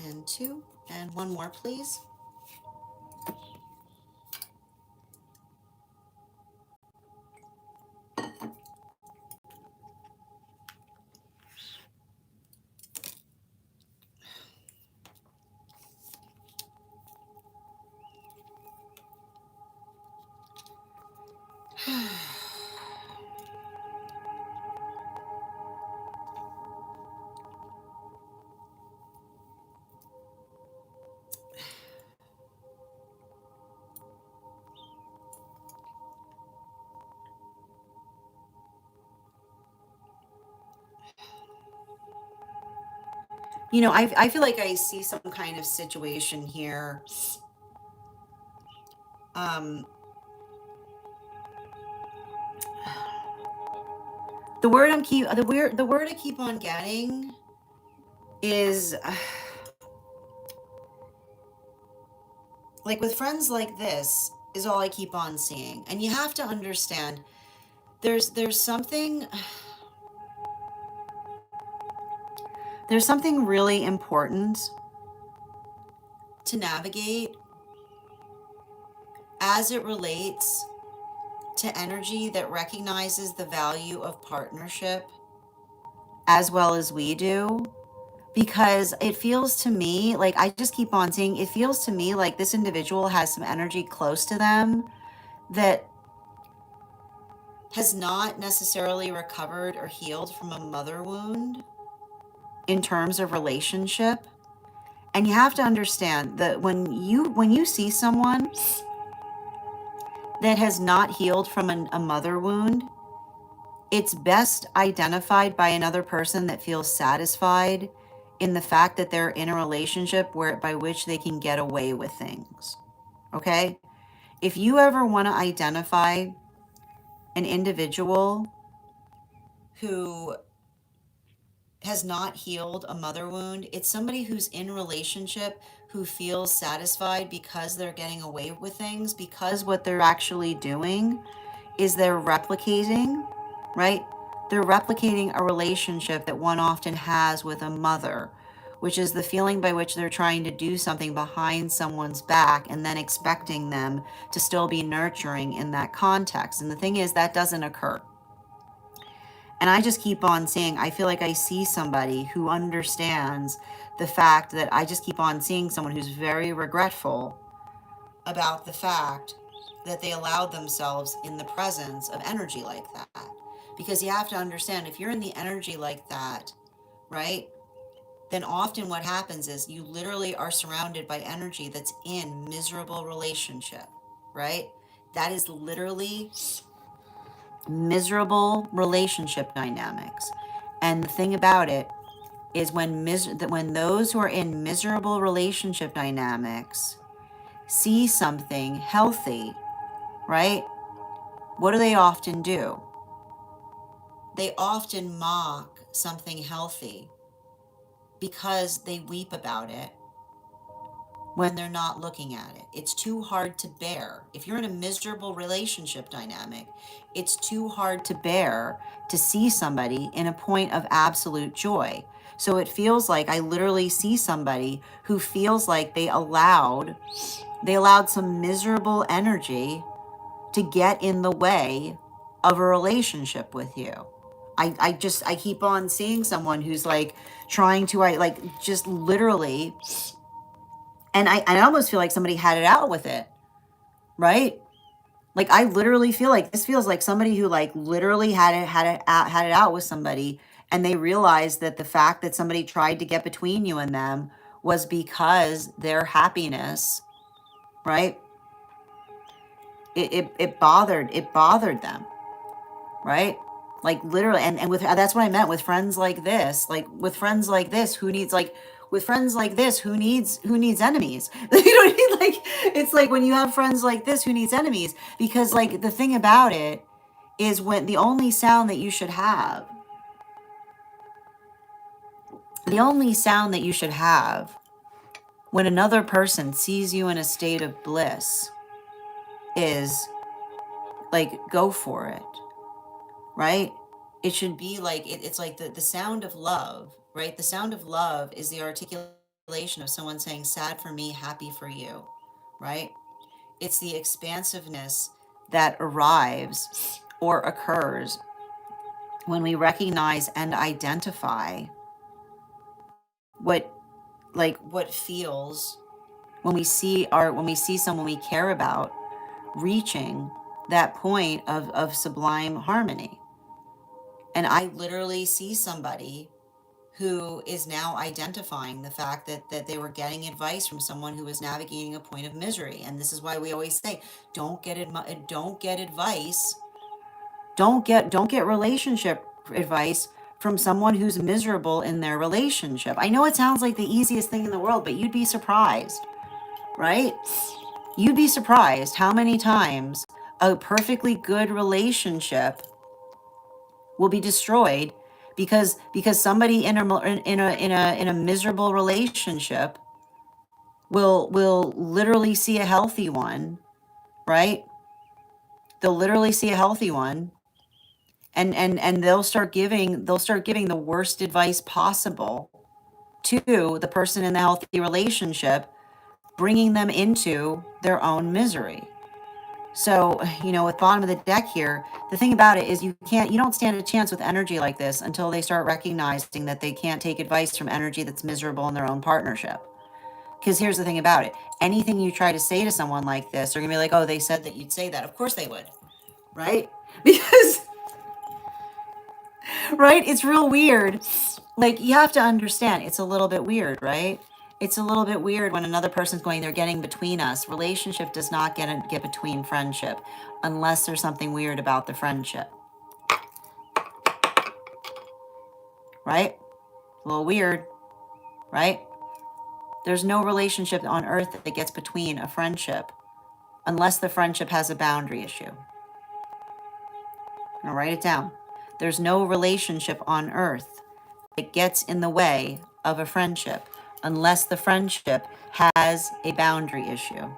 And 2, and 1 more, please. You know, I feel like I see some kind of situation here. The word I keep on getting is like with friends like this is all I keep on seeing. And you have to understand there's something really important to navigate as it relates to energy that recognizes the value of partnership as well as we do, because it feels to me like, I just keep on seeing, it feels to me like this individual has some energy close to them that has not necessarily recovered or healed from a mother wound in terms of relationship. And you have to understand that when you see someone that has not healed from a mother wound, it's best identified by another person that feels satisfied in the fact that they're in a relationship where by which they can get away with things. Okay? If you ever want to identify an individual who has not healed a mother wound, it's somebody who's in a relationship who feels satisfied because they're getting away with things, because what they're actually doing is they're replicating, right? They're replicating a relationship that one often has with a mother, which is the feeling by which they're trying to do something behind someone's back and then expecting them to still be nurturing in that context. And the thing is, that doesn't occur. And I just keep on saying, I feel like I see somebody who understands the fact that I just keep on seeing someone who's very regretful about the fact that they allowed themselves in the presence of energy like that. Because you have to understand, if you're in the energy like that, right, then often what happens is you literally are surrounded by energy that's in miserable relationship, right? That is literally miserable relationship dynamics. And the thing about it is when those who are in miserable relationship dynamics see something healthy, right? What do they often do? They often mock something healthy because they weep about it when they're not looking at it. It's too hard to bear. If you're in a miserable relationship dynamic, it's too hard to bear to see somebody in a point of absolute joy. So it feels like I literally see somebody who feels like they allowed some miserable energy to get in the way of a relationship with you. I keep on seeing someone who's like trying to, just literally, and I almost feel like somebody had it out with it, right? Like I literally feel like this feels like somebody who like literally had it out with somebody, and they realized that the fact that somebody tried to get between you and them was because their happiness, right? It bothered them, right? Like literally, and with that's what I meant with friends like this. Like with friends like this, who needs like with friends like this, who needs enemies? You know what I mean? Like it's like when you have friends like this, who needs enemies? Because like the thing about it is, when the only sound that you should have, when another person sees you in a state of bliss is like, go for it, right? It should be like, it's like the sound of love, right? The sound of love is the articulation of someone saying, sad for me, happy for you, right? It's the expansiveness that arrives or occurs when we recognize and identify what feels when we see someone we care about reaching that point of sublime harmony. And I literally see somebody who is now identifying the fact that they were getting advice from someone who was navigating a point of misery. And this is why we always say, don't get advice, don't get relationship advice from someone who's miserable in their relationship. I know it sounds like the easiest thing in the world, but you'd be surprised, right? You'd be surprised how many times a perfectly good relationship will be destroyed because somebody in a miserable relationship will literally see a healthy one, right? They'll literally see a healthy one, and they'll start giving the worst advice possible to the person in the healthy relationship, bringing them into their own misery. So, with bottom of the deck here, the thing about it is you don't stand a chance with energy like this until they start recognizing that they can't take advice from energy that's miserable in their own partnership. Because here's the thing about it. Anything you try to say to someone like this, they're going to be like, oh, they said that you'd say that. Of course they would. Right? Because, right? It's real weird. Like, you have to understand, it's a little bit weird, right? It's a little bit weird when another person's going, they're getting between us. Relationship does not get between friendship unless there's something weird about the friendship. Right? A little weird, right? There's no relationship on earth that gets between a friendship unless the friendship has a boundary issue. I'm gonna write it down. There's no relationship on earth that gets in the way of a friendship unless the friendship has a boundary issue. I'm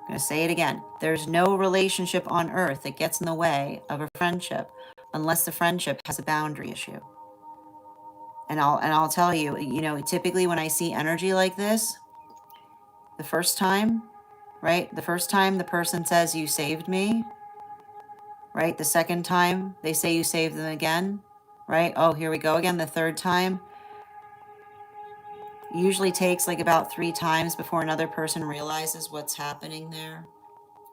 going to say it again. There's no relationship on earth that gets in the way of a friendship unless the friendship has a boundary issue. And I'll tell you, typically when I see energy like this, the first time, right? The first time the person says you saved me, right? The second time they say you saved them again, right? Oh, here we go again. The third time usually takes like about 3 times before another person realizes what's happening there,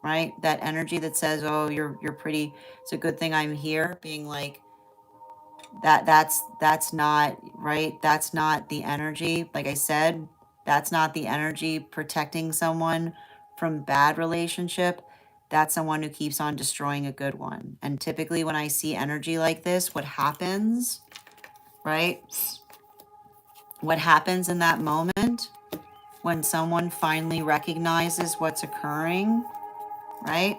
right? That energy that says, "Oh, you're pretty. It's a good thing I'm here." Being like that's not right. That's not the energy. Like I said, that's not the energy protecting someone from bad relationship. That's someone who keeps on destroying a good one. And typically when I see energy like this, what happens, right? What happens in that moment when someone finally recognizes what's occurring, right?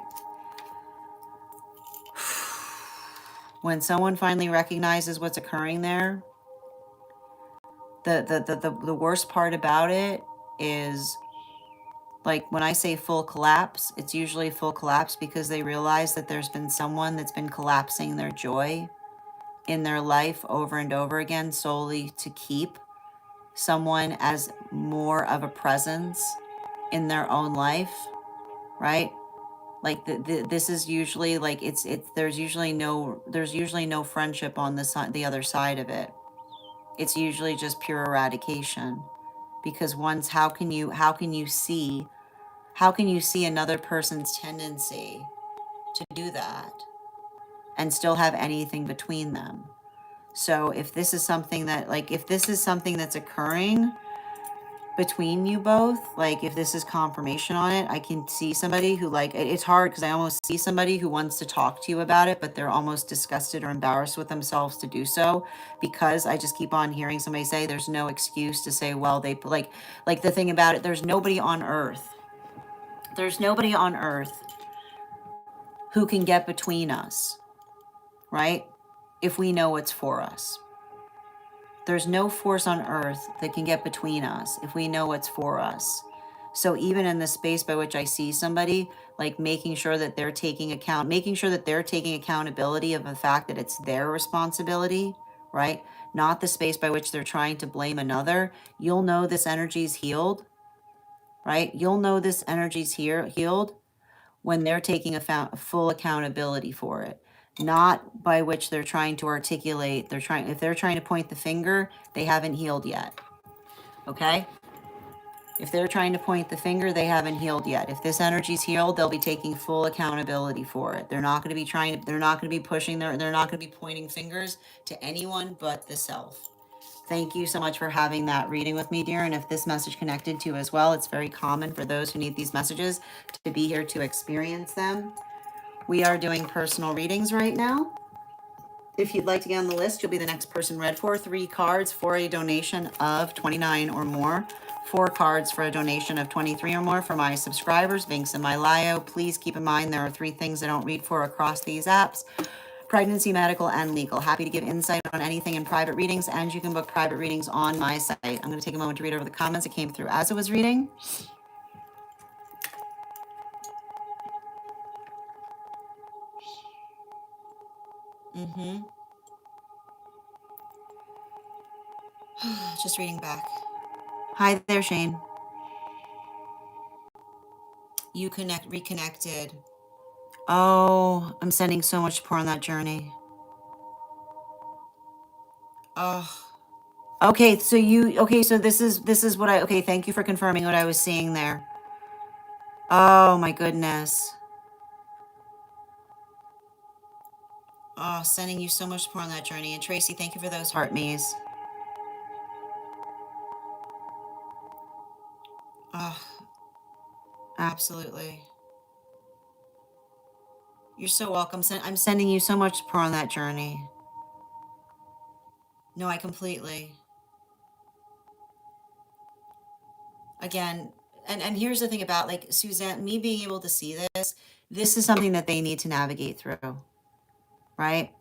When someone finally recognizes what's occurring there, the worst part about it is, like, when I say full collapse, it's usually full collapse because they realize that there's been someone that's been collapsing their joy in their life over and over again solely to keep someone as more of a presence in their own life, right? Like this is usually like there's usually no friendship on the other side of it. It's usually just pure eradication, because once how can you see another person's tendency to do that and still have anything between them? So if this is something that's occurring between you both, like if this is confirmation on it, I can see somebody who, like, it's hard because I almost see somebody who wants to talk to you about it, but they're almost disgusted or embarrassed with themselves to do so, because I just keep on hearing somebody say there's no excuse to say, well, they like the thing about it, there's nobody on earth who can get between us, right? If we know it's for us. There's no force on earth that can get between us if we know what's for us. So even in the space by which I see somebody, like making sure that they're taking accountability of the fact that it's their responsibility, right? Not the space by which they're trying to blame another. You'll know this energy's healed, right? You'll know this energy's healed when they're taking full accountability for it, not by which they're trying to articulate. If they're trying to point the finger, they haven't healed yet. Okay? If they're trying to point the finger, they haven't healed yet. If this energy's healed, they'll be taking full accountability for it. They're not going to be they're not going to be they're not going to be pointing fingers to anyone but the self. Thank you so much for having that reading with me, dear. And if this message connected to you as well, it's very common for those who need these messages to be here to experience them. We are doing personal readings right now. If you'd like to get on the list, you'll be the next person read for. 3 cards for a donation of $29 or more. 4 cards for a donation of $23 or more for my subscribers. Links in my bio. Please keep in mind there are 3 things I don't read for across these apps: pregnancy, medical, and legal. Happy to give insight on anything in private readings, and you can book private readings on my site. I'm going to take a moment to read over the comments that came through as I was reading. Just reading back. Hi there, Shane. You reconnected. Oh, I'm sending so much support on that journey. Oh. Okay, so this is what okay, thank you for confirming what I was seeing there. Oh my goodness. Oh, sending you so much support on that journey. And Tracy, thank you for those heart me's. Oh, absolutely. You're so welcome. I'm sending you so much support on that journey. No, I completely. Again, and here's the thing about like Suzanne, me being able to see this is something that they need to navigate through, right?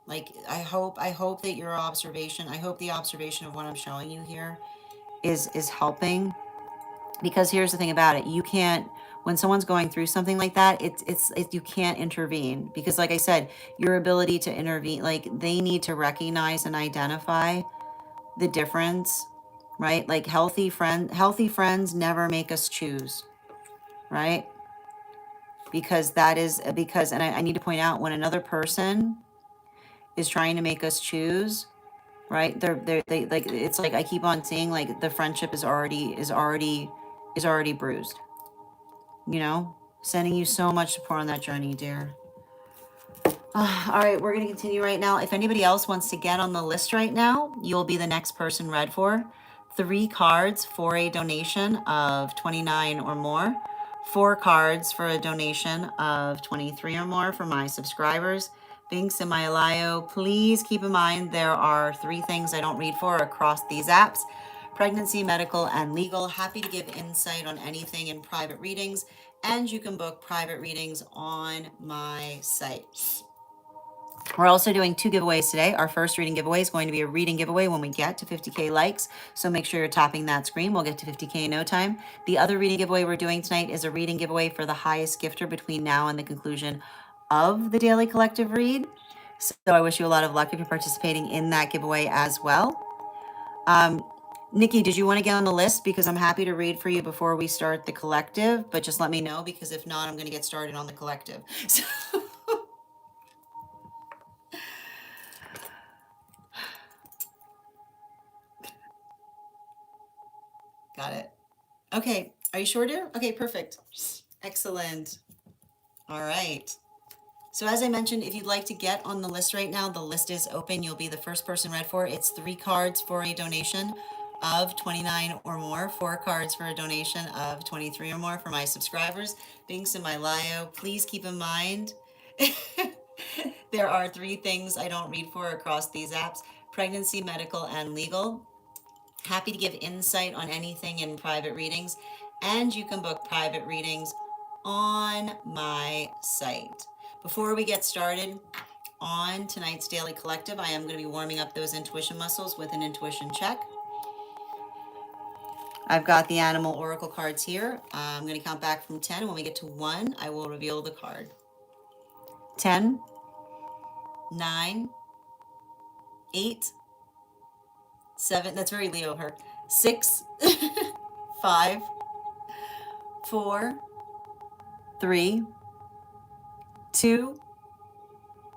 Like I hope that your observation, I hope the observation of what I'm showing you here is helping, because here's the thing about it. You can't, when someone's going through something like that, you can't intervene, because like I said, your ability to intervene, like they need to recognize and identify the difference, right? Like healthy friends never make us choose, right? Because and I need to point out, when another person is trying to make us choose, right? They like, it's like I keep on seeing like the friendship is already bruised. You know, sending you so much support on that journey, dear. All right, we're going to continue right now. If anybody else wants to get on the list right now, you'll be the next person read for. 3 cards for a donation of 29 or more. 4 cards for a donation of 23 or more for my subscribers. Binks and Myalayo, please keep in mind there are 3 things I don't read for across these apps: pregnancy, medical, and legal. Happy to give insight on anything in private readings, and you can book private readings on my site. We're also doing 2 giveaways today. Our first reading giveaway is going to be a reading giveaway when we get to 50K likes. So make sure you're tapping that screen. We'll get to 50K in no time. The other reading giveaway we're doing tonight is a reading giveaway for the highest gifter between now and the conclusion of the Daily Collective read. So I wish you a lot of luck if you're participating in that giveaway as well. Nikki, did you want to get on the list? Because I'm happy to read for you before we start the collective, but just let me know, because if not, I'm going to get started on the collective. So got it. Okay. Are you sure, dear? Okay, perfect. Excellent. All right. So as I mentioned, if you'd like to get on the list right now, the list is open. You'll be the first person read for. It's 3 cards for a donation of 29 or more, 4 cards for a donation of 23 or more for my subscribers. Binks and Myalayo, please keep in mind there are 3 things I don't read for across these apps: pregnancy, medical, and legal. Happy to give insight on anything in private readings, and you can book private readings on my site. Before we get started on tonight's Daily Collective, I am going to be warming up those intuition muscles with an intuition check. I've got the animal oracle cards here. I'm going to count back from 10. When we get to 1, I will reveal the card. 10, 9, 8, 7, that's very Leo of her, 6, 5, 4, 3, 2,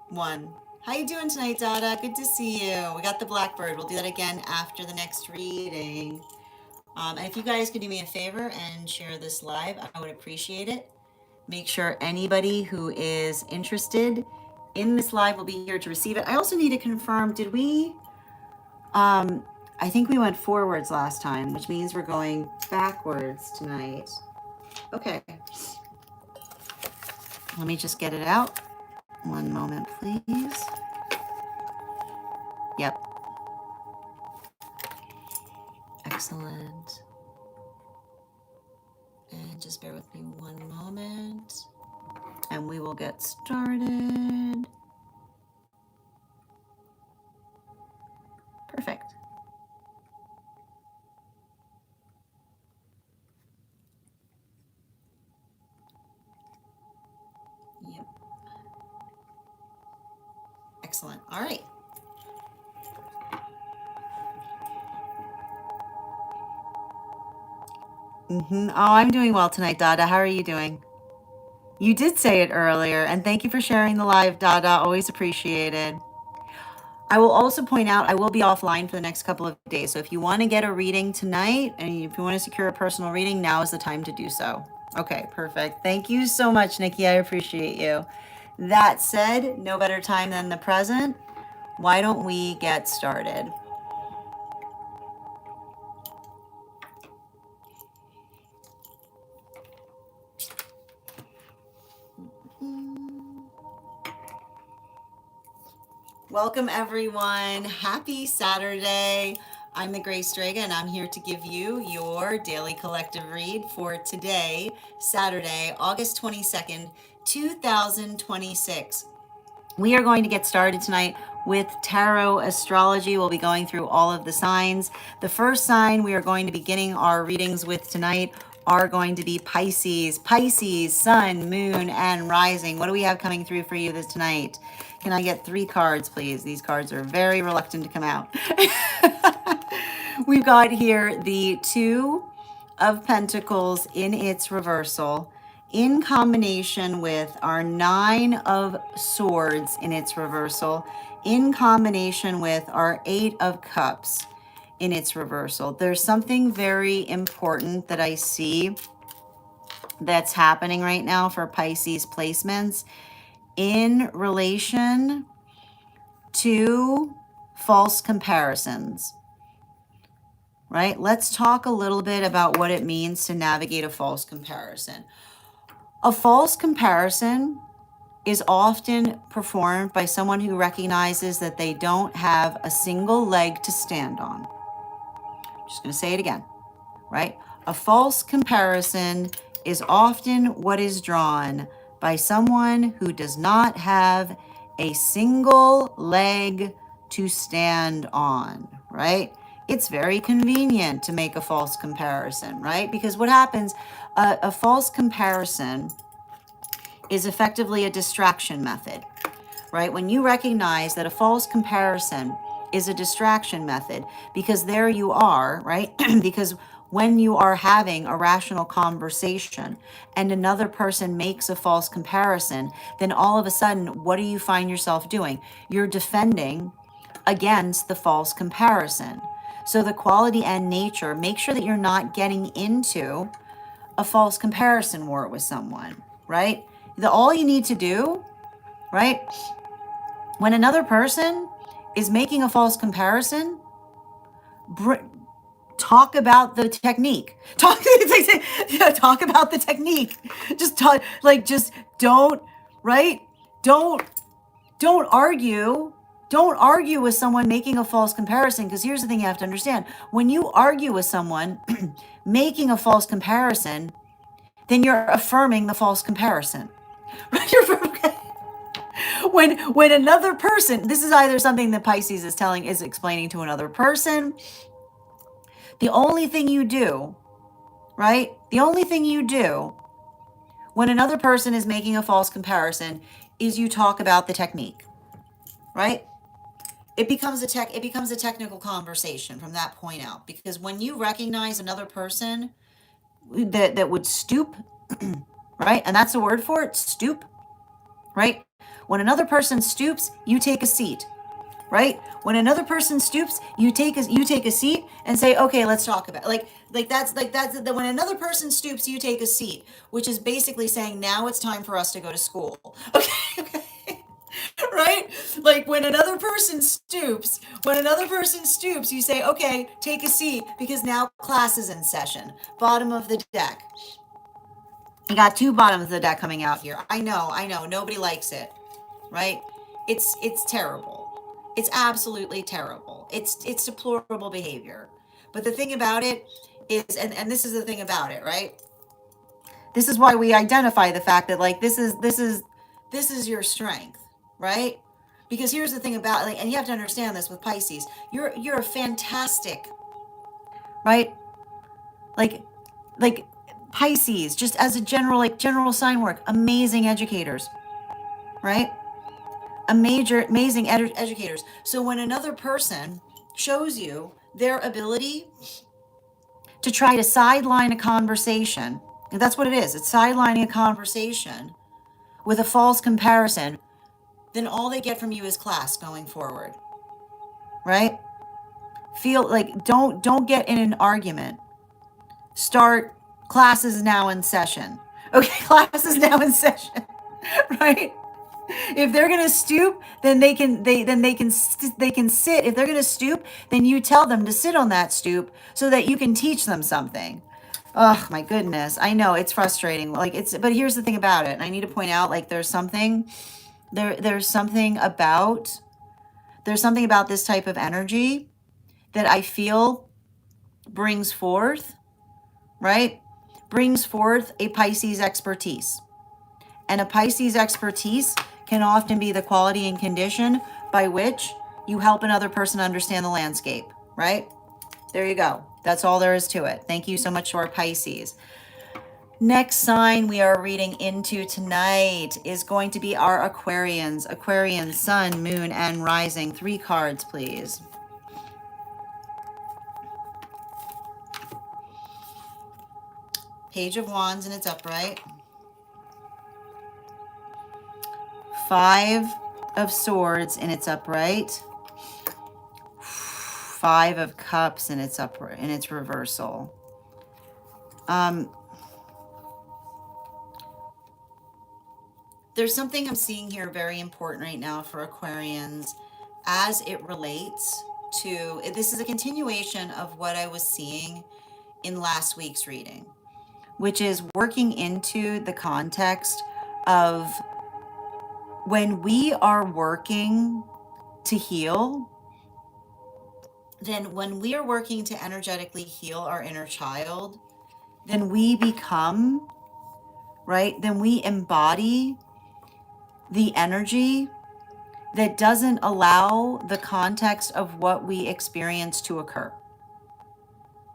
1. How you doing tonight, Dada? Good to see you. We got the blackbird. We'll do that again after the next reading. And if you guys could do me a favor and share this live, I would appreciate it. Make sure anybody who is interested in this live will be here to receive it. I also need to confirm, did we, I think we went forwards last time, which means we're going backwards tonight. Okay. Let me just get it out. One moment, please. Yep. Excellent. And just bear with me one moment, and we will get started. Perfect. Yep. Excellent. All right. Oh, I'm doing well tonight, Dada. How are you doing? You did say it earlier, and thank you for sharing the live, Dada. Always appreciated. I will also point out I will be offline for the next couple of days. So if you want to get a reading tonight and if you want to secure a personal reading, now is the time to do so. Okay, perfect. Thank you so much, Nikki. I appreciate you. That said, no better time than the present. Why don't we get started? Welcome, everyone. Happy Saturday. I'm the Gray Strega, and I'm here to give you your daily collective read for today, Saturday, August 22nd, 2026. We are going to get started tonight with tarot astrology. We'll be going through all of the signs. The first sign we are going to be beginning our readings with tonight are going to be Pisces. Pisces, sun, moon, and rising. What do we have coming through for you this tonight? Can I get 3 cards, please? These cards are very reluctant to come out. We've got here the 2 of Pentacles in its reversal, in combination with our 9 of Swords in its reversal, in combination with our 8 of Cups in its reversal. There's something very important that I see that's happening right now for Pisces placements in relation to false comparisons. Right? Let's talk a little bit about what it means to navigate a false comparison. A false comparison is often performed by someone who recognizes that they don't have a single leg to stand on. I'm just going to say it again, right? A false comparison is often what is drawn by someone who does not have a single leg to stand on, right? It's very convenient to make a false comparison, right? Because what happens, a false comparison is effectively a distraction method, right? When you recognize that a false comparison is a distraction method, because there you are, right? Because when you are having a rational conversation and another person makes a false comparison, then all of a sudden, what do you find yourself doing? You're defending against the false comparison. So the quality and nature, make sure that you're not getting into a false comparison war with someone, right? All you need to do, right? When another person is making a false comparison, talk about the technique. Talk about the technique. Just talk, just don't, right? Don't argue. Don't argue with someone making a false comparison, because here's the thing you have to understand. When you argue with someone making a false comparison, then you're affirming the false comparison. When another person, this is either something that Pisces is explaining to another person. The only thing you do, right? The only thing you do when another person is making a false comparison is you talk about the technique, right? It becomes a technical conversation from that point out, because when you recognize another person that would stoop, right? And that's the word for it, stoop, right? When another person stoops, you take a seat, right? When another person stoops, you take a seat and say, okay, let's talk about it. When another person stoops, you take a seat, which is basically saying, now it's time for us to go to school. Okay. Right? Like when another person stoops, you say, okay, take a seat, because now class is in session. Bottom of the deck. You got 2 bottoms of the deck coming out here. I know, nobody likes it, right? It's terrible. It's absolutely terrible. It's deplorable behavior. But the thing about it is, and this is the thing about it, right? This is why we identify the fact that this is your strength, right? Because here's the thing about, and you have to understand this with Pisces. You're a fantastic, right? Like Pisces, just as a general sign work, amazing educators, right? Amazing educators. So when another person shows you their ability to try to sideline a conversation. And that's what it is. It's sidelining a conversation with a false comparison. Then all they get from you is class going forward, right? Feel like don't get in an argument. Start, class is now in session. Okay, class is now in session, right? If they're gonna stoop, then they can sit. If they're gonna stoop, then you tell them to sit on that stoop so that you can teach them something. Oh my goodness, I know it's frustrating. But here's the thing about it, and I need to point out, like, there's something about this type of energy that I feel brings forth, right? Brings forth a Pisces expertise. And a Pisces expertise can often be the quality and condition by which you help another person understand the landscape, right? There you go. That's all there is to it. Thank you so much to our Pisces. Next sign we are reading into tonight is going to be our Aquarians. Aquarians, Sun, Moon, and Rising. 3 cards, please. Page of Wands, and it's upright. 5 of Swords, and it's upright. 5 of Cups, and it's upright, and it's reversal. There's something I'm seeing here very important right now for Aquarians as it relates to, this is a continuation of what I was seeing in last week's reading, which is working into the context of when we are working to heal, then when we are working to energetically heal our inner child, then we become, right? Then we embody the energy that doesn't allow the context of what we experience to occur,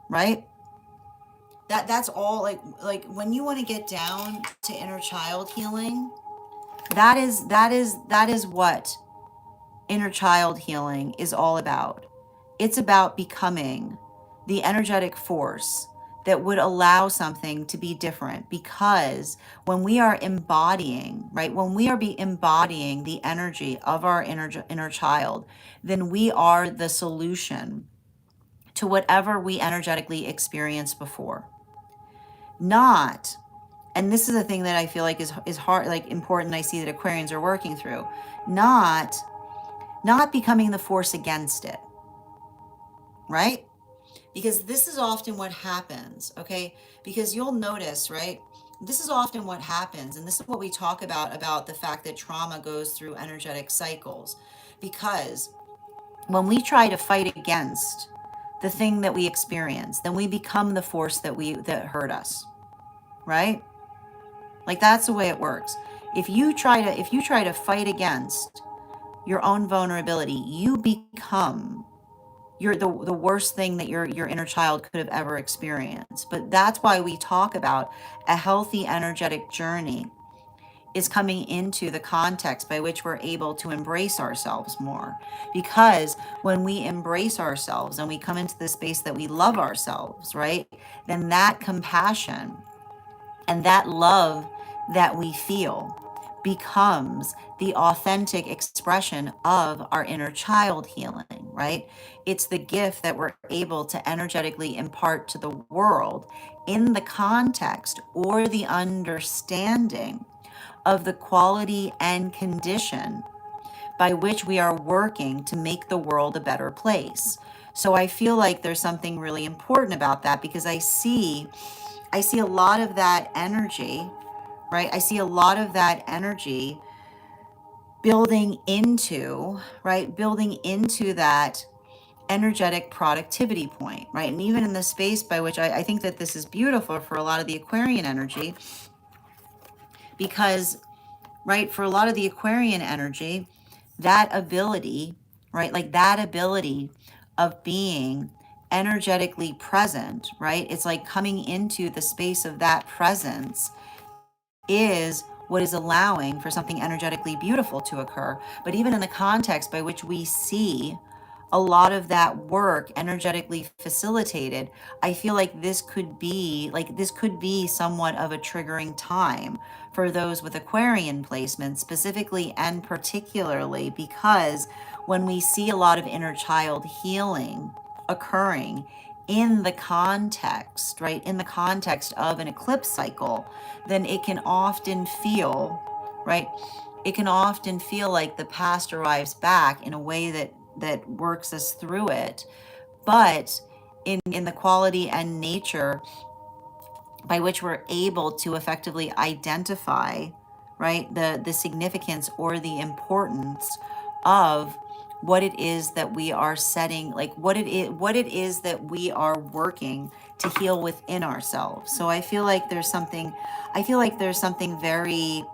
right? That's all. Like when you want to get down to inner child healing, that is what inner child healing is all about. It's about becoming the energetic force that would allow something to be different, because when we are embodying, right, when we are embodying the energy of our inner child, then we are the solution to whatever we energetically experienced before. Not, and this is a thing that I feel like is hard, like important, I see that Aquarians are working through, not becoming the force against it, right? Because this is often what happens, okay? Because you'll notice, right? This is often what happens, and this is what we talk about the fact that trauma goes through energetic cycles. Because when we try to fight against the thing that we experience, then we become the force that hurt us, right? Like, that's the way it works. If you try to fight against your own vulnerability, you become the worst thing that your inner child could have ever experienced. But that's why we talk about a healthy energetic journey is coming into the context by which we're able to embrace ourselves more. Because when we embrace ourselves and we come into the space that we love ourselves, right, then that compassion and that love that we feel becomes the authentic expression of our inner child healing, right? It's the gift that we're able to energetically impart to the world in the context or the understanding of the quality and condition by which we are working to make the world a better place. So I feel like there's something really important about that, because I see a lot of that energy, right? I see a lot of that energy building into that energetic productivity point, right? And even in the space by which I think that this is beautiful for a lot of the Aquarian energy, because, right, for a lot of the Aquarian energy, that ability, right, like that ability of being energetically present, right? It's like coming into the space of that presence is what is allowing for something energetically beautiful to occur. But even in the context by which we see a lot of that work energetically facilitated, I feel like this could be somewhat of a triggering time for those with Aquarian placements, specifically and particularly because when we see a lot of inner child healing occurring in the context, right, in the context of an eclipse cycle, then it can often feel, right, it can often feel like the past arrives back in a way that works us through it. But in the quality and nature by which we're able to effectively identify, right, the significance or the importance of what it is that we are setting, like what it is that we are working to heal within ourselves. So I feel like there's something very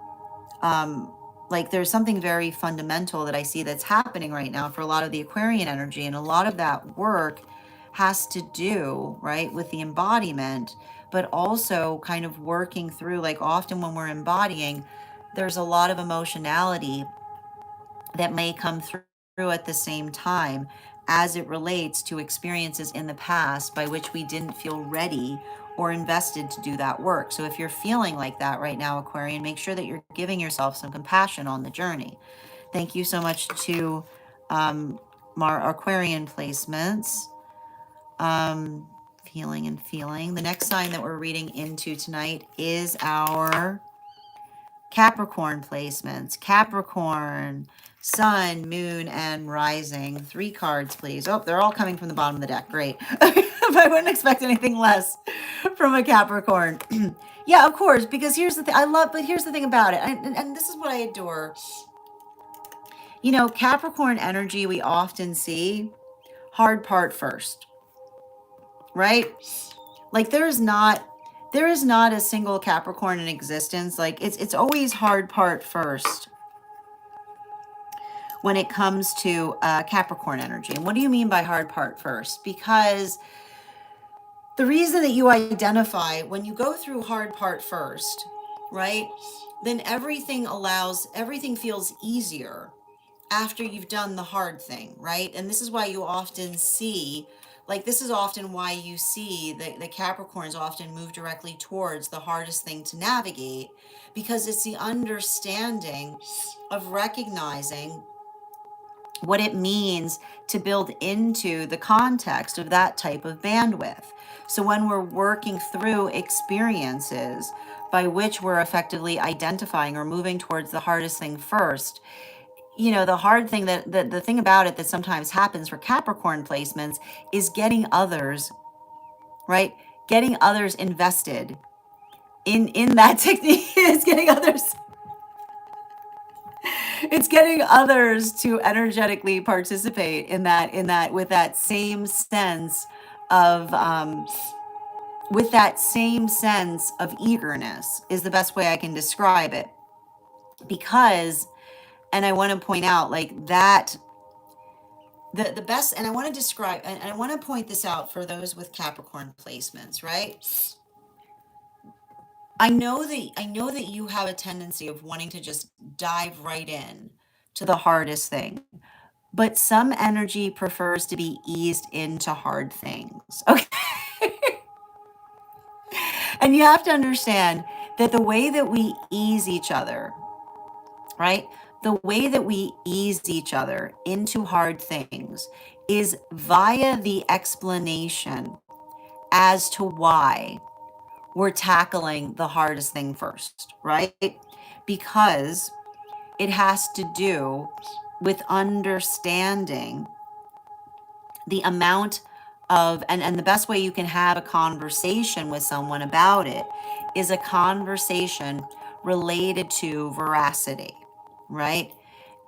there's something very fundamental that I see that's happening right now for a lot of the Aquarian energy. And a lot of that work has to do, right, with the embodiment, but also kind of working through, like often when we're embodying, there's a lot of emotionality that may come through at the same time as it relates to experiences in the past by which we didn't feel ready or invested to do that work. So if you're feeling like that right now, Aquarian, make sure that you're giving yourself some compassion on the journey. Thank you so much to our Aquarian placements. Feeling and feeling. The next sign that we're reading into tonight is our Capricorn placements. Capricorn, Sun, Moon, and Rising. 3 cards, please. Oh, they're all coming from the bottom of the deck. Great. I wouldn't expect anything less from a Capricorn. Yeah, of course, because here's the thing. But here's the thing about it. And this is what I adore. You know, Capricorn energy, we often see hard part first, right? Like there is not a single Capricorn in existence. Like it's always hard part first when it comes to Capricorn energy. And what do you mean by hard part first? Because the reason that you identify when you go through hard part first, right? Then everything feels easier after you've done the hard thing, right? And this is why you often see, this is often why you see the Capricorns often move directly towards the hardest thing to navigate, because it's the understanding of recognizing what it means to build into the context of that type of bandwidth. So when we're working through experiences by which we're effectively identifying or moving towards the hardest thing first, you know, the hard thing the thing about it that sometimes happens for Capricorn placements is getting others, right? Getting others invested in that technique. It's getting others to energetically participate in that with that same sense of eagerness is the best way I can describe it. Because, and I want to point out like that, the best, and I want to describe, and I want to point this out for those with Capricorn placements, right? I know that you have a tendency of wanting to just dive right in to the hardest thing, but some energy prefers to be eased into hard things. Okay. And you have to understand that the way that we ease each other, right? The way that we ease each other into hard things is via the explanation as to why we're tackling the hardest thing first, right? Because it has to do with understanding the amount of, and the best way you can have a conversation with someone about it is a conversation related to veracity, right?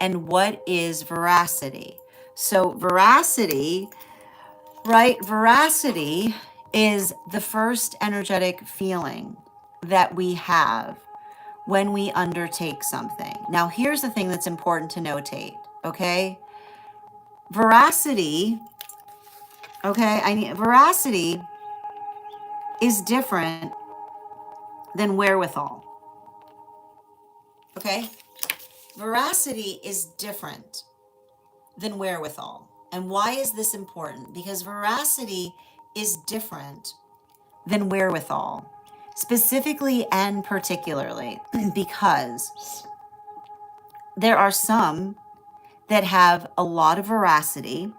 And what is veracity? So veracity, right? Veracity is the first energetic feeling that we have when we undertake something. Now, here's the thing that's important to notate, okay? Veracity, veracity is different than wherewithal, okay? Veracity is different than wherewithal. And why is this important? Because veracity is different than wherewithal, specifically and particularly because there are some that have a lot of veracity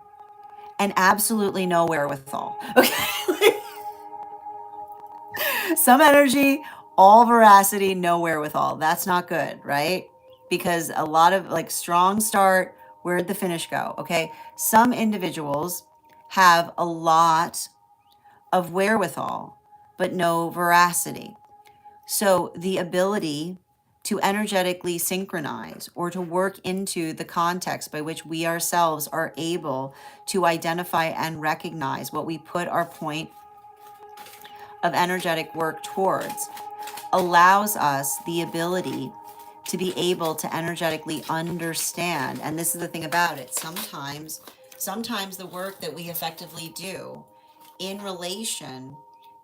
and absolutely no wherewithal. Okay. Some energy, all veracity, no wherewithal. That's not good, right? Because a lot of like strong start, where'd the finish go? Okay. Some individuals have a lot of wherewithal, but no veracity. So the ability to energetically synchronize or to work into the context by which we ourselves are able to identify and recognize what we put our point of energetic work towards allows us the ability to be able to energetically understand. And this is the thing about it. Sometimes the work that we effectively do in relation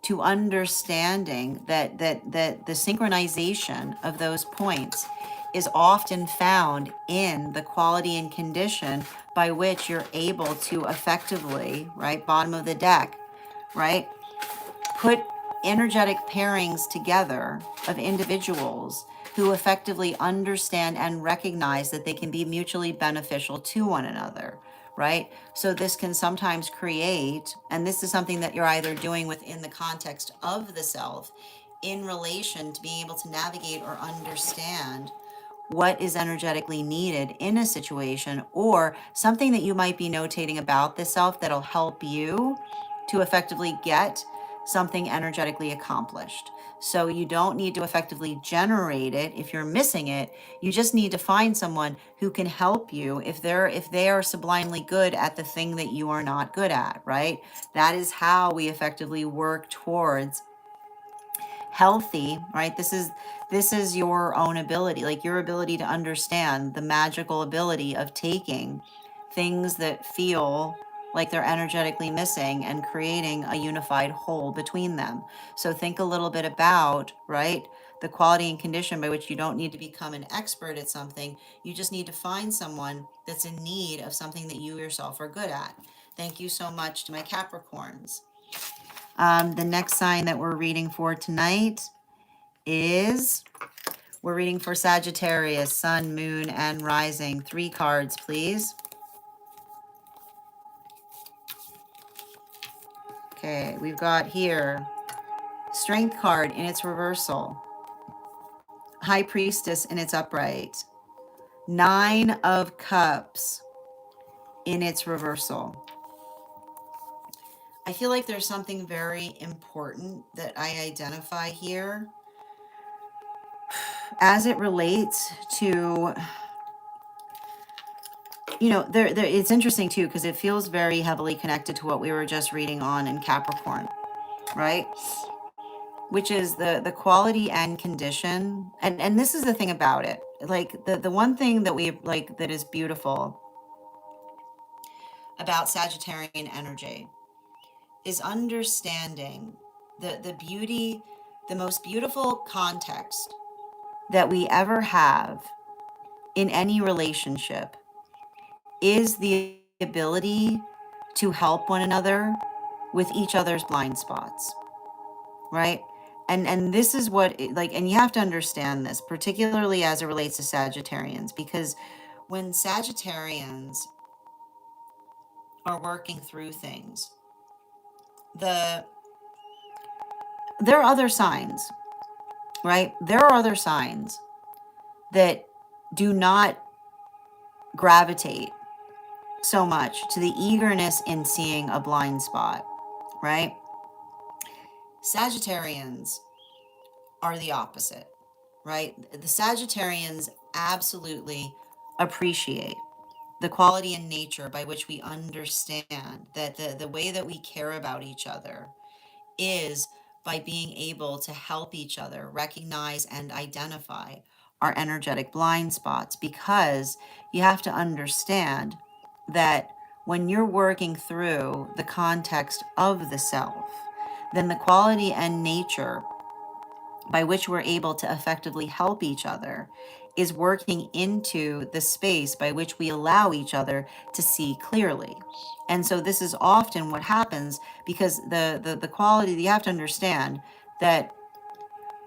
to understanding that the synchronization of those points is often found in the quality and condition by which you're able to effectively, right, bottom of the deck, right, put energetic pairings together of individuals who effectively understand and recognize that they can be mutually beneficial to one another, right? So this can sometimes create, and this is something that you're either doing within the context of the self in relation to being able to navigate or understand what is energetically needed in a situation, or something that you might be notating about the self that'll help you to effectively get something energetically accomplished. So you don't need to effectively generate it if you're missing it. You just need to find someone who can help you if they are sublimely good at the thing that you are not good at, right? That is how we effectively work towards healthy, right? This is your own ability, like your ability to understand the magical ability of taking things that feel like they're energetically missing and creating a unified whole between them. So think a little bit about, right, the quality and condition by which you don't need to become an expert at something. You just need to find someone that's in need of something that you yourself are good at. Thank you so much to my Capricorns. The next sign that we're reading for tonight is, we're reading for Sagittarius, Sun, Moon, and Rising. 3 cards, please. Okay, we've got here Strength card in its reversal, High Priestess in its upright, 9 of Cups in its reversal. I feel like there's something very important that I identify here as it relates to, you know, there it's interesting too, because it feels very heavily connected to what we were just reading on in Capricorn, right? Which is the quality and condition. And this is the thing about it. Like the one thing that we like that is beautiful about Sagittarian energy is understanding the beauty, the most beautiful context that we ever have in any relationship is the ability to help one another with each other's blind spots, right? And this is what like, and you have to understand this, particularly as it relates to Sagittarians, because when Sagittarians are working through things, there are other signs, right? There are other signs that do not gravitate so much to the eagerness in seeing a blind spot, right? Sagittarians are the opposite, right? The Sagittarians absolutely appreciate the quality and nature by which we understand that the way that we care about each other is by being able to help each other recognize and identify our energetic blind spots, because you have to understand that when you're working through the context of the self, then the quality and nature by which we're able to effectively help each other is working into the space by which we allow each other to see clearly. And so this is often what happens because the quality, you have to understand that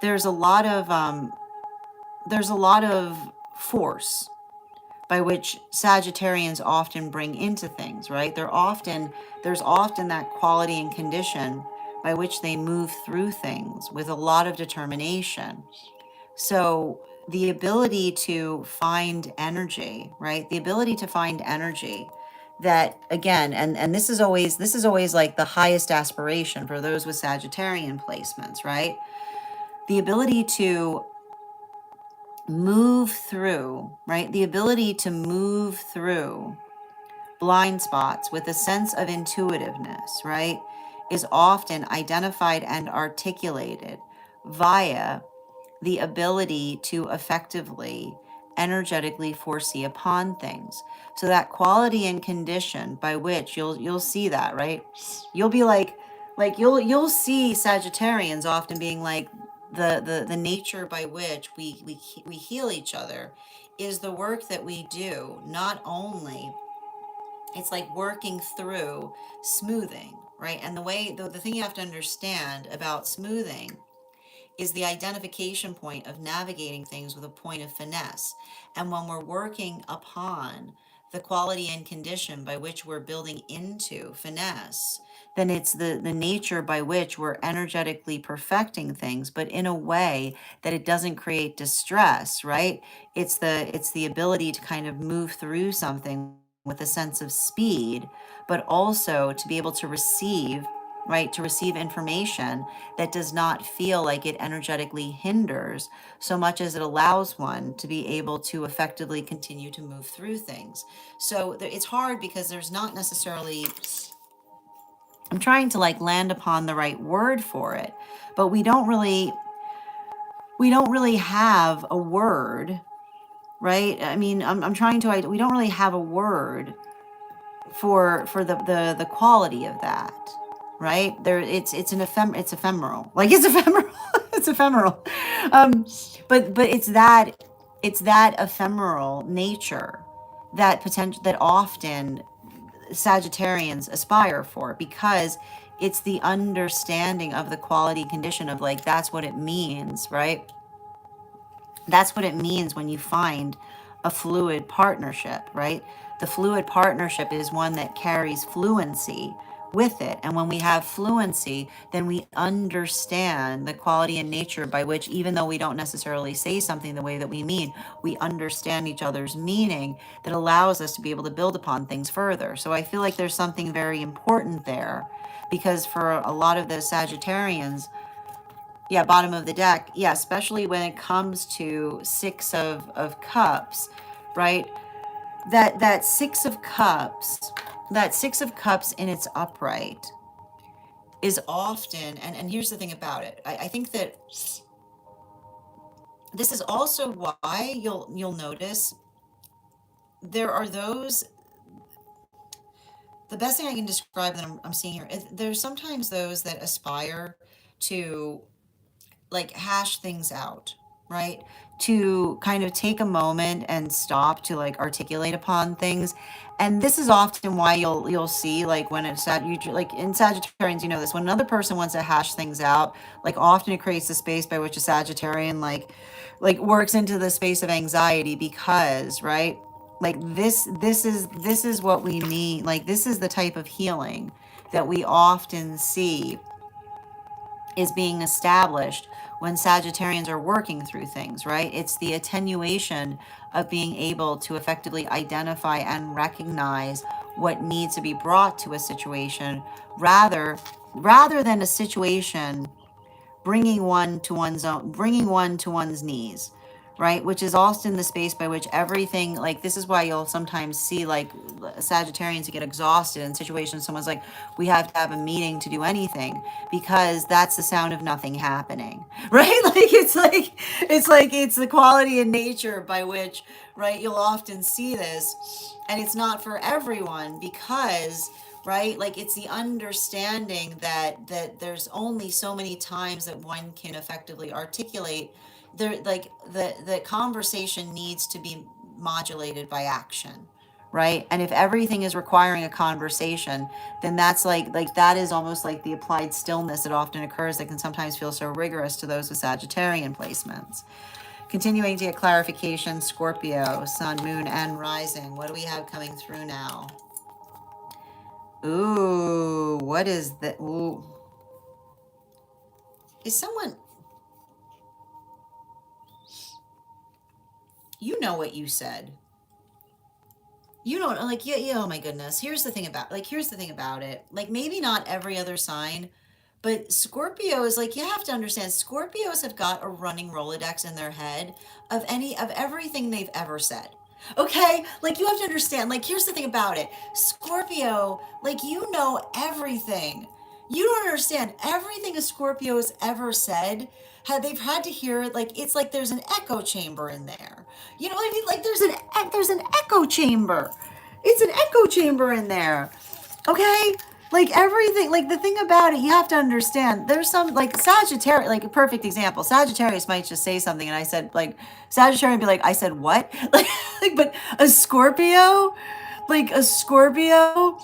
there's a lot of force by which Sagittarians often bring into things, right? There's often that quality and condition by which they move through things with a lot of determination. So the ability to find energy, right? The ability to find energy that, again, and this is always like the highest aspiration for those with Sagittarian placements, right? The ability to move through, right? The ability to move through blind spots with a sense of intuitiveness, right? Is often identified and articulated via the ability to effectively energetically foresee upon things. So that quality and condition by which you'll see that, right? You'll be like you'll see Sagittarians often being like the nature by which we heal each other is the work that we do. Not only it's like working through smoothing, right? And the thing you have to understand about smoothing is the identification point of navigating things with a point of finesse. And when we're working upon the quality and condition by which we're building into finesse, then it's the nature by which we're energetically perfecting things, but in a way that it doesn't create distress, right? It's the ability to kind of move through something with a sense of speed, but also to be able to receive, right? To receive information that does not feel like it energetically hinders so much as it allows one to be able to effectively continue to move through things. So it's hard because there's not necessarily, I'm trying to like land upon the right word for it, but we don't really have a word, right? I mean, I'm trying to, we don't really have a word for the quality of that, right? There, it's ephemeral, like it's ephemeral. It's ephemeral. um but it's that ephemeral nature that potential that often Sagittarians aspire for, because it's the understanding of the quality condition of like that's what it means, right? That's what it means when you find a fluid partnership, right? The fluid partnership is one that carries fluency with it. And when we have fluency, then we understand the quality and nature by which, even though we don't necessarily say something the way that we mean, we understand each other's meaning that allows us to be able to build upon things further. So I feel like there's something very important there, because for a lot of the Sagittarians, yeah, bottom of the deck. Yeah, especially when it comes to Six of Cups, right? That Six of Cups in its upright is often, and here's the thing about it. I think that this is also why you'll notice there are those, the best thing I can describe that I'm seeing here is there's sometimes those that aspire to like hash things out, right? To kind of take a moment and stop to like articulate upon things. And this is often why you'll see like when it's like in Sagittarians, you know this, when another person wants to hash things out, like often it creates a space by which a Sagittarian like works into the space of anxiety, because, right? Like this is what we need. Like this is the type of healing that we often see is being established when Sagittarians are working through things, right? It's the attenuation of being able to effectively identify and recognize what needs to be brought to a situation, rather than a situation bringing one to one's knees, right? Which is often the space by which everything, like this is why you'll sometimes see like Sagittarians get exhausted in situations. Someone's like, we have to have a meeting to do anything, because that's the sound of nothing happening, right? Like it's the quality and nature by which, right, you'll often see this. And it's not for everyone, because right? Like it's the understanding that there's only so many times that one can effectively articulate there, like the conversation needs to be modulated by action, right? And if everything is requiring a conversation, then that's like that is almost like the applied stillness that often occurs that can sometimes feel so rigorous to those with Sagittarian placements. Continuing to get clarification, Scorpio, Sun, Moon, and Rising. What do we have coming through now? Ooh, what is that? Ooh. Is someone, you know what you said. You don't like, yeah, yeah, oh my goodness. Here's the thing about it. Like maybe not every other sign, but Scorpio is like, you have to understand, Scorpios have got a running Rolodex in their head of everything they've ever said. Okay? Like you have to understand, like here's the thing about it. Scorpio, like you know everything. You don't understand everything a Scorpio has ever said. They've had to hear it, like it's like there's an echo chamber in there. You know what I mean? Like there's an echo chamber. It's an echo chamber in there. Okay? Like everything, like the thing about it, you have to understand. There's some like Sagittarius, like a perfect example. Sagittarius might just say something, and I said like Sagittarius would be like, I said what? But a Scorpio, like a Scorpio,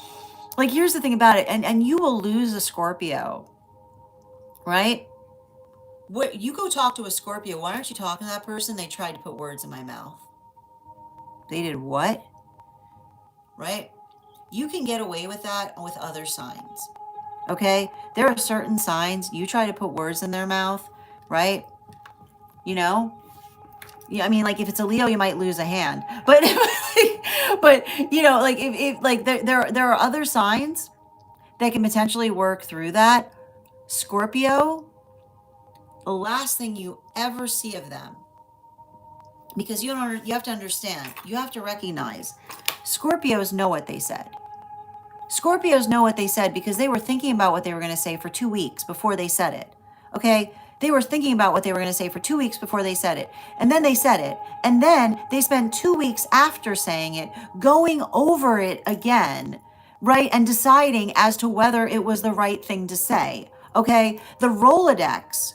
like here's the thing about it, and you will lose a Scorpio, right? What you go talk to a Scorpio? Why aren't you talking to that person? They tried to put words in my mouth. They did what? Right? You can get away with that with other signs. Okay? There are certain signs you try to put words in their mouth, right? You know? Yeah, I mean, like if it's a Leo, you might lose a hand. But you know, like if like there are other signs that can potentially work through that. Scorpio, the last thing you ever see of them, because you have to understand, you have to recognize, Scorpios know what they said. Scorpios know what they said because they were thinking about what they were going to say for 2 weeks before they said it. Okay? They were thinking about what they were going to say for 2 weeks before they said it. And then they said it. And then they spent 2 weeks after saying it going over it again, right? And deciding as to whether it was the right thing to say. Okay? The Rolodex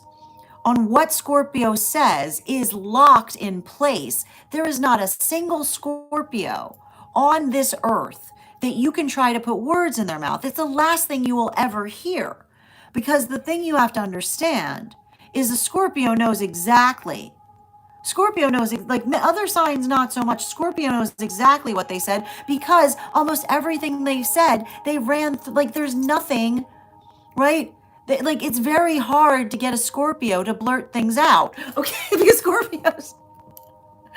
on what Scorpio says is locked in place. There is not a single Scorpio on this earth that you can try to put words in their mouth. It's the last thing you will ever hear. Because the thing you have to understand is the Scorpio knows exactly. Scorpio knows, like other signs, not so much. Scorpio knows exactly what they said because almost everything they said, they ran, like there's nothing, right? Like it's very hard to get a Scorpio to blurt things out, okay? Because Scorpios,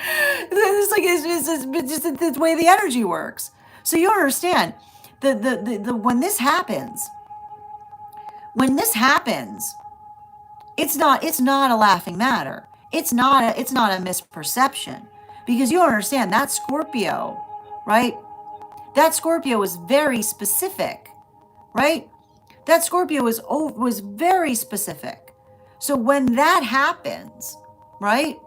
it's just the way the energy works. So you understand the when this happens, it's not a laughing matter. It's not a misperception because you understand that Scorpio, right? That Scorpio was very specific, right? That Scorpio was very specific. So when that happens, right?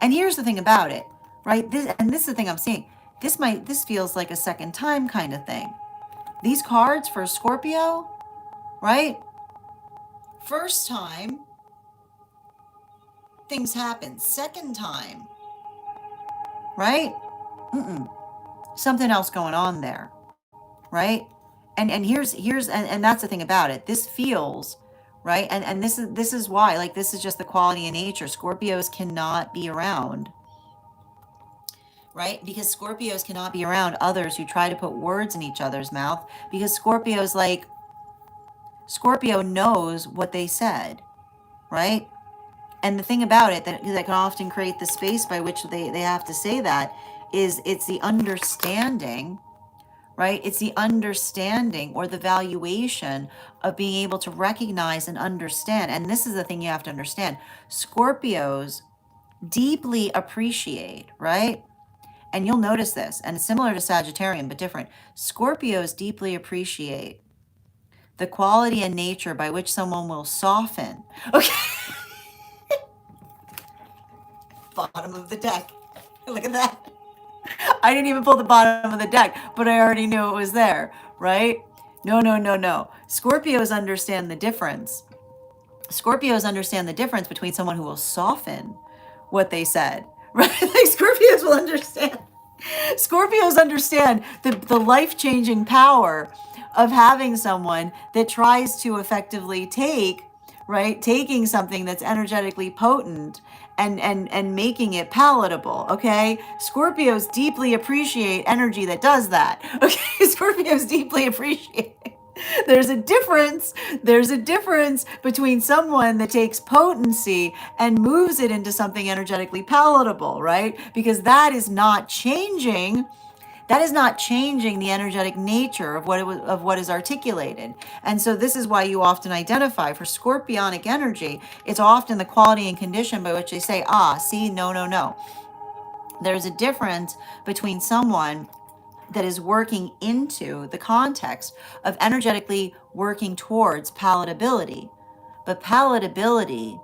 And here's the thing about it, right? This is the thing I'm seeing. This feels like a second time kind of thing. These cards for Scorpio, right? First time, things happen. Second time, right? Something else going on there, right? And here's that's the thing about it. This feels right, and this is why, like this is just the quality of nature. Scorpios cannot be around, right? Because Scorpios cannot be around others who try to put words in each other's mouth. Because Scorpio knows what they said, right? And the thing about it that can often create the space by which they have to say that is it's the understanding, right? It's the understanding or the valuation of being able to recognize and understand. And this is the thing you have to understand. Scorpios deeply appreciate, right? And you'll notice this, and it's similar to Sagittarian, but different. Scorpios deeply appreciate the quality and nature by which someone will soften. Okay. Bottom of the deck. Look at that. I didn't even pull the bottom of the deck, but I already knew it was there, right? No, no, no, no. Scorpios understand the difference. Scorpios understand the difference between someone who will soften what they said, right? Like Scorpios will understand. Scorpios understand the life-changing power of having someone that tries to effectively take, right? Taking something that's energetically potent and making it palatable, okay? Scorpios deeply appreciate energy that does that. Okay, Scorpios deeply appreciate it. There's a difference between someone that takes potency and moves it into something energetically palatable, right? Because that is not changing the energetic nature of what is articulated. And so this is why you often identify for scorpionic energy, it's often the quality and condition by which they say, see, no, no, no. There's a difference between someone that is working into the context of energetically working towards palatability. But palatability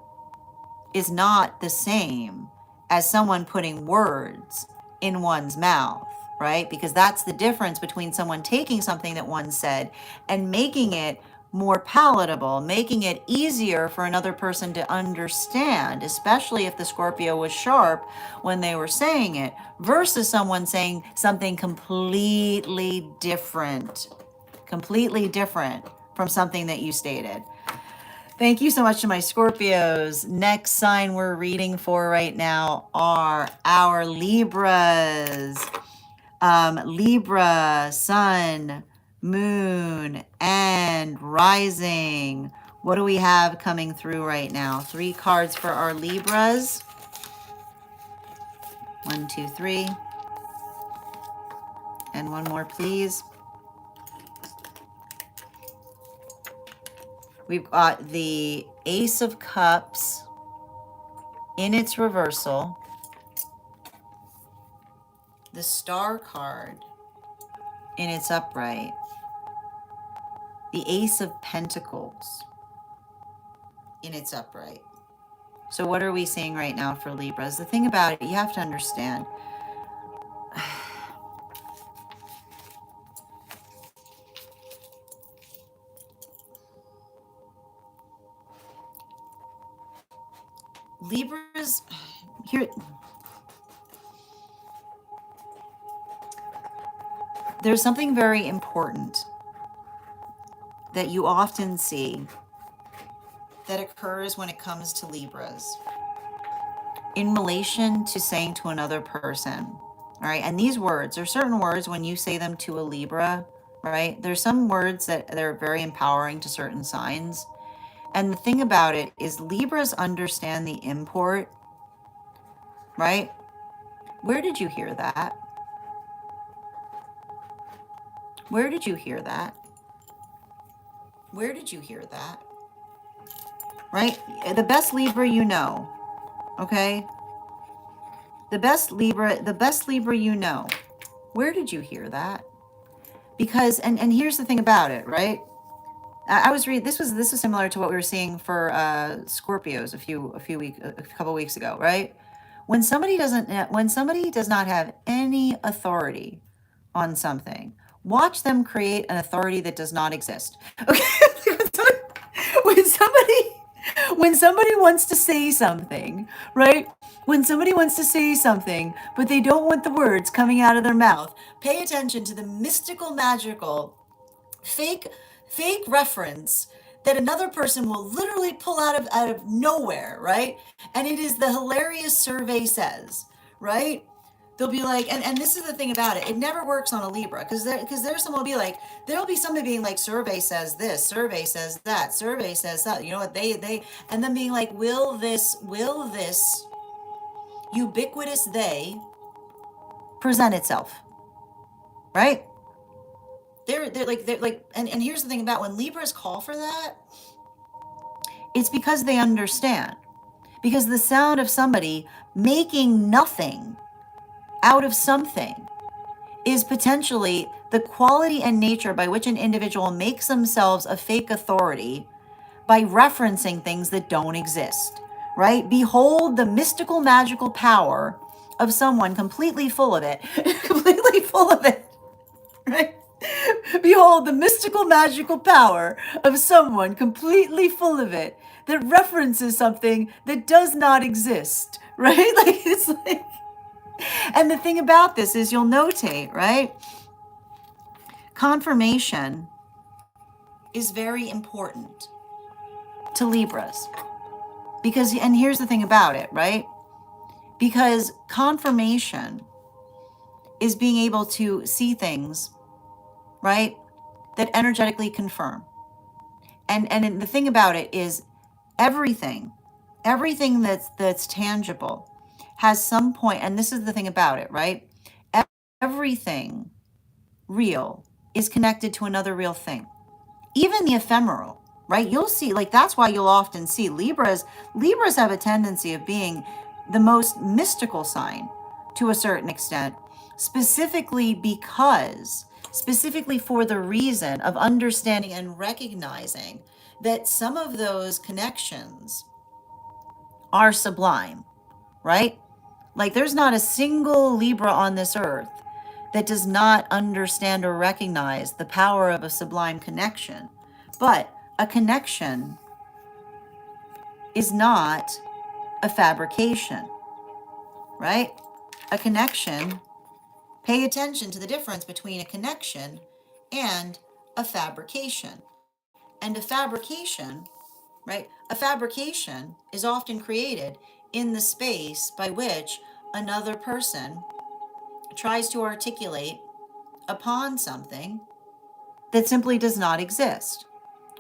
is not the same as someone putting words in one's mouth, right? Because that's the difference between someone taking something that one said and making it more palatable, making it easier for another person to understand, especially if the Scorpio was sharp when they were saying it, versus someone saying something completely different from something that you stated. Thank you so much to my Scorpios. Next sign we're reading for right now are our Libras. Libra, Sun, Moon, and Rising. What do we have coming through right now? 3 cards for our Libras. 1, 2, 3. And one more, please. We've got the Ace of Cups in its reversal, the Star card in its upright, the Ace of Pentacles in its upright. So what are we seeing right now for Libras? The thing about it, you have to understand, Libras, here, there's something very important that you often see that occurs when it comes to Libras in relation to saying to another person, all right? And these words, there are certain words when you say them to a Libra, right? There's some words that they're very empowering to certain signs. And the thing about it is Libras understand the import, right? Where did you hear that? Where did you hear that? Where did you hear that? Right? The best Libra you know, okay? The best Libra you know. Where did you hear that? Because, and here's the thing about it, right? I was reading, this was similar to what we were seeing for Scorpios a couple weeks ago, right? When somebody does not have any authority on something, watch them create an authority that does not exist. Okay, when somebody wants to say something, right? When somebody wants to say something, but they don't want the words coming out of their mouth, pay attention to the mystical, magical, fake reference that another person will literally pull out of nowhere, right? And it is the hilarious survey says, right? They'll be like, and this is the thing about it, it never works on a Libra, because there's someone will be like, there'll be somebody being like, survey says this, survey says that, survey says that, you know what, they and then being like, will this ubiquitous they present itself, right? They're like, and here's the thing about when Libras call for that, it's because they understand. Because the sound of somebody making nothing out of something is potentially the quality and nature by which an individual makes themselves a fake authority by referencing things that don't exist, right? Behold the mystical, magical power of someone completely full of it, completely full of it, right? Behold the mystical, magical power of someone completely full of it that references something that does not exist, right? Like, it's like, and the thing about this is you'll notate, right? Confirmation is very important to Libras because, and here's the thing about it, right? Because confirmation is being able to see things, right, that energetically confirm. And the thing about it is everything that's tangible has some point, and this is the thing about it, right? Everything real is connected to another real thing. Even the ephemeral, right? You'll see, like, that's why you'll often see Libras have a tendency of being the most mystical sign to a certain extent, specifically for the reason of understanding and recognizing that some of those connections are sublime, right? Like, there's not a single Libra on this earth that does not understand or recognize the power of a sublime connection. But a connection is not a fabrication, right? A connection, pay attention to the difference between a connection and a fabrication. And a fabrication, right? A fabrication is often created in the space by which another person tries to articulate upon something that simply does not exist,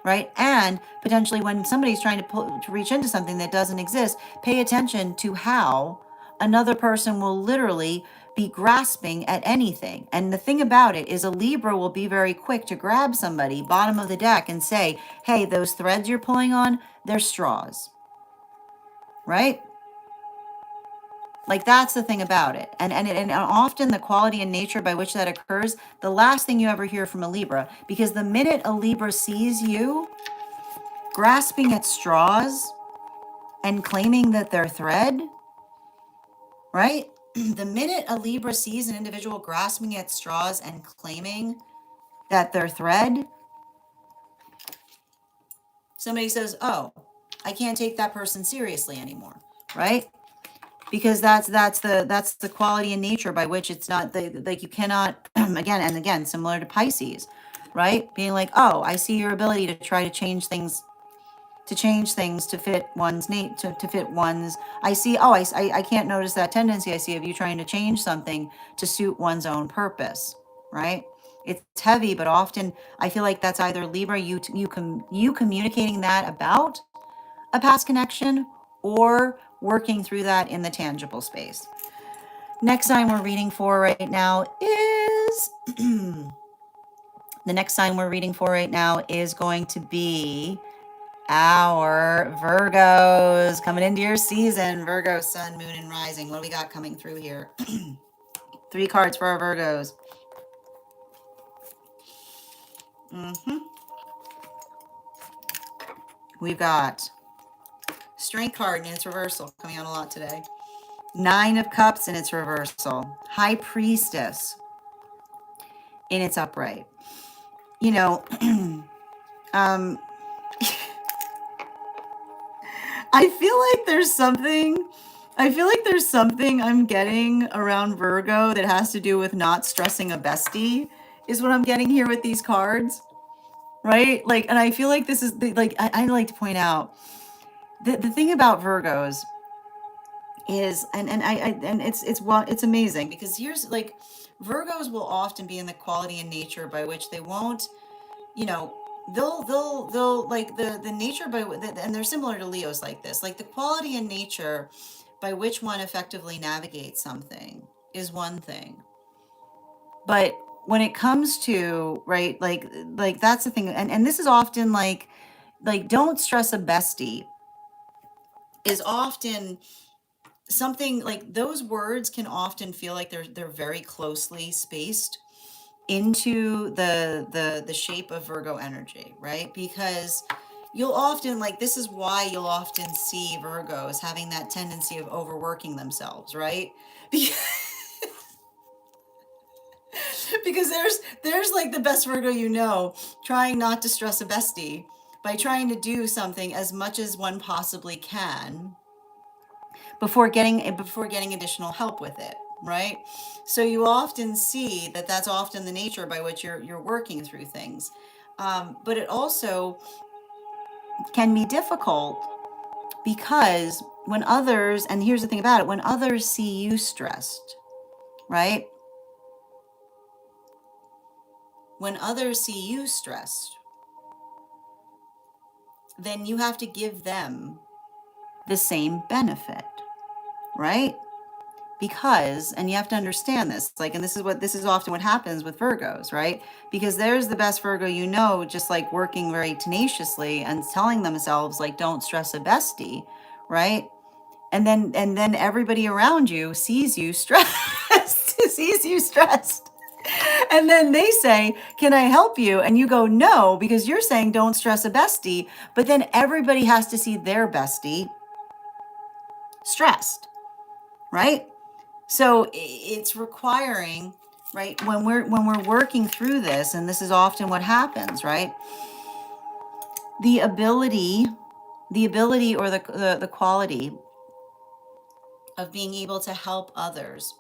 right? And potentially when somebody's trying to reach into something that doesn't exist, pay attention to how another person will literally be grasping at anything. And the thing about it is a Libra will be very quick to grab somebody, bottom of the deck, and say, hey, those threads you're pulling on, they're straws, right? Like, that's the thing about it. And often the quality and nature by which that occurs, the last thing you ever hear from a Libra, because the minute a Libra sees you grasping at straws and claiming that they're thread, right? The minute a Libra sees an individual grasping at straws and claiming that they're thread, somebody says, oh, I can't take that person seriously anymore, right? Because that's the quality and nature by which it's not like you cannot again and again, similar to Pisces, right? Being like, oh, I see your ability to try to change things to fit one's to fit one's, I see, oh, I can't notice that tendency I see of you trying to change something to suit one's own purpose, right? It's heavy, but often I feel like that's either Libra, you communicating that about a past connection, or working through that in the tangible space. Next sign we're reading for right now is the next sign we're reading for right now is going to be our Virgos, coming into your season. Virgo, sun, moon, and rising. What do we got coming through here? 3 cards for our Virgos. We've got Strength card in its reversal, coming out a lot today. 9 of Cups in its reversal. High Priestess in its upright. You know, I feel like there's something I'm getting around Virgo that has to do with not stressing a bestie, is what I'm getting here with these cards, right? Like, and I feel like this is like, I like to point out the thing about Virgos is, and it's amazing, because here's like, Virgos will often be in the quality and nature by which they won't, you know, they'll like the nature by, and they're similar to Leos like this, like the quality and nature by which one effectively navigates something is one thing, but when it comes to, right, like that's the thing, and this is often like don't stress a bestie is often something like, those words can often feel like they're very closely spaced into the shape of Virgo energy, right? Because you'll often, like, this is why you'll often see Virgos having that tendency of overworking themselves, right? Because there's like the best Virgo you know, trying not to stress a bestie by trying to do something as much as one possibly can before getting additional help with it, right? So you often see that that's often the nature by which you're working through things. But it also can be difficult because when others, and here's the thing about it, when others see you stressed, right? When others see you stressed, then you have to give them the same benefit, right? Because, and you have to understand this, like, and this is often what happens with Virgos, right? Because there's the best Virgo you know, just like working very tenaciously and telling themselves, like, don't stress a bestie, right? And then everybody around you sees you stressed, sees you stressed. And then they say, can I help you? And you go, no, because you're saying don't stress a bestie. But then everybody has to see their bestie stressed, right? So it's requiring, right, when we're working through this, and this is often what happens, right? The ability or the quality of being able to help others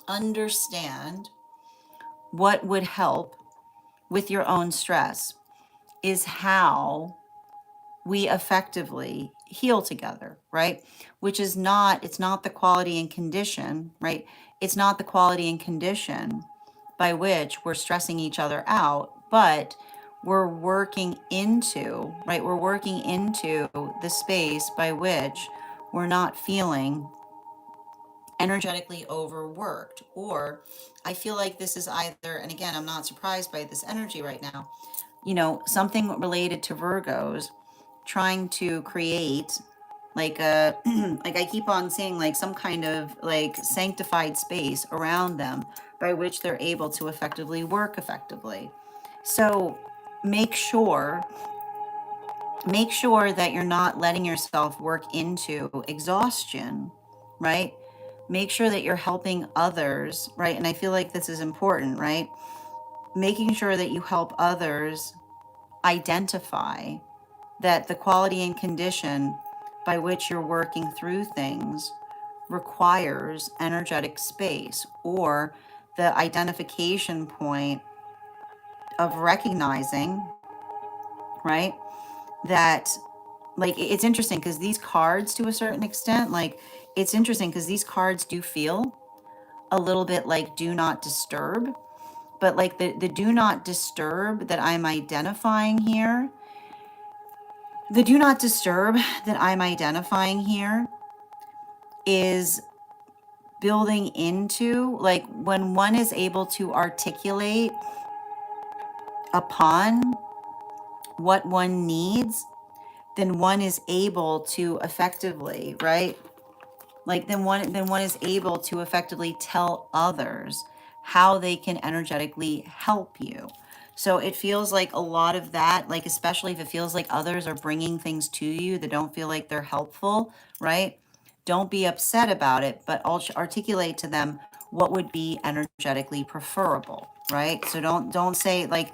understand what would help with your own stress is how we effectively heal together, right? Which is not, it's not the quality and condition, right? It's not the quality and condition by which we're stressing each other out, but we're working into, right? We're working into the space by which we're not feeling energetically overworked. Or I feel like this is either, and again, I'm not surprised by this energy right now, something related to Virgos trying to create like a like I keep on saying, like some kind of like sanctified space around them by which they're able to effectively work effectively. So make sure that you're not letting yourself work into exhaustion, right? Make sure that you're helping others, right? And I feel like this is important, right? Making sure that you help others identify that the quality and condition by which you're working through things requires energetic space, or the identification point of recognizing, right, that, like, it's interesting because these cards, to a certain extent, like, it's interesting because these cards do feel a little bit like do not disturb, but like the do not disturb that I'm identifying here, the do not disturb that I'm identifying here is building into, like, when one is able to articulate upon what one needs, then one is able to effectively, right? Like then one is able to effectively tell others how they can energetically help you. So it feels like a lot of that, like especially if it feels like others are bringing things to you that don't feel like they're helpful, right? Don't be upset about it, but articulate to them what would be energetically preferable, right? So don't say like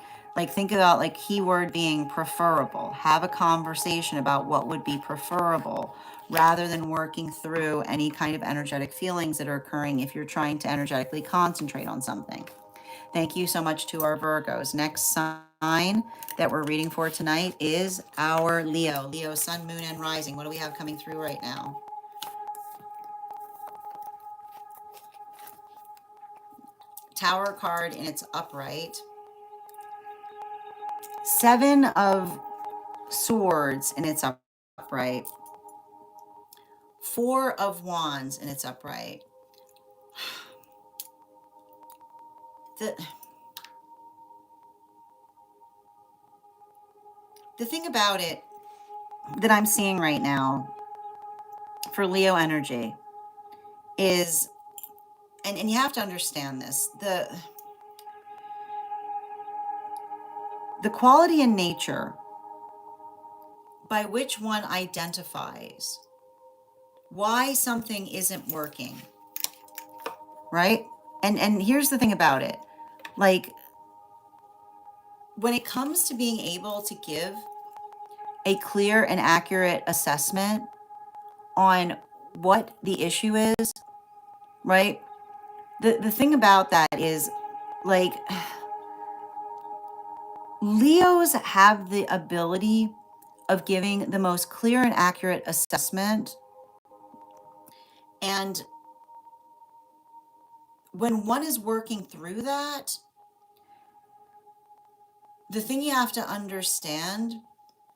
think about like keyword being preferable. Have a conversation about what would be preferable rather than working through any kind of energetic feelings that are occurring if you're trying to energetically concentrate on something. Thank you so much to our Virgos. Next sign that we're reading for tonight is our Leo. Leo, sun, moon, and rising. What do we have coming through right now? Tower card in its upright. Seven of Swords in its upright. Four of Wands in its upright. The thing about it that I'm seeing right now for Leo energy is, and you have to understand this, the quality in nature by which one identifies why something isn't working, right? And here's the thing about it. Like, when it comes to being able to give a clear and accurate assessment on what the issue is, right? The thing about that is, like, Leos have the ability of giving the most clear and accurate assessment. And when one is working through that, the thing you have to understand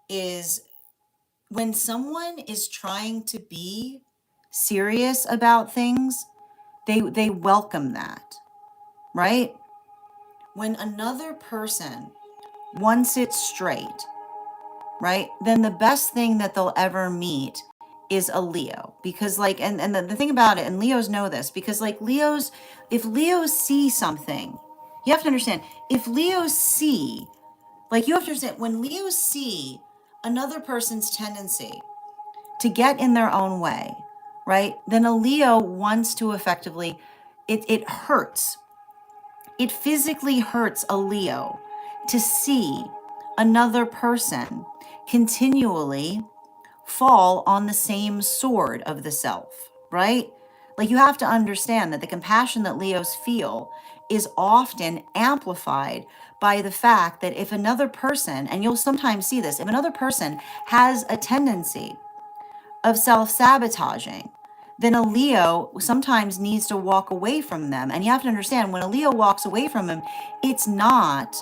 is when someone is trying to be serious about things, they welcome that, right? When another person wants it straight, right, then the best thing that they'll ever meet is a Leo. Because, like, and the thing about it, and Leos know this, because, like, Leos, if Leos see something, you have to understand, if Leos see, like, you have to understand, when Leos see another person's tendency to get in their own way, right, then a Leo wants to effectively, it hurts. It physically hurts a Leo to see another person continually fall on the same sword of the self, right? Like, you have to understand that the compassion that Leos feel is often amplified by the fact that if another person, and you'll sometimes see this, if another person has a tendency of self-sabotaging, then a Leo sometimes needs to walk away from them. And you have to understand, when a Leo walks away from him, it's not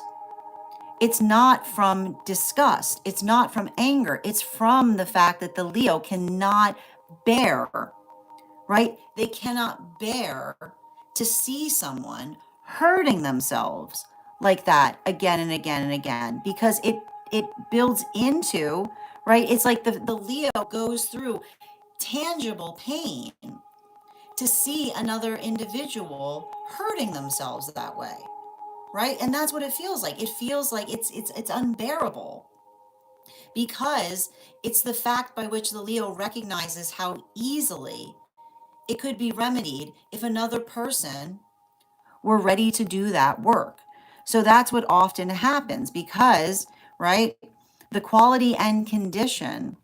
from disgust. It's not from anger. It's from the fact that the Leo cannot bear, right? They cannot bear to see someone hurting themselves like that again and again and again, because it builds into, right? It's like the Leo goes through tangible pain to see another individual hurting themselves that way, right? And that's what it feels like. It feels like it's unbearable, because it's the fact by which the Leo recognizes how easily it could be remedied if another person were ready to do that work. So that's what often happens, because, right, the quality and condition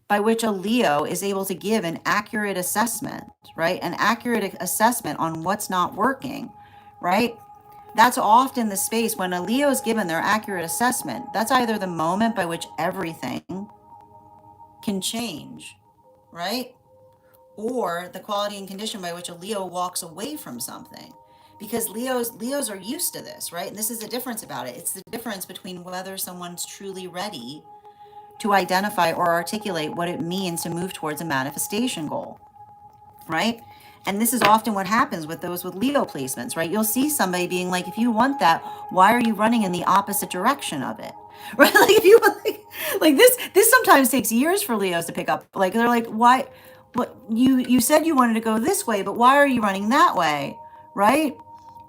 by which a Leo is able to give an accurate assessment, right? An accurate assessment on what's not working, right? That's often the space when a Leo is given their accurate assessment. That's either the moment by which everything can change, right? Or the quality and condition by which a Leo walks away from something. Because Leos are used to this, right? And this is the difference about it. It's the difference between whether someone's truly ready to identify or articulate what it means to move towards a manifestation goal, right? And this is often what happens with those with Leo placements, right? You'll see somebody being like, if you want that, why are you running in the opposite direction of it? Right? Like, if you like this sometimes takes years for Leos to pick up. Like, they're like, why, but you said you wanted to go this way, but why are you running that way? Right?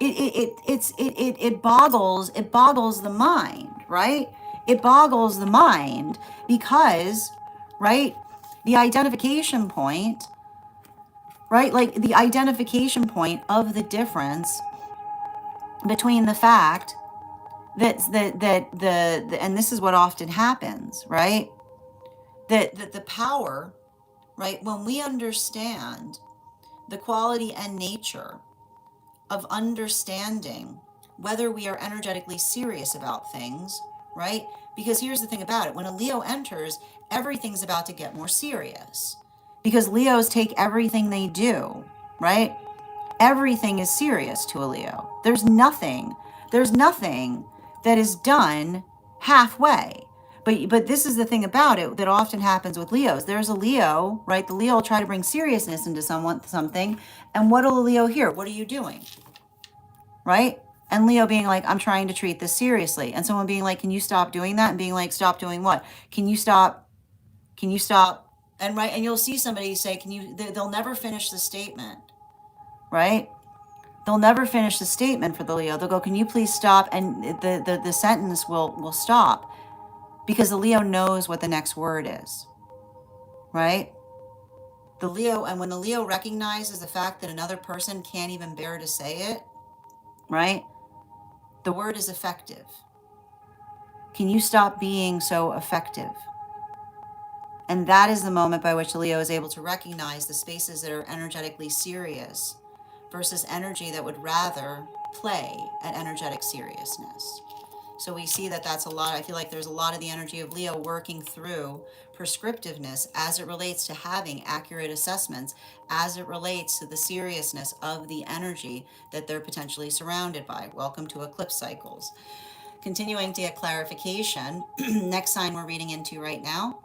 It boggles the mind, right? It boggles the mind because, right, the identification point, right, like the identification point of the difference between the fact that and this is what often happens, right, that the power, right, when we understand the quality and nature of understanding whether we are energetically serious about things, right? Because here's the thing about it. When a Leo enters, everything's about to get more serious. Because Leos take everything they do, right? Everything is serious to a Leo. There's nothing that is done halfway. But this is the thing about it that often happens with Leos. There's a Leo, right? The Leo will try to bring seriousness into something. And what will a Leo hear? What are you doing? Right? And Leo being like, I'm trying to treat this seriously. And someone being like, can you stop doing that? And being like, stop doing what? Can you stop? Can you stop? And right, and you'll see somebody say, they'll never finish the statement, right? They'll never finish the statement for the Leo. They'll go, can you please stop? And the sentence will stop, because the Leo knows what the next word is, right? The Leo, and when the Leo recognizes the fact that another person can't even bear to say it, right? The word is effective. Can you stop being so effective? And that is the moment by which Leo is able to recognize the spaces that are energetically serious versus energy that would rather play at energetic seriousness. So we see that that's a lot. I feel like there's a lot of the energy of Leo working through prescriptiveness as it relates to having accurate assessments, as it relates to the seriousness of the energy that they're potentially surrounded by. Welcome to eclipse cycles. Continuing to get clarification, next sign we're reading into right now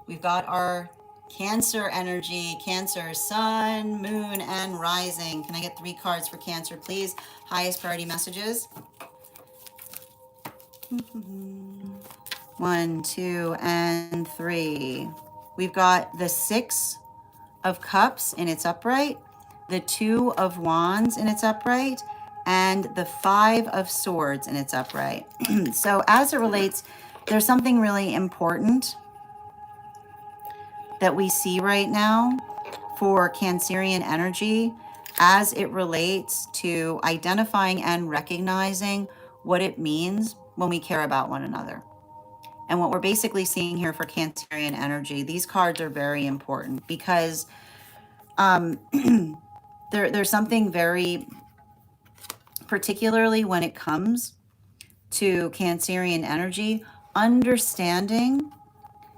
we've got our Cancer energy, Cancer, Sun, Moon, and Rising. Can I get 3 cards for Cancer, please? Highest priority messages. 1, 2, and 3. We've got the 6 of Cups in its upright, the 2 of Wands in its upright, and the 5 of Swords in its upright. So as it relates, there's something really important that we see right now for Cancerian energy as it relates to identifying and recognizing what it means when we care about one another. And what we're basically seeing here for Cancerian energy, these cards are very important because there's something very, particularly when it comes to Cancerian energy, understanding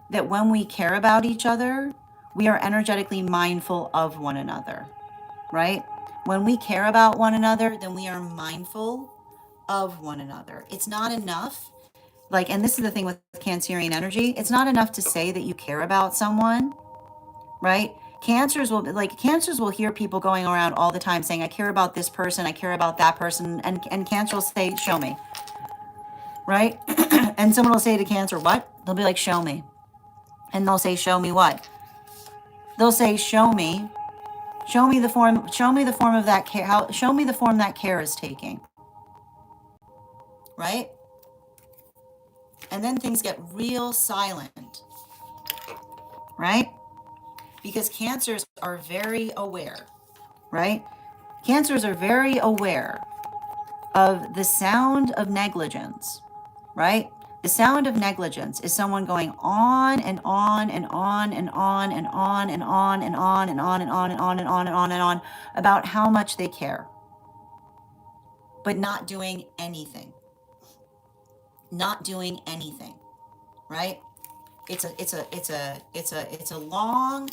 that when we care about each other, we are energetically mindful of one another, right? When we care about one another, then we are mindful of one another. It's not enough, like, and this is the thing with Cancerian energy, it's not enough to say that you care about someone, right? Cancers will hear people going around all the time saying, I care about this person, I care about that person, and Cancer will say, show me, right? And someone will say to Cancer, what? They'll be like, show me. And they'll say, show me what? They'll say, show me the form of that care, show me the form that care is taking. Right? And then things get real silent. Right? Because Cancers are very aware. Right? Cancers are very aware of the sound of negligence. Right? The sound of negligence is someone going on and on and on and on and on and on and on and on and on and on and on and on and on about how much they care, but not doing anything. Not doing anything, right? It's a long,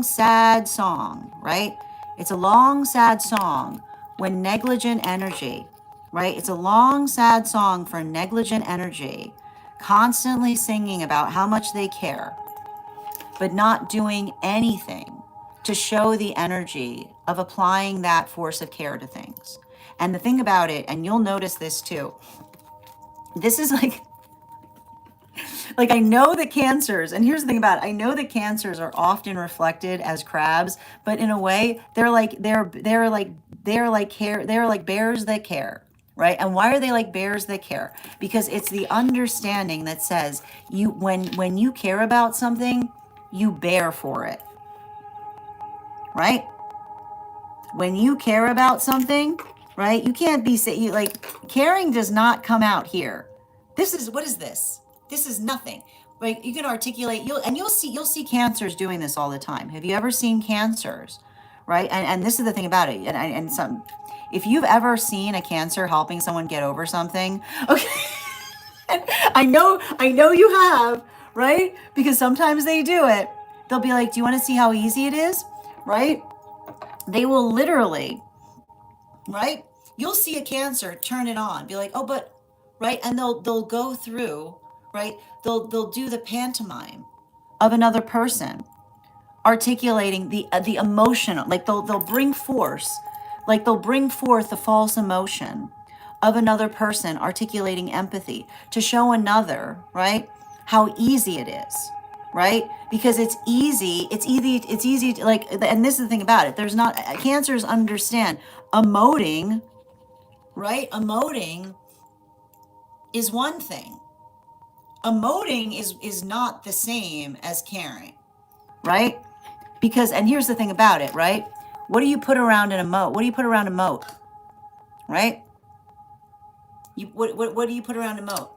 sad song, right? It's a long, sad song when negligent energy, right? It's a long, sad song for negligent energy, constantly singing about how much they care, but not doing anything to show the energy of applying that force of care to things. And the thing about it, and you'll notice this too, this is like I know that Cancers, and here's the thing about it, I know that Cancers are often reflected as crabs, but in a way, they're like bears that care, right? And why are they like bears that care? Because it's the understanding that says when you care about something, you bear for it, right? When you care about something, right? You can't be caring does not come out here. What is this? This is nothing. Like, you can articulate, you'll see Cancers doing this all the time. Have you ever seen Cancers? Right? And this is the thing about it. If you've ever seen a Cancer helping someone get over something, okay. I know you have, right? Because sometimes they do it. They'll be like, do you want to see how easy it is? Right? They will literally, right? You'll see a Cancer turn it on, be like, oh, but, right? And they'll go through, right? They'll do the pantomime of another person articulating the emotional, like they'll bring forth the false emotion of another person articulating empathy to show another, right, how easy it is, right? Because it's easy to, like, and this is the thing about it, Cancers understand emoting, right? Emoting is one thing. Emoting is not the same as caring, right? Because, and here's the thing about it, right? What do you put around in a moat? What do you put around a moat? Right? What do you put around a moat?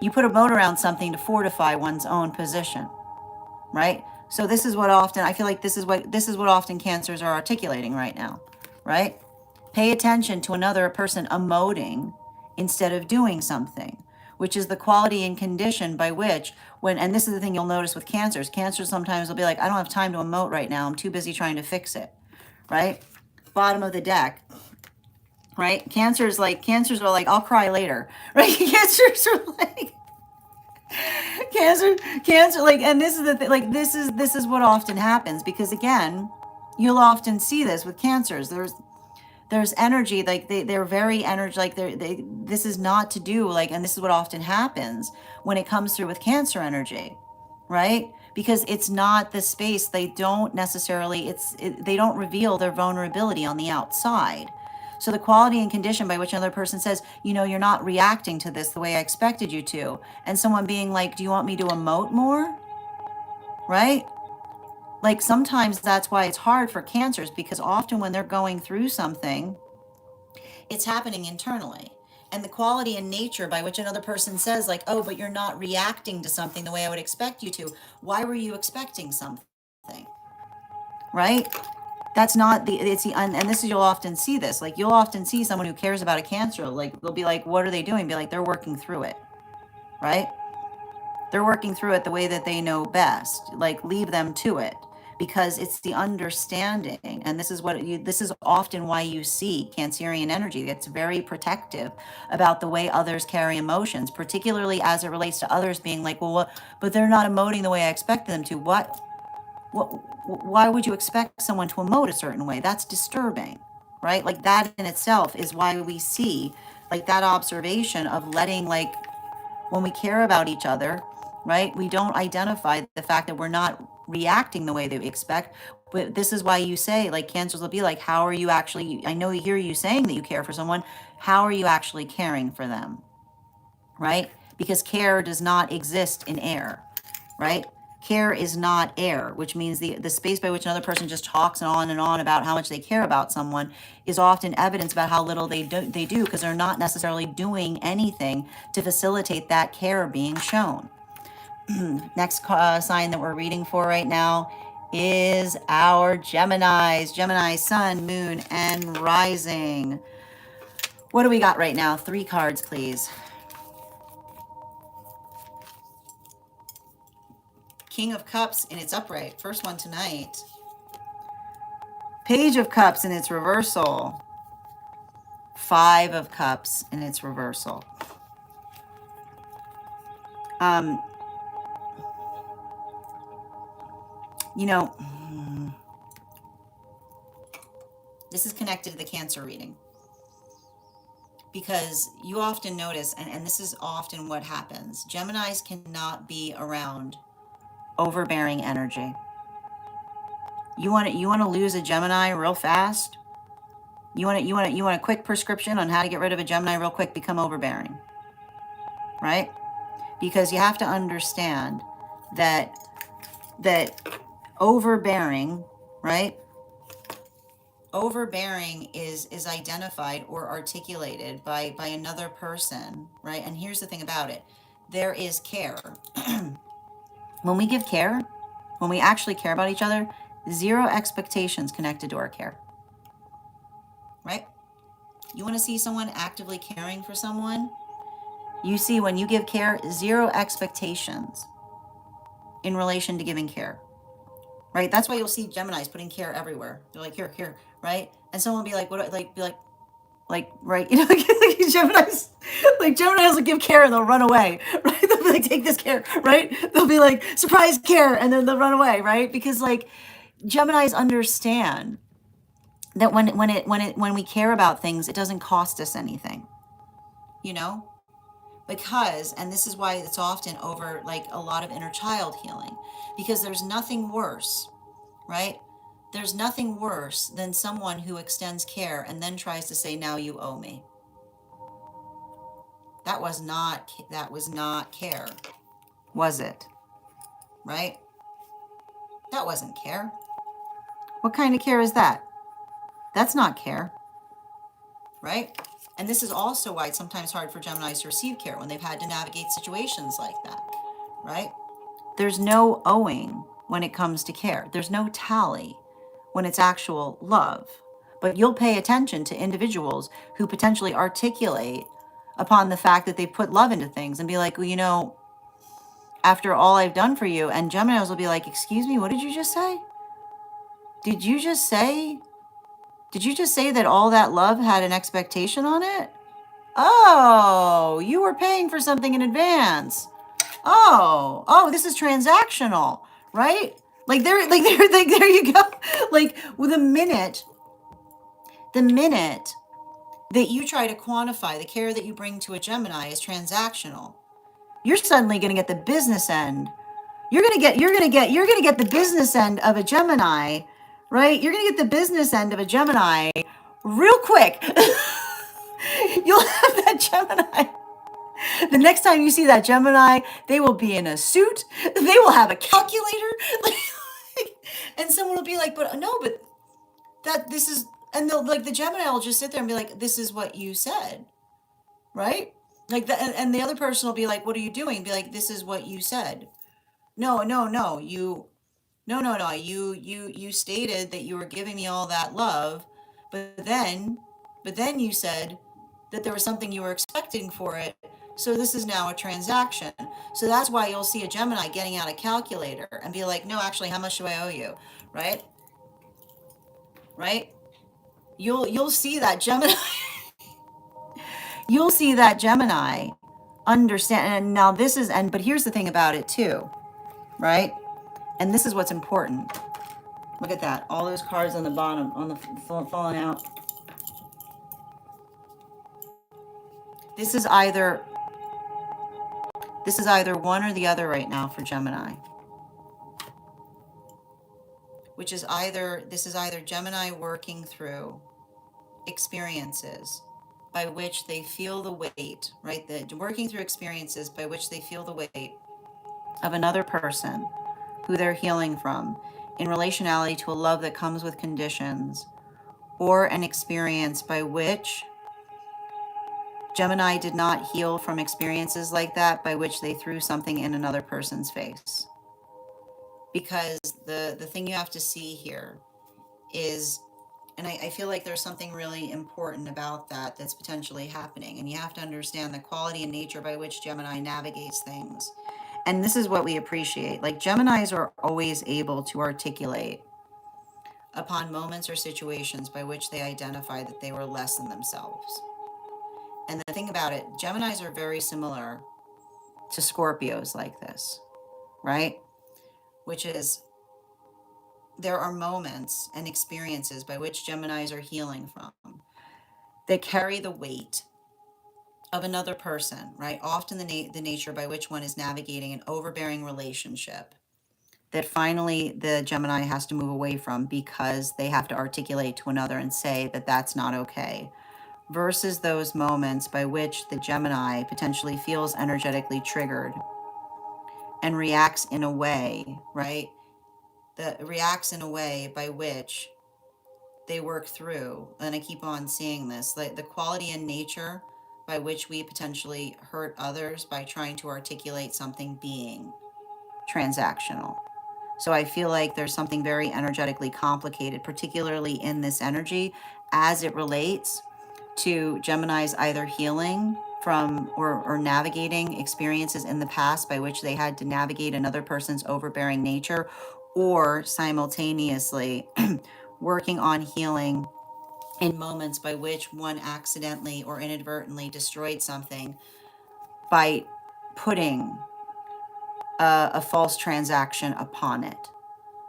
You put a moat around something to fortify one's own position, right? So this is what often, I feel like this is what often cancers are articulating right now, right? Pay attention to another person emoting instead of doing something, which is the quality and condition by which and this is the thing you'll notice with cancers sometimes will be like, I don't have time to emote right now. I'm too busy trying to fix it, right? Bottom of the deck, right? Cancers are like, I'll cry later, right? Cancers are like, cancer, like, and this is the thing, like, this is what often happens, because again, you'll often see this with cancers. There's energy, like they're very energy, like this is not to do, like, and this is what often happens when it comes through with cancer energy, right? Because it's not the space, they don't necessarily, they don't reveal their vulnerability on the outside. So the quality and condition by which another person says, you're not reacting to this the way I expected you to, and someone being like, do you want me to emote more? Right? Like, sometimes that's why it's hard for cancers, because often when they're going through something, it's happening internally. And the quality and nature by which another person says, like, oh, but you're not reacting to something the way I would expect you to. Why were you expecting something? Right? That's not and this is, you'll often see this. Like, you'll often see someone who cares about a cancer, like, they'll be like, what are they doing? Be like, they're working through it. Right? They're working through it the way that they know best. Like, leave them to it, because it's the understanding. And this is often why you see Cancerian energy that's very protective about the way others carry emotions, particularly as it relates to others being like, well, but they're not emoting the way I expected them to. Why would you expect someone to emote a certain way? That's disturbing, right? Like, that in itself is why we see, like, that observation of letting, like, when we care about each other, right? We don't identify the fact that we're not reacting the way that we expect. But this is why you say, like, cancers will be like, how are you actually, I know you hear you saying that you care for someone. How are you actually caring for them? Right? Because care does not exist in air, right? Care is not air, which means the space by which another person just talks and on about how much they care about someone is often evidence about how little they do, because they're not necessarily doing anything to facilitate that care being shown. Next sign that we're reading for right now is our Geminis. Gemini, sun, moon, and rising. What do we got right now? 3 cards, please. King of Cups in its upright. First one tonight. Page of Cups in its reversal. 5 of Cups in its reversal. This is connected to the Cancer reading, because you often notice, and this is often what happens, Geminis cannot be around overbearing energy. You want to lose a Gemini real fast? You want a quick prescription on how to get rid of a Gemini real quick? Become overbearing, right? Because you have to understand that overbearing, right? Overbearing is identified or articulated by another person, right? And here's the thing about it. There is care. When we give care, when we actually care about each other, 0 expectations connected to our care, right? You want to see someone actively caring for someone? You see, when you give care, 0 expectations in relation to giving care, right? That's why you'll see Geminis putting care everywhere. They're like, here, right? And someone will be like, what? Like, right? Geminis will give care and they'll run away, right? They'll be like, take this care, right? They'll be like, surprise care, and then they'll run away, right? Because, like, Geminis understand that when we care about things, it doesn't cost us anything, because, and this is why it's often over, like, a lot of inner child healing, because there's nothing worse, right? There's nothing worse than someone who extends care and then tries to say, now you owe me. That was not care, was it? Right? That wasn't care. What kind of care is that? That's not care, right? And this is also why it's sometimes hard for Geminis to receive care when they've had to navigate situations like that, right? There's no owing when it comes to care. There's no tally when it's actual love. But you'll pay attention to individuals who potentially articulate upon the fact that they put love into things and be like, well, you know, after all I've done for you, and Geminis will be like, excuse me, what did you just say? Did you just say, did you just say that all that love had an expectation on it? Oh, you were paying for something in advance. Oh, this is transactional, right? Like there you go. Like with the minute that you try to quantify the care that you bring to a Gemini as transactional, you're suddenly going to get the business end. You're going to get the business end of a Gemini, right? You're going to get the business end of a Gemini real quick. You'll have that Gemini. The next time you see that Gemini, they will be in a suit. They will have a calculator. And someone will be like, but no, but this is, and they'll like, the Gemini will just sit there and be like, this is what you said, right? Like and the other person will be like, what are you doing? Be like, this is what you said. No, you stated that you were giving me all that love, but then you said that there was something you were expecting for it. So this is now a transaction. So that's why you'll see a Gemini getting out a calculator and be like, no, actually, how much do I owe you? Right? Right? You'll see that Gemini. You'll see that Gemini understand. And now this is, but here's the thing about it too, right? And this is what's important. Look at that. All those cards on the bottom, on the falling out. This is either one or the other right now for Gemini. Which is this is either Gemini working through experiences by which they feel the weight, right? Working through experiences by which they feel the weight of another person who they're healing from in relationality to a love that comes with conditions, or an experience by which Gemini did not heal from experiences like that by which they threw something in another person's face. Because the thing you have to see here is, and I feel like there's something really important about that that's potentially happening, and you have to understand the quality and nature by which Gemini navigates things. And this is what we appreciate. Like, Geminis are always able to articulate upon moments or situations by which they identify that they were less than themselves. And the thing about it, Geminis are very similar to Scorpios like this, right? Which is, there are moments and experiences by which Geminis are healing from that carry the weight of another person, right? Often the nature by which one is navigating an overbearing relationship that finally the Gemini has to move away from because they have to articulate to another and say that that's not okay. Versus those moments by which the Gemini potentially feels energetically triggered and reacts in a way, right? That reacts in a way by which they work through, and I keep on seeing this, like the quality and nature by which we potentially hurt others by trying to articulate something being transactional. So I feel like there's something very energetically complicated, particularly in this energy, as it relates to Gemini's either healing from or navigating experiences in the past by which they had to navigate another person's overbearing nature, or simultaneously working on healing in moments by which one accidentally or inadvertently destroyed something by putting a false transaction upon it,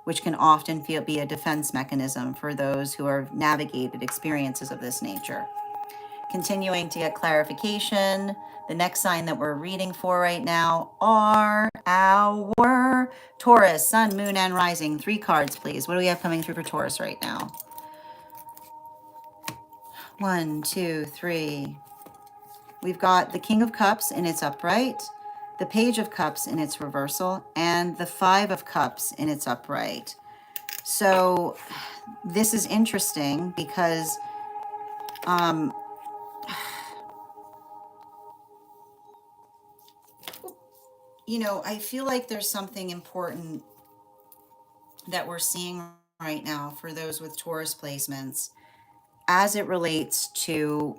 which can often be a defense mechanism for those who have navigated experiences of this nature. Continuing to get clarification, the next sign that we're reading for right now are our Taurus, Sun, Moon, and Rising. 3 cards, please. What do we have coming through for Taurus right now? 1, 2, 3. We've got the King of Cups in its upright, the Page of Cups in its reversal, and the 5 of Cups in its upright. So this is interesting because, you know, I feel like there's something important that we're seeing right now for those with Taurus placements as it relates to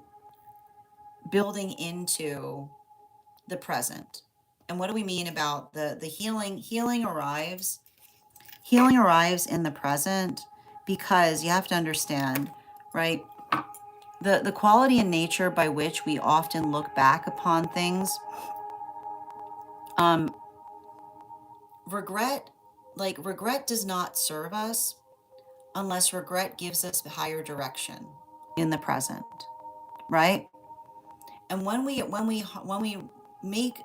building into the present. And what do we mean about the healing? Healing arrives in the present because you have to understand, right? The quality and nature by which we often look back upon things, um, regret, like regret does not serve us unless regret gives us higher direction in the present, right? And make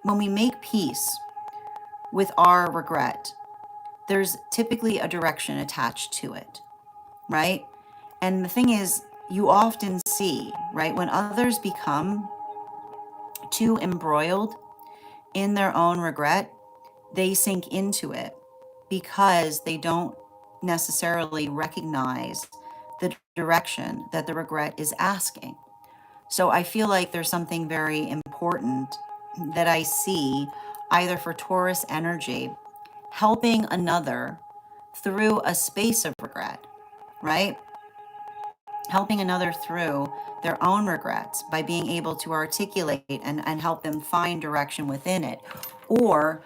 when we make peace with our regret, there's typically a direction attached to it, right? And the thing is, you often see, right, when others become too embroiled in their own regret, they sink into it because they don't necessarily recognize the direction that the regret is asking. So I feel like there's something very important that I see either for Taurus energy helping another through a space of regret, right? Helping another through their own regrets by being able to articulate and help them find direction within it, or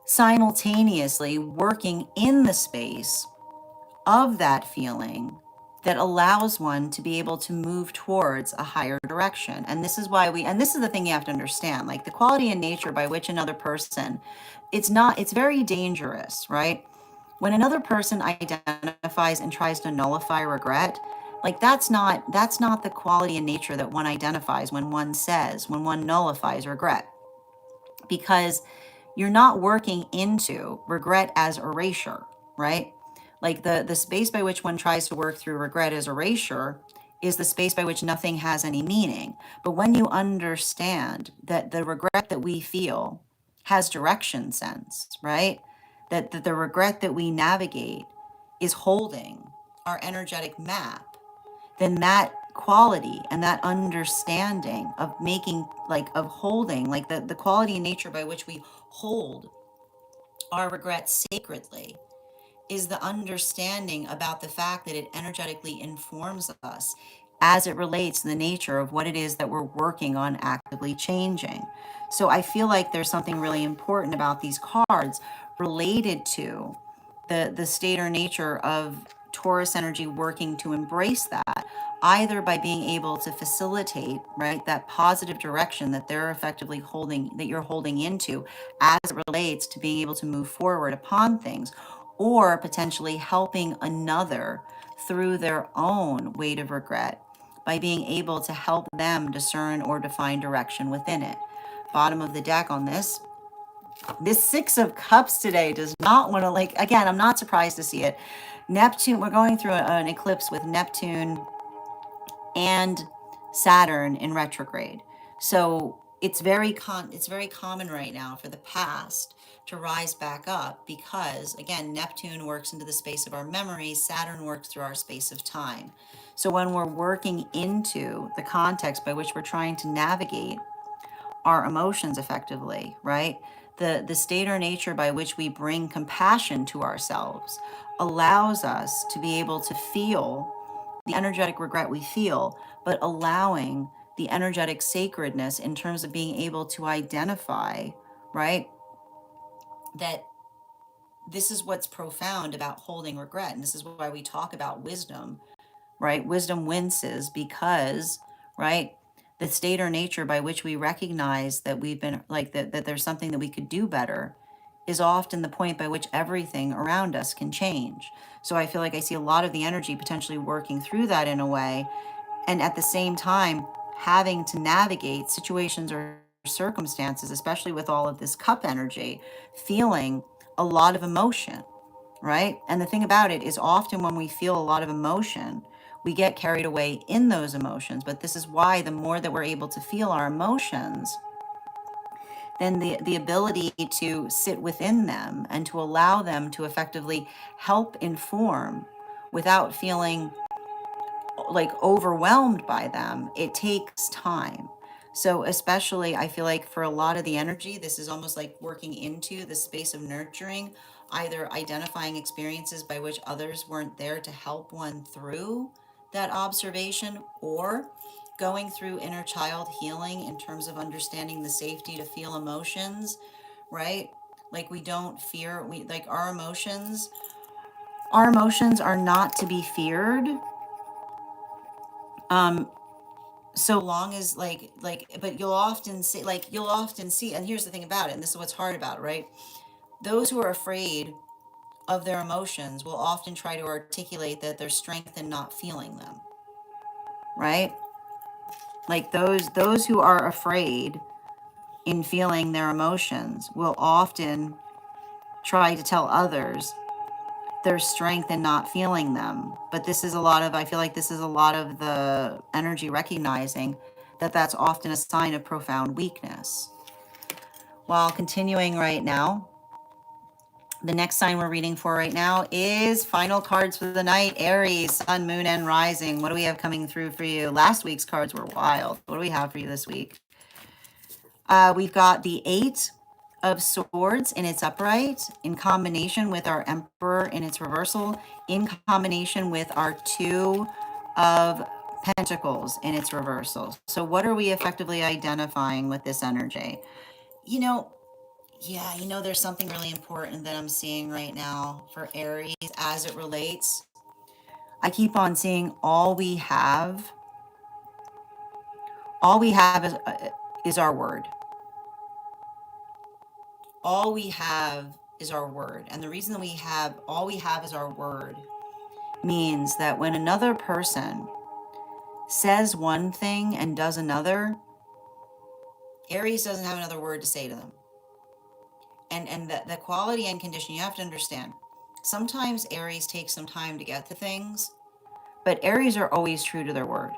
simultaneously working in the space of that feeling that allows one to be able to move towards a higher direction. And this is why and this is the thing you have to understand, like the quality and nature by which another person, it's very dangerous, right? When another person identifies and tries to nullify regret, like that's not the quality and nature that one identifies when one nullifies regret, because you're not working into regret as erasure, right? Like the space by which one tries to work through regret as erasure is the space by which nothing has any meaning. But when you understand that the regret that we feel has direction sense, right? That the regret that we navigate is holding our energetic map, then that quality and that understanding of making, like of holding, like the quality and nature by which we hold our regrets sacredly is the understanding about the fact that it energetically informs us as it relates to the nature of what it is that we're working on actively changing. So I feel like there's something really important about these cards related to the state or nature of Taurus energy working to embrace that, either by being able to facilitate, right, that positive direction that they're effectively holding, that you're holding into as it relates to being able to move forward upon things, or potentially helping another through their own weight of regret by being able to help them discern or define direction within it. Bottom of the deck on this Six of Cups today does not want to, like, again, I'm not surprised to see it. Neptune, we're going through an eclipse with Neptune and Saturn in retrograde. So it's very common right now for the past to rise back up because, again, Neptune works into the space of our memories, Saturn works through our space of time. So when we're working into the context by which we're trying to navigate our emotions effectively, right? The state or nature by which we bring compassion to ourselves allows us to be able to feel the energetic regret we feel, but allowing the energetic sacredness in terms of being able to identify, right, that this is what's profound about holding regret. And this is why we talk about wisdom, right? Wisdom winces because, right, the state or nature by which we recognize that we've been, like, that there's something that we could do better is often the point by which everything around us can change. So I feel like I see a lot of the energy potentially working through that in a way, and at the same time having to navigate situations or circumstances, especially with all of this cup energy, feeling a lot of emotion, right? And the thing about it is, often when we feel a lot of emotion, we get carried away in those emotions. But this is why the more that we're able to feel our emotions, then the ability to sit within them and to allow them to effectively help inform without feeling like overwhelmed by them, it takes time. So especially, I feel like for a lot of the energy, this is almost like working into the space of nurturing, either identifying experiences by which others weren't there to help one through that observation, or going through inner child healing in terms of understanding the safety to feel emotions, right? Like we don't fear, we like our emotions are not to be feared. So long as but you'll often see, and here's the thing about it, and this is what's hard about it, right? Those who are afraid of their emotions will often try to articulate that there's strength in not feeling them, right? Like those who are afraid in feeling their emotions will often try to tell others there's strength in not feeling them. But this is a lot of, I feel like this is a lot of the energy recognizing that that's often a sign of profound weakness. While continuing right now, the next sign we're reading for right now is final cards for the night. Aries, Sun, Moon, and Rising. What do we have coming through for you? Last week's cards were wild. What do we have for you this week? We've got the Eight of Swords in its upright, in combination with our Emperor in its reversal, in combination with our Two of Pentacles in its reversal. So what are we effectively identifying with this energy? You know, there's something really important that I'm seeing right now for Aries as it relates. I keep on seeing all we have is our word. All we have is our word. And the reason that all we have is our word means that when another person says one thing and does another, Aries doesn't have another word to say to them. And the quality and condition, you have to understand. Sometimes Aries takes some time to get to things, but Aries are always true to their word.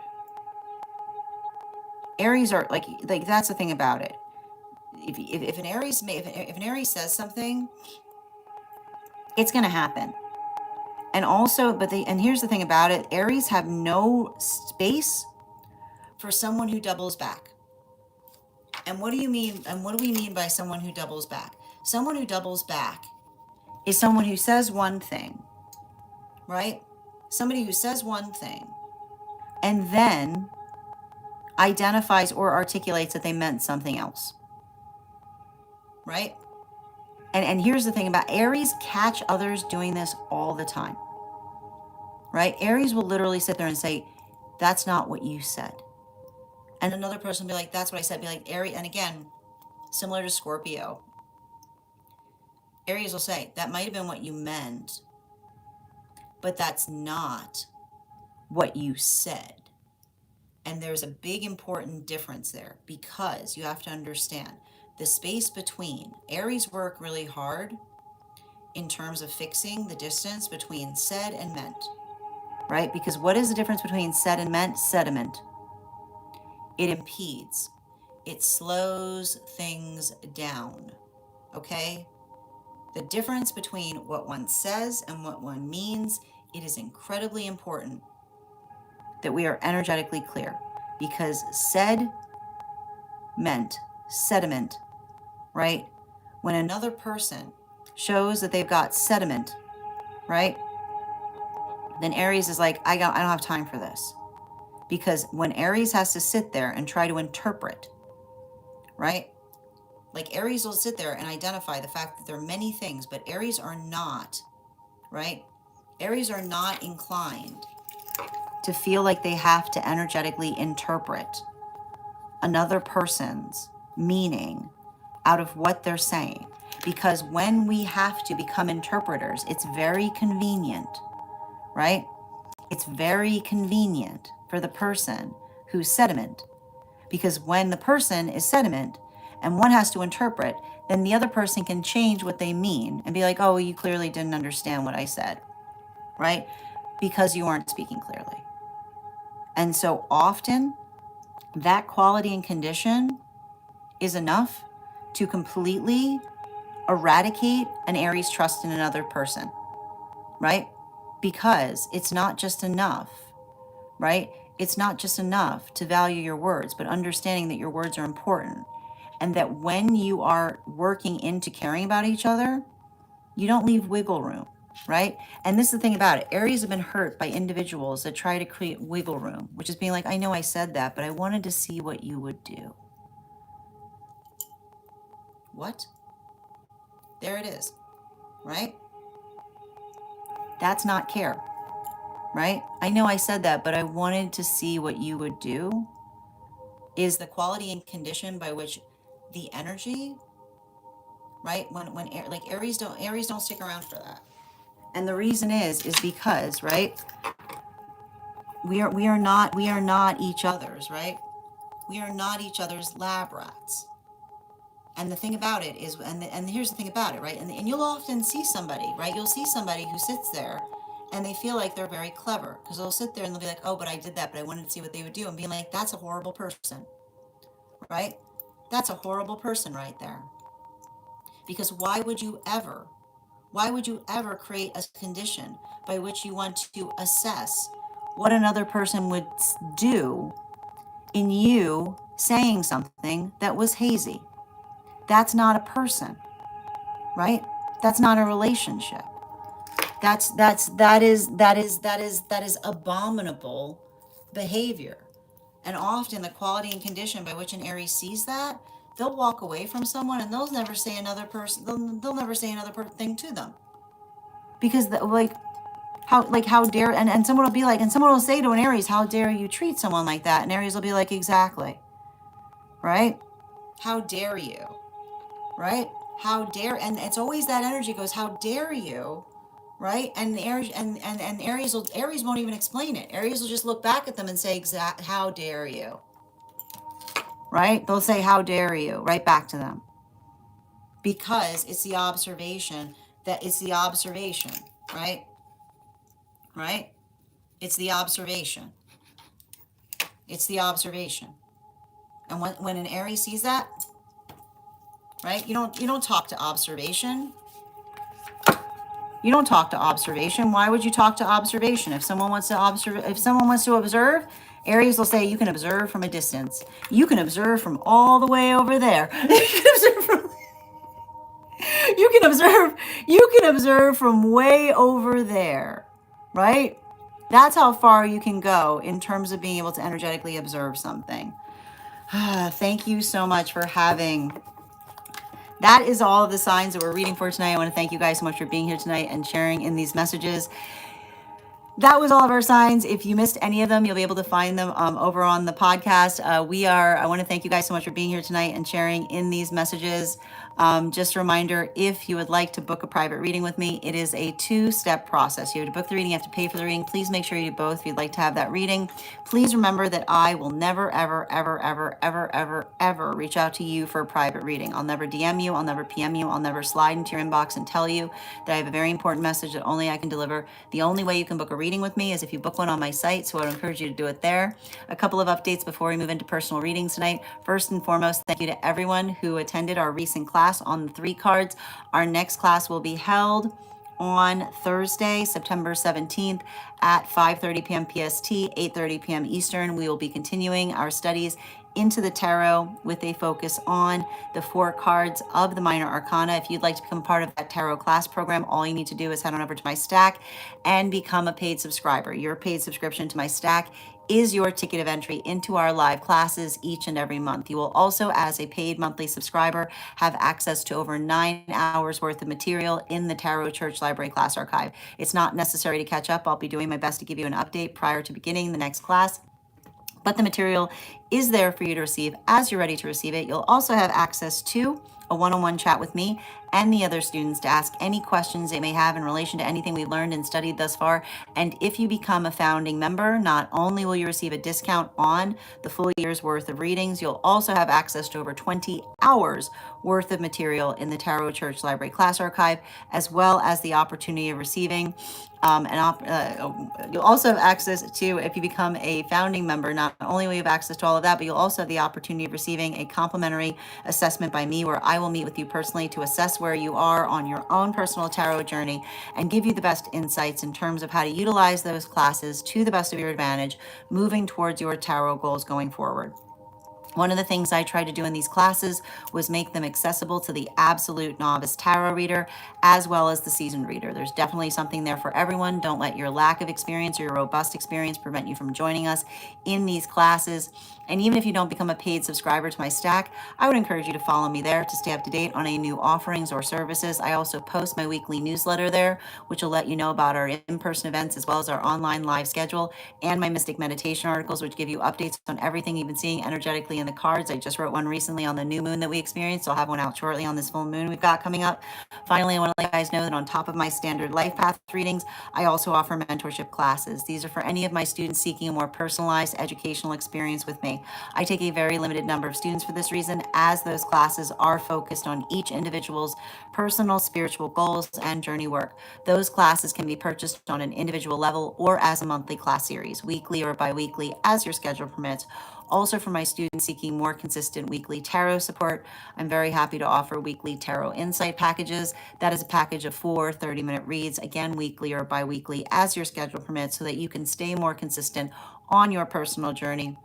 Aries are like that's the thing about it. If an Aries says something, it's going to happen. And also, and here's the thing about it, Aries have no space for someone who doubles back. And what do you mean? And what do we mean by someone who doubles back? Someone who doubles back is someone who says one thing, right? Somebody who says one thing and then identifies or articulates that they meant something else, right? And here's the thing about Aries, catch others doing this all the time, right? Aries will literally sit there and say, that's not what you said. And another person will be like, that's what I said. Be like, Aries, and again, similar to Scorpio, Aries will say, that might have been what you meant, but that's not what you said. And there's a big important difference there, because you have to understand the space between. Aries work really hard in terms of fixing the distance between said and meant, right? Because what is the difference between said and meant? Sediment. It impedes. It slows things down, okay? The difference between what one says and what one means, it is incredibly important that we are energetically clear, because said, meant, sediment, right? When another person shows that they've got sediment, right? Then Aries is like, I don't have time for this. Because when Aries has to sit there and try to interpret, right? Like Aries will sit there and identify the fact that there are many things, but Aries are not, right? Aries are not inclined to feel like they have to energetically interpret another person's meaning out of what they're saying. Because when we have to become interpreters, it's very convenient, right? It's very convenient for the person who's sediment. Because when the person is sediment and one has to interpret, then the other person can change what they mean and be like, oh, you clearly didn't understand what I said, right? Because you aren't speaking clearly. And so often that quality and condition is enough to completely eradicate an Aries trust in another person, right? because it's not just enough, right? It's not just enough to value your words, but understanding that your words are important. And that when you are working into caring about each other, you don't leave wiggle room, right? And this is the thing about it. Aries have been hurt by individuals that try to create wiggle room, which is being like, I know I said that, but I wanted to see what you would do. What? There it is, right? That's not care, right? I know I said that, but I wanted to see what you would do is the quality and condition by which the energy, right? When like Aries don't stick around for that. And the reason is because, right? We are not each other's, right? We are not each other's lab rats. And the thing about it is, and here's the thing about it, right? And you'll often see somebody, right? You'll see somebody who sits there and they feel like they're very clever because they'll sit there and they'll be like, oh, but I did that, but I wanted to see what they would do. And being like, that's a horrible person, right? That's a horrible person right there. Because why would you ever create a condition by which you want to assess what another person would do in you saying something that was hazy? That's not a person, right? That's not a relationship. That is abominable behavior. And often the quality and condition by which an Aries sees that, they'll walk away from someone and they'll never say another person. They'll never say another thing to them, because how dare, and someone will be like, and someone will say to an Aries, how dare you treat someone like that? And Aries will be like, exactly, right? How dare you, right? How dare, and it's always that energy goes, how dare you, right? And Aries and Aries won't even explain it. Aries will just look back at them and say, how dare you, right? They'll say, how dare you, right back to them, because it's the observation, right? Right? It's the observation. It's the observation. And when an Aries sees that, right? You don't talk to observation. You don't talk to observation. Why would you talk to observation? If someone wants to observe, Aries will say you can observe from a distance. You can observe from all the way over there. You can observe from way over there, right? That's how far you can go in terms of being able to energetically observe something. Thank you so much for having. That is all of the signs that we're reading for tonight. I want to thank you guys so much for being here tonight and sharing in these messages. That was all of our signs. If you missed any of them, you'll be able to find them over on the podcast. I want to thank you guys so much for being here tonight and sharing in these messages. Just a reminder, if you would like to book a private reading with me, it is a 2-step process. You have to book the reading, you have to pay for the reading. Please make sure you do both if you'd like to have that reading. Please remember that I will never, ever, ever, ever, ever, ever, ever reach out to you for a private reading. I'll never DM you. I'll never PM you. I'll never slide into your inbox and tell you that I have a very important message that only I can deliver. The only way you can book a reading with me is if you book one on my site, so I would encourage you to do it there. A couple of updates before we move into personal readings tonight. First and foremost, thank you to everyone who attended our recent class on the 3 cards. Our next class will be held on Thursday, September 17th at 5:30 p.m. PST, 8:30 p.m. Eastern. We will be continuing our studies into the tarot with a focus on the 4 cards of the minor arcana. If you'd like to become part of that tarot class program, all you need to do is head on over to my stack and become a paid subscriber. Your paid subscription to my stack is your ticket of entry into our live classes each and every month. You will also, as a paid monthly subscriber, have access to over 9 hours worth of material in the Tarot Church Library class archive. It's not necessary to catch up. I'll be doing my best to give you an update prior to beginning the next class, but the material is there for you to receive as you're ready to receive it. You'll also have access to a one-on-one chat with me and the other students to ask any questions they may have in relation to anything we've learned and studied thus far. And if you become a founding member, not only will you receive a discount on the full year's worth of readings, you'll also have access to over 20 hours worth of material in the Tarot Church Library class archive, as well as the opportunity of receiving you'll also have access to, if you become a founding member, not only will you have access to all of that, but you'll also have the opportunity of receiving a complimentary assessment by me, where I will meet with you personally to assess where you are on your own personal tarot journey and give you the best insights in terms of how to utilize those classes to the best of your advantage, moving towards your tarot goals going forward. One of the things I tried to do in these classes was make them accessible to the absolute novice tarot reader as well as the seasoned reader. There's definitely something there for everyone. Don't let your lack of experience or your robust experience prevent you from joining us in these classes. And even if you don't become a paid subscriber to my stack, I would encourage you to follow me there to stay up to date on any new offerings or services. I also post my weekly newsletter there, which will let you know about our in-person events as well as our online live schedule, and my mystic meditation articles, which give you updates on everything you've been seeing energetically in the cards. I just wrote one recently on the new moon that we experienced. I'll have one out shortly on this full moon we've got coming up. Finally, I want to let you guys know that on top of my standard life path readings, I also offer mentorship classes. These are for any of my students seeking a more personalized educational experience with me. I take a very limited number of students for this reason, as those classes are focused on each individual's personal spiritual goals and journey work. Those classes can be purchased on an individual level or as a monthly class series, weekly or bi-weekly, as your schedule permits. Also, for my students seeking more consistent weekly tarot support, I'm very happy to offer weekly tarot insight packages. That is a package of 4 30-minute reads, again, weekly or bi-weekly, as your schedule permits, so that you can stay more consistent on your personal journey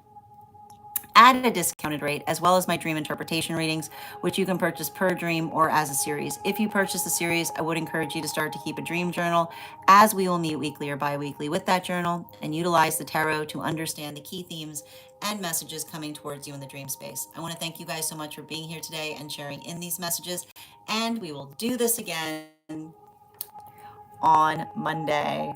at a discounted rate, as well as my dream interpretation readings, which you can purchase per dream or as a series. If you purchase a series, I would encourage you to start to keep a dream journal, as we will meet weekly or bi-weekly with that journal and utilize the tarot to understand the key themes and messages coming towards you in the dream space. I want to thank you guys so much for being here today and sharing in these messages, and we will do this again on Monday.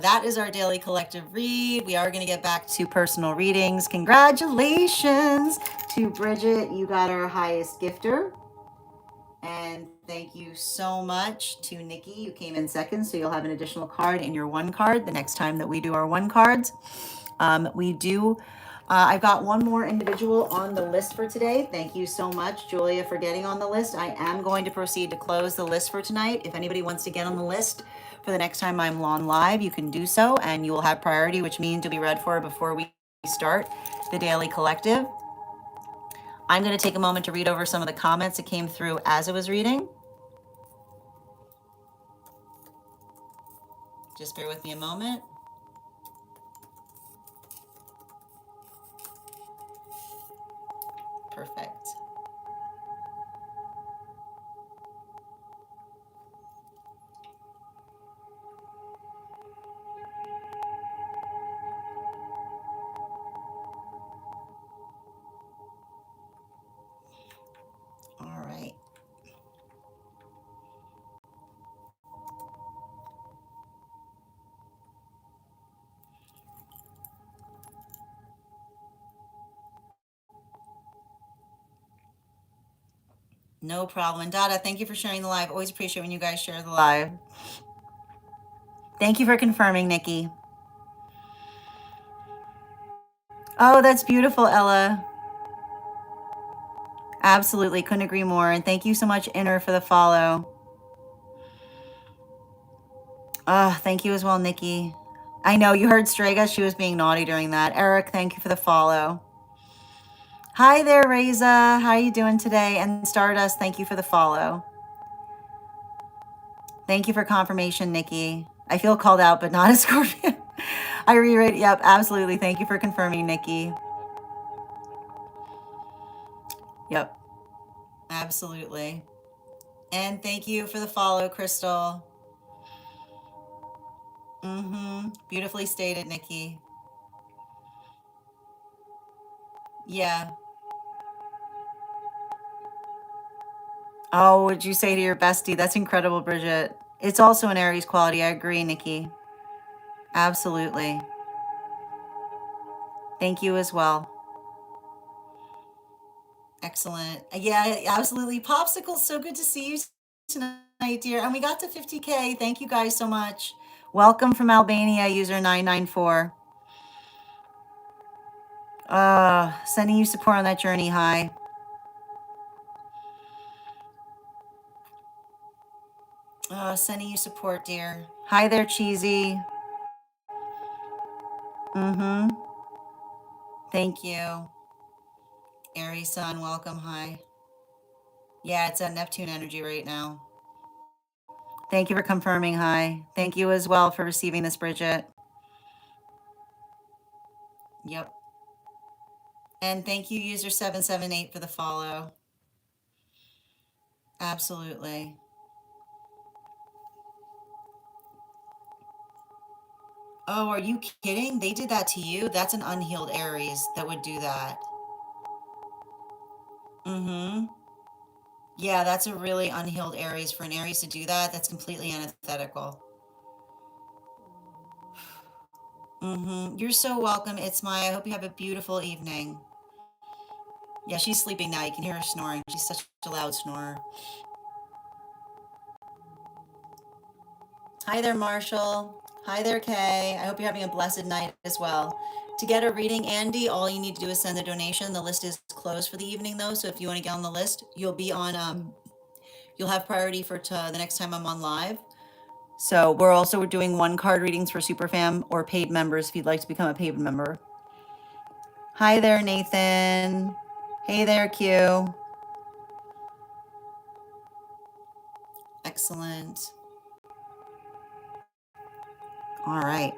That is our daily collective read. We are going to get back to personal readings. Congratulations to Bridget. You got our highest gifter. And thank you so much to Nikki. You came in second, so you'll have an additional card in your one card the next time that we do our one cards. I've got one more individual on the list for today. Thank you so much, Julia, for getting on the list. I am going to proceed to close the list for tonight. If anybody wants to get on the list for the next time I'm on live, you can do so, and you will have priority, which means you'll be read for before we start the Daily Collective. I'm going to take a moment to read over some of the comments that came through as I was reading. Just bear with me a moment. Perfect. All right. No problem. And Dada, thank you for sharing the live. Always appreciate when you guys share the live. Thank you for confirming, Nikki. Oh, that's beautiful, Ella. Absolutely. Couldn't agree more. And thank you so much, Inner, for the follow. Thank you as well, Nikki. I know you heard Strega. She was being naughty during that. Eric, thank you for the follow. Hi there, Reza. How are you doing today? And Stardust, thank you for the follow. Thank you for confirmation, Nikki. I feel called out, but not a Scorpion. I reread. Yep, absolutely. Thank you for confirming, Nikki. Yep, absolutely. And thank you for the follow, Crystal. Beautifully stated, Nikki. Yeah. Oh, what'd you say to your bestie? That's incredible, Bridget. It's also an Aries quality. I agree, Nikki. Absolutely. Thank you as well. Excellent. Yeah, absolutely. Popsicle, so good to see you tonight, dear. And we got to 50K. Thank you guys so much. Welcome from Albania, user 994. Sending you support on that journey. Hi. Sending you support, dear. Hi there, Cheesy. Thank you. Aries Sun, welcome. Hi. Yeah, it's a Neptune energy right now. Thank you for confirming. Hi. Thank you as well for receiving this, Bridget. Yep. And thank you, user 778, for the follow. Absolutely. Oh, are you kidding? They did that to you? That's an unhealed Aries that would do that. Mm-hmm. Yeah, that's a really unhealed Aries. For an Aries to do that, that's completely antithetical. Mm-hmm. You're so welcome. It's I hope you have a beautiful evening. Yeah, she's sleeping now. You can hear her snoring. She's such a loud snorer. Hi there, Marshall. Hi there, Kay. I hope you're having a blessed night as well. To get a reading, Andy, all you need to do is send a donation. The list is closed for the evening, though, so if you want to get on the list, you'll be on. You'll have priority for the next time I'm on live. So we're doing one card readings for Superfam or paid members if you'd like to become a paid member. Hi there, Nathan. Hey there, Q. Excellent. All right.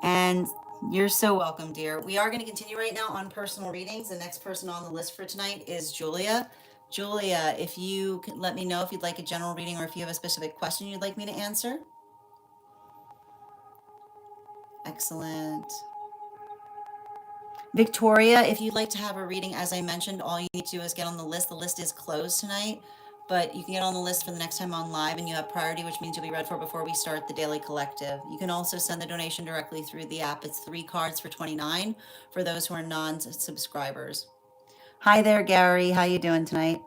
And you're so welcome, dear. We are going to continue right now on personal readings. The next person on the list for tonight is Julia. Julia, if you can let me know if you'd like a general reading or if you have a specific question you'd like me to answer. Excellent. Victoria, if you'd like to have a reading, as I mentioned, all you need to do is get on the list. The list is closed tonight, but you can get on the list for the next time on live and you have priority, which means you'll be read for before we start the daily collective. You can also send the donation directly through the app. It's 3 cards for $29 for those who are non-subscribers. Hi there, Gary. How you doing tonight?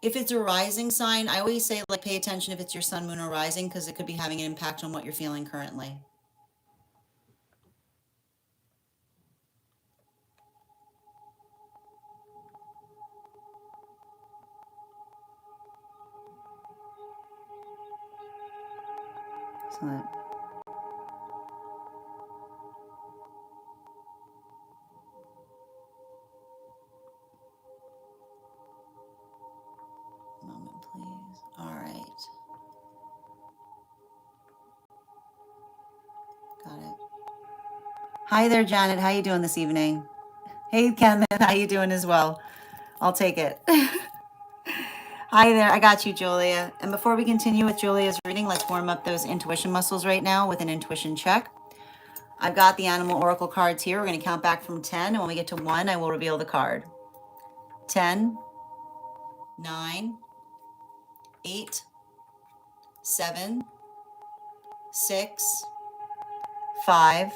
If it's a rising sign, I always say like pay attention if it's your sun, moon, or rising because it could be having an impact on what you're feeling currently. Excellent. Moment, please. All right. Got it. Hi there, Janet. How you doing this evening? Hey, Kenneth. How you doing as well? I'll take it. Hi there. I got you, Julia. And before we continue with Julia's reading, let's warm up those intuition muscles right now with an intuition check. I've got the animal oracle cards here. We're going to count back from 10. And when we get to 1, I will reveal the card. 10, 9, 8, 7, 6, 5,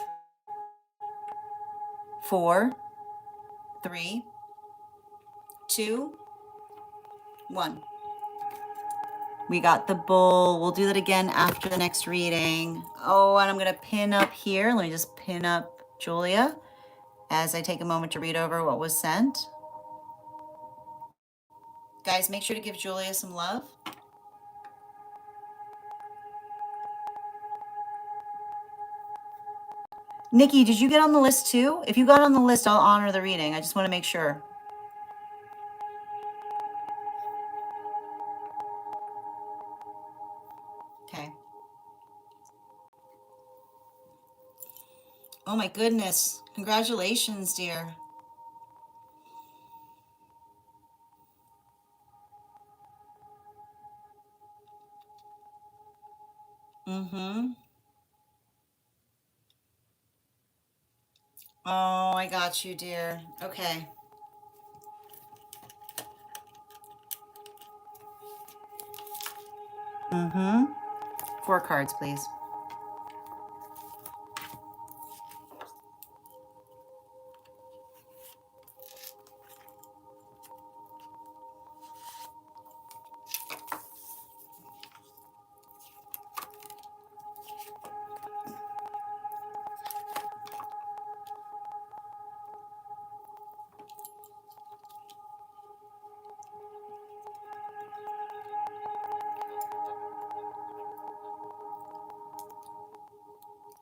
4, 3, 2, 1. We got the bull. We'll do that again after the next reading. Oh, and I'm going to pin up here. Let me just pin up Julia as I take a moment to read over what was sent. Guys, make sure to give Julia some love. Nikki, did you get on the list too? If you got on the list, I'll honor the reading. I just want to make sure. Okay. Oh my goodness. Congratulations, dear. Mm-hmm. Oh, I got you, dear. Okay. Mm-hmm. 4 cards, please.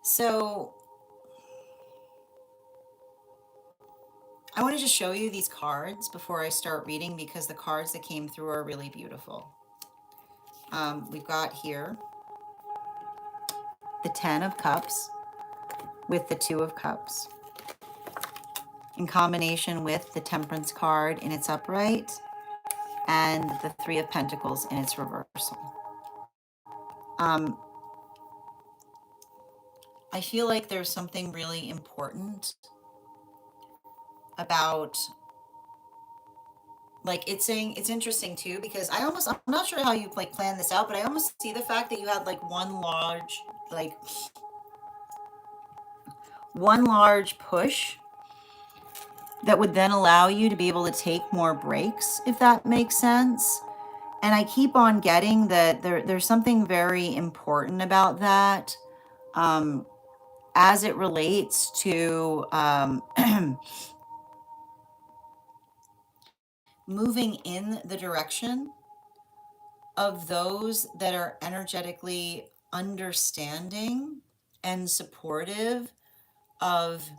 So I want to just show you these cards before I start reading because the cards that came through are really beautiful. We've got here the 10 of Cups with the 2 of Cups in combination with the Temperance card in its upright and the 3 of Pentacles in its reversal. I feel like there's something really important about, like, it's saying, it's interesting too, because I'm not sure how you like plan this out, but I almost see the fact that you had like one large push that would then allow you to be able to take more breaks, if that makes sense. And I keep on getting that there's something very important about that, as it relates to moving in the direction of those that are energetically understanding and supportive of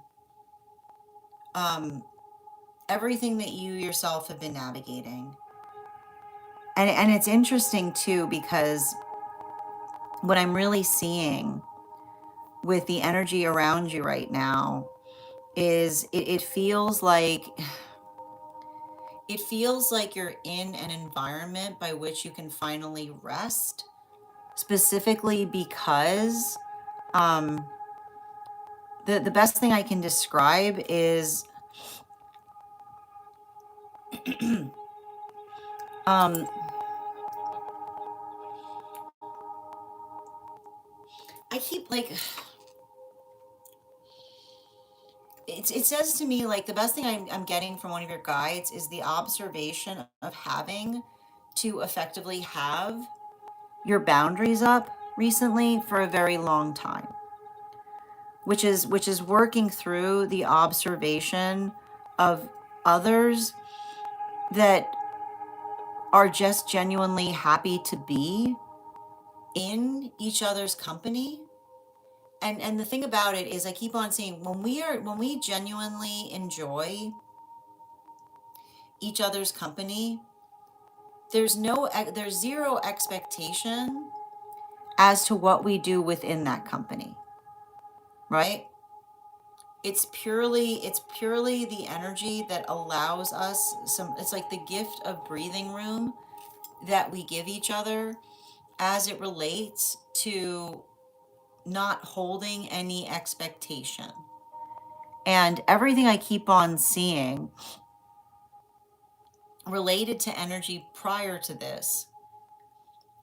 everything that you yourself have been navigating. And it's interesting too, because what I'm really seeing with the energy around you right now is it feels like you're in an environment by which you can finally rest, specifically because the best thing I can describe is I keep like it says to me, like, the best thing I'm getting from one of your guides is the observation of having to effectively have your boundaries up recently for a very long time, which is working through the observation of others that are just genuinely happy to be in each other's company. And the thing about it is, I keep on saying, when we genuinely enjoy each other's company, there's zero expectation as to what we do within that company, right? It's purely the energy that allows us it's like the gift of breathing room that we give each other as it relates to not holding any expectation. And everything I keep on seeing related to energy prior to this,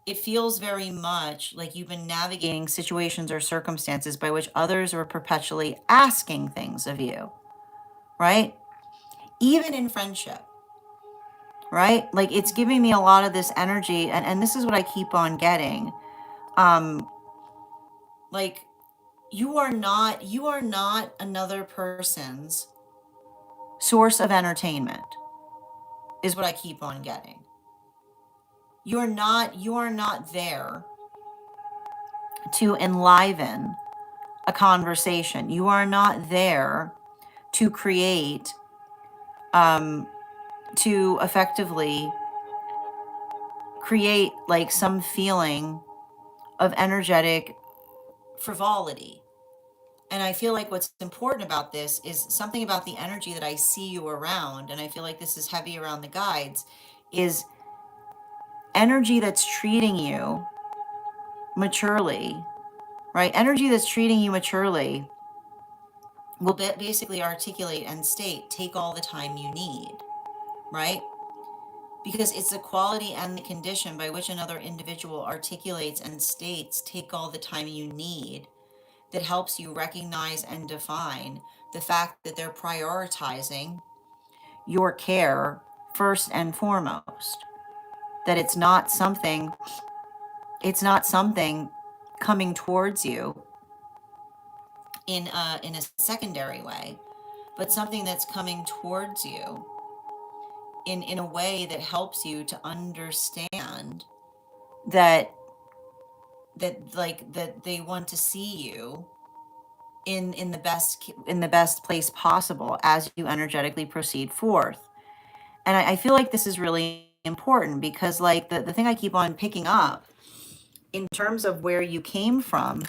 it feels very much like you've been navigating situations or circumstances by which others were perpetually asking things of you, right? Even in friendship, right? Like, it's giving me a lot of this energy, and this is what I keep on getting. Like, you are not another person's source of entertainment, is what I keep on getting. You are not there to enliven a conversation. You are not there to create, to effectively create like some feeling of energetic frivolity. And I feel like what's important about this is something about the energy that I see you around, and I feel like this is heavy around the guides, is energy that's treating you maturely, right? Energy that's treating you maturely will basically articulate and state, take all the time you need, right? Because it's the quality and the condition by which another individual articulates and states, take all the time you need, that helps you recognize and define the fact that they're prioritizing your care first and foremost. That it's not something coming towards you in a secondary way, but something that's coming towards you in a way that helps you to understand that they want to see you in the best place possible as you energetically proceed forth. And I feel like this is really important because like the thing I keep on picking up in terms of where you came from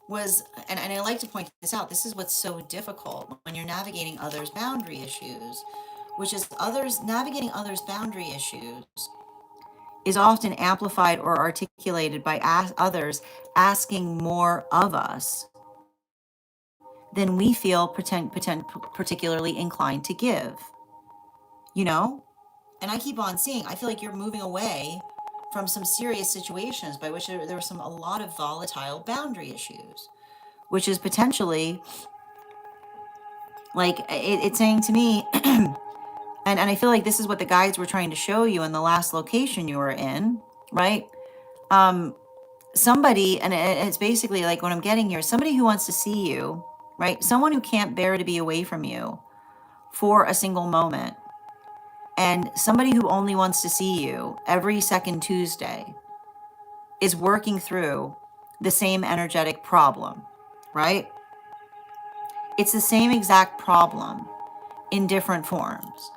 was, and I like to point this out, this is what's so difficult when you're navigating others' boundary issues, which is navigating others' boundary issues is often amplified or articulated by others asking more of us than we feel particularly inclined to give, you know? And I keep on seeing, I feel like you're moving away from some serious situations by which there were a lot of volatile boundary issues, which is potentially like it's saying to me, and I feel like this is what the guides were trying to show you in the last location you were in, right? Somebody, and it's basically like what I'm getting here, somebody who wants to see you, right? Someone who can't bear to be away from you for a single moment. And somebody who only wants to see you every second Tuesday is working through the same energetic problem, right? It's the same exact problem in different forms,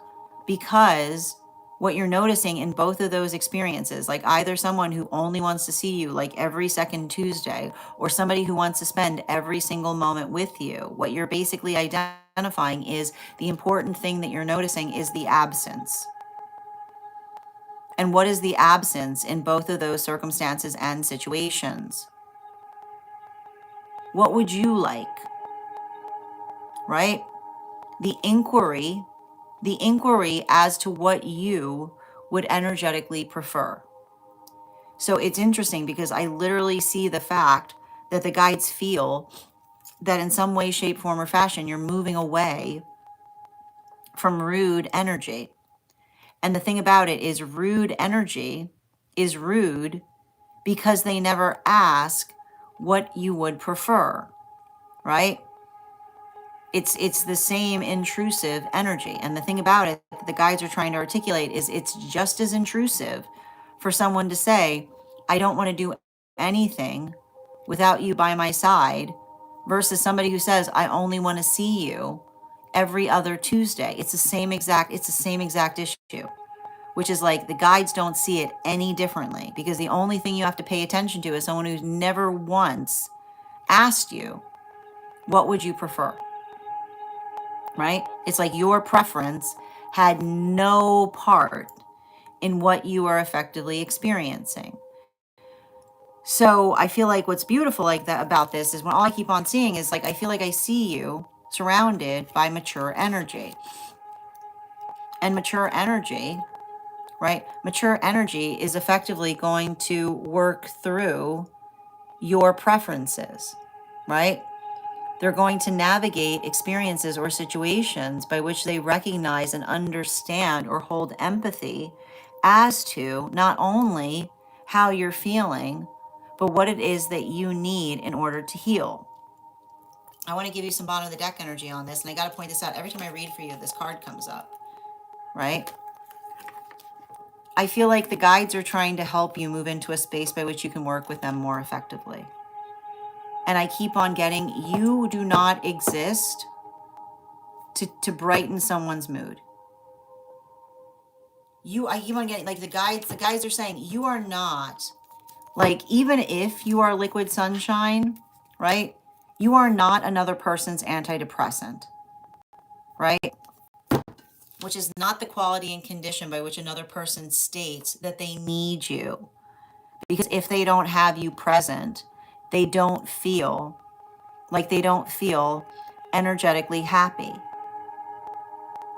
because what you're noticing in both of those experiences, like either someone who only wants to see you like every second Tuesday or somebody who wants to spend every single moment with you, what you're basically identifying is the important thing that you're noticing is the absence. And what is the absence in both of those circumstances and situations? What would you like? Right? The inquiry as to what you would energetically prefer. So it's interesting because I literally see the fact that the guides feel that in some way, shape, form, or fashion, you're moving away from rude energy. And the thing about it is, rude energy is rude because they never ask what you would prefer, right? It's the same intrusive energy. And the thing about it that the guides are trying to articulate is it's just as intrusive for someone to say, I don't want to do anything without you by my side, versus somebody who says, I only want to see you every other Tuesday. It's the same exact issue, which is like the guides don't see it any differently, because the only thing you have to pay attention to is someone who's never once asked you, what would you prefer? Right? It's like your preference had no part in what you are effectively experiencing. So I feel like what's beautiful like that about this is when all I keep on seeing is like, I feel like I see you surrounded by mature energy. And mature energy, right? Mature energy is effectively going to work through your preferences, right? They're going to navigate experiences or situations by which they recognize and understand or hold empathy as to not only how you're feeling, but what it is that you need in order to heal. I want to give you some bottom of the deck energy on this, and I got to point this out. Every time I read for you, this card comes up, right? I feel like the guides are trying to help you move into a space by which you can work with them more effectively. And I keep on getting, you do not exist to brighten someone's mood. I keep on getting, like the guides are saying, you are not, like, even if you are liquid sunshine, right? You are not another person's antidepressant, right? Which is not the quality and condition by which another person states that they need you. Because if they don't have you present, they don't feel energetically happy.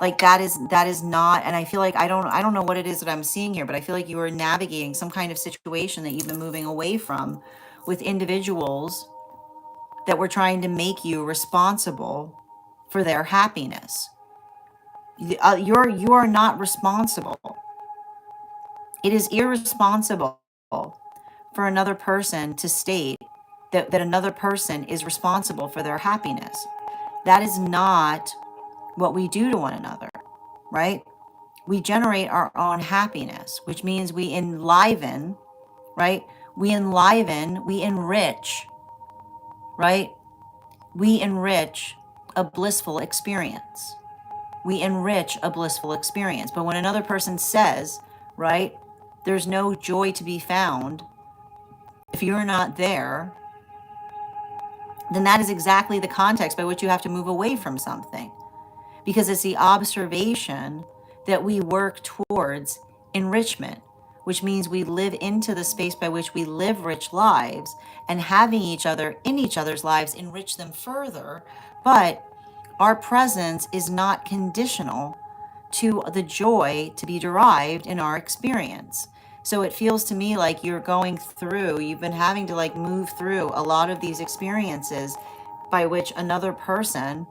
Like that is not, and I feel like I don't know what it is that I'm seeing here, but I feel like you are navigating some kind of situation that you've been moving away from with individuals that were trying to make you responsible for their happiness. You are not responsible. It is irresponsible for another person to state that another person is responsible for their happiness. That is not what we do to one another, right? We generate our own happiness, which means we enliven, right? We enrich right? We enrich a blissful experience. We enrich a blissful experience. But when another person says, right, there's no joy to be found if you're not there, then that is exactly the context by which you have to move away from something. Because it's the observation that we work towards enrichment, which means we live into the space by which we live rich lives, and having each other in each other's lives enrich them further. But our presence is not conditional to the joy to be derived in our experience. So it feels to me like you've been having to like move through a lot of these experiences by which another person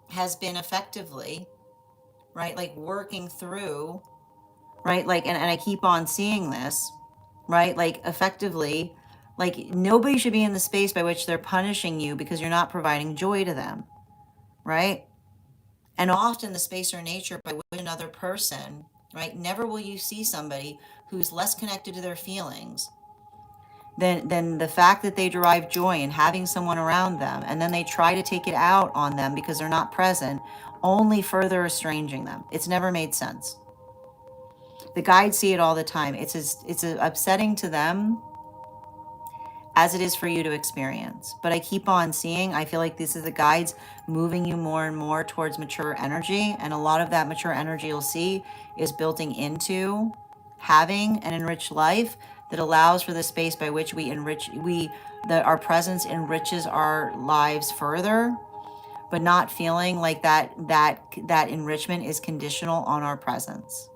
has been effectively, right, like working through, right, like, and I keep on seeing this, right, like effectively, like nobody should be in the space by which they're punishing you because you're not providing joy to them, right? And often the space or nature by which another person, right, never will you see somebody who's less connected to their feelings than the fact that they derive joy in having someone around them, and then they try to take it out on them because they're not present, only further estranging them. It's never made sense. The guides see it all the time. It's as upsetting to them as it is for you to experience. But I keep on seeing, I feel like this is the guides moving you more and more towards mature energy. And a lot of that mature energy you'll see is building into having an enriched life that allows for the space by which we enrich, that our presence enriches our lives further, but not feeling like that enrichment is conditional on our presence.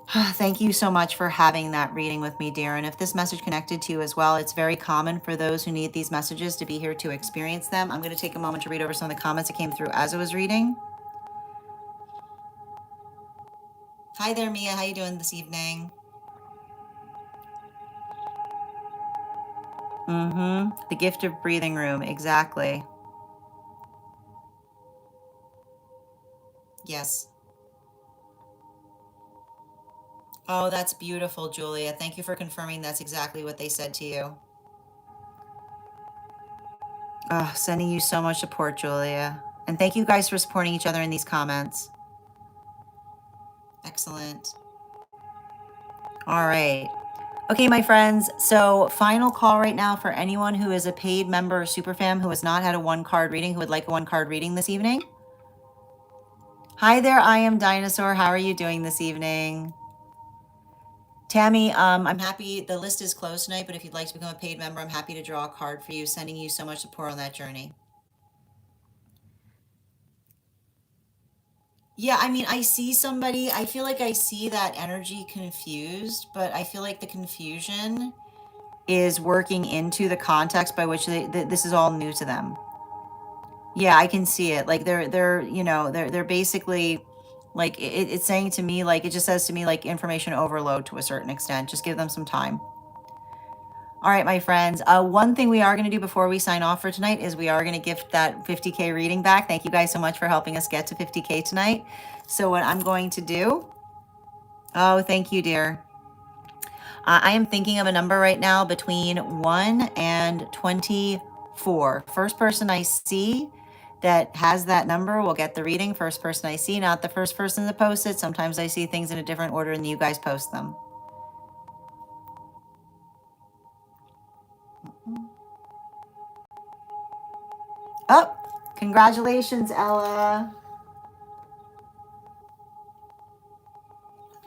Thank you so much for having that reading with me, dear. And if this message connected to you as well, it's very common for those who need these messages to be here to experience them. I'm going to take a moment to read over some of the comments that came through as I was reading. Hi there, Mia. How you doing this evening? The gift of breathing room. Exactly. Yes. Oh, that's beautiful, Julia. Thank you for confirming that's exactly what they said to you. Oh, sending you so much support, Julia. And thank you guys for supporting each other in these comments. Excellent. All right. Okay, my friends. So final call right now for anyone who is a paid member or superfam who has not had a one card reading, who would like a one card reading this evening. Hi there, I am Dinosaur. How are you doing this evening? Tammy, I'm happy the list is closed tonight, but if you'd like to become a paid member, I'm happy to draw a card for you, sending you so much support on that journey. Yeah, I mean, I see somebody, I feel like I see that energy confused, but I feel like the confusion is working into the context by which this is all new to them. Yeah, I can see it. Like they're basically like it's saying to me, like it just says to me like information overload to a certain extent. Just give them some time. All right, my friends. One thing we are going to do before we sign off for tonight is we are going to gift that 50K reading back. Thank you guys so much for helping us get to 50K tonight. So what I'm going to do, oh, thank you, dear. I am thinking of a number right now between 1 and 24. First person I see that has that number will get the reading. First person I see, not the first person to post it. Sometimes I see things in a different order and you guys post them. Oh, congratulations, Ella.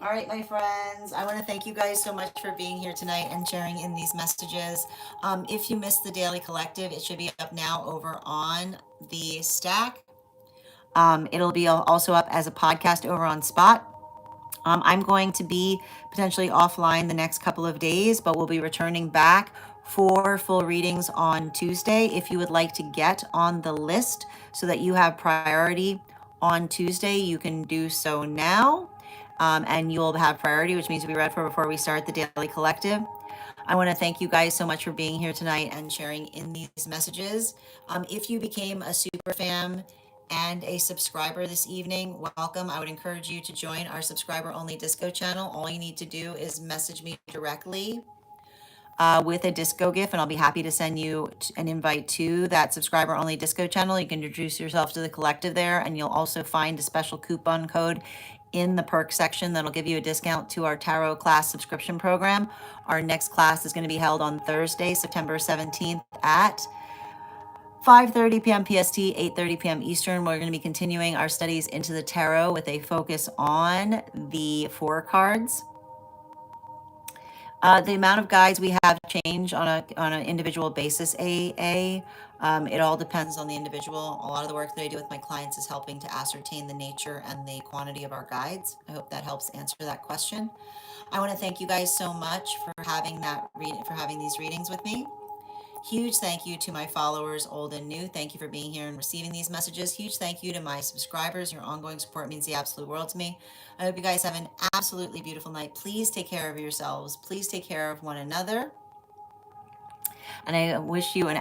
All right, my friends, I want to thank you guys so much for being here tonight and sharing in these messages. If you missed the Daily Collective, it should be up now over on the Stack. It'll be also up as a podcast over on Spot. I'm going to be potentially offline the next couple of days, but we'll be returning back for full readings on Tuesday. If you would like to get on the list so that you have priority on Tuesday, you can do so now. And you'll have priority, which means you'll be read for before we start the Daily Collective. I want to thank you guys so much for being here tonight and sharing in these messages. If you became a super fam and a subscriber this evening, welcome. I would encourage you to join our subscriber only disco channel. All you need to do is message me directly with a disco gift, and I'll be happy to send you an invite to that subscriber only disco channel. You can introduce yourself to the collective there, and you'll also find a special coupon code in the perk section that'll give you a discount to our tarot class subscription program. Our next class is going to be held on Thursday, September 17th at 5:30 p.m. PST, 8:30 p.m. Eastern. We're going to be continuing our studies into the tarot with a focus on the four cards. The amount of guides we have change on an individual basis, it all depends on the individual. A lot of the work that I do with my clients is helping to ascertain the nature and the quantity of our guides. I hope that helps answer that question. I want to thank you guys so much for having these readings with me. Huge thank you to my followers, old and new. Thank you for being here and receiving these messages. Huge thank you to my subscribers. Your ongoing support means the absolute world to me. I hope you guys have an absolutely beautiful night. Please take care of yourselves. Please take care of one another. And I wish you an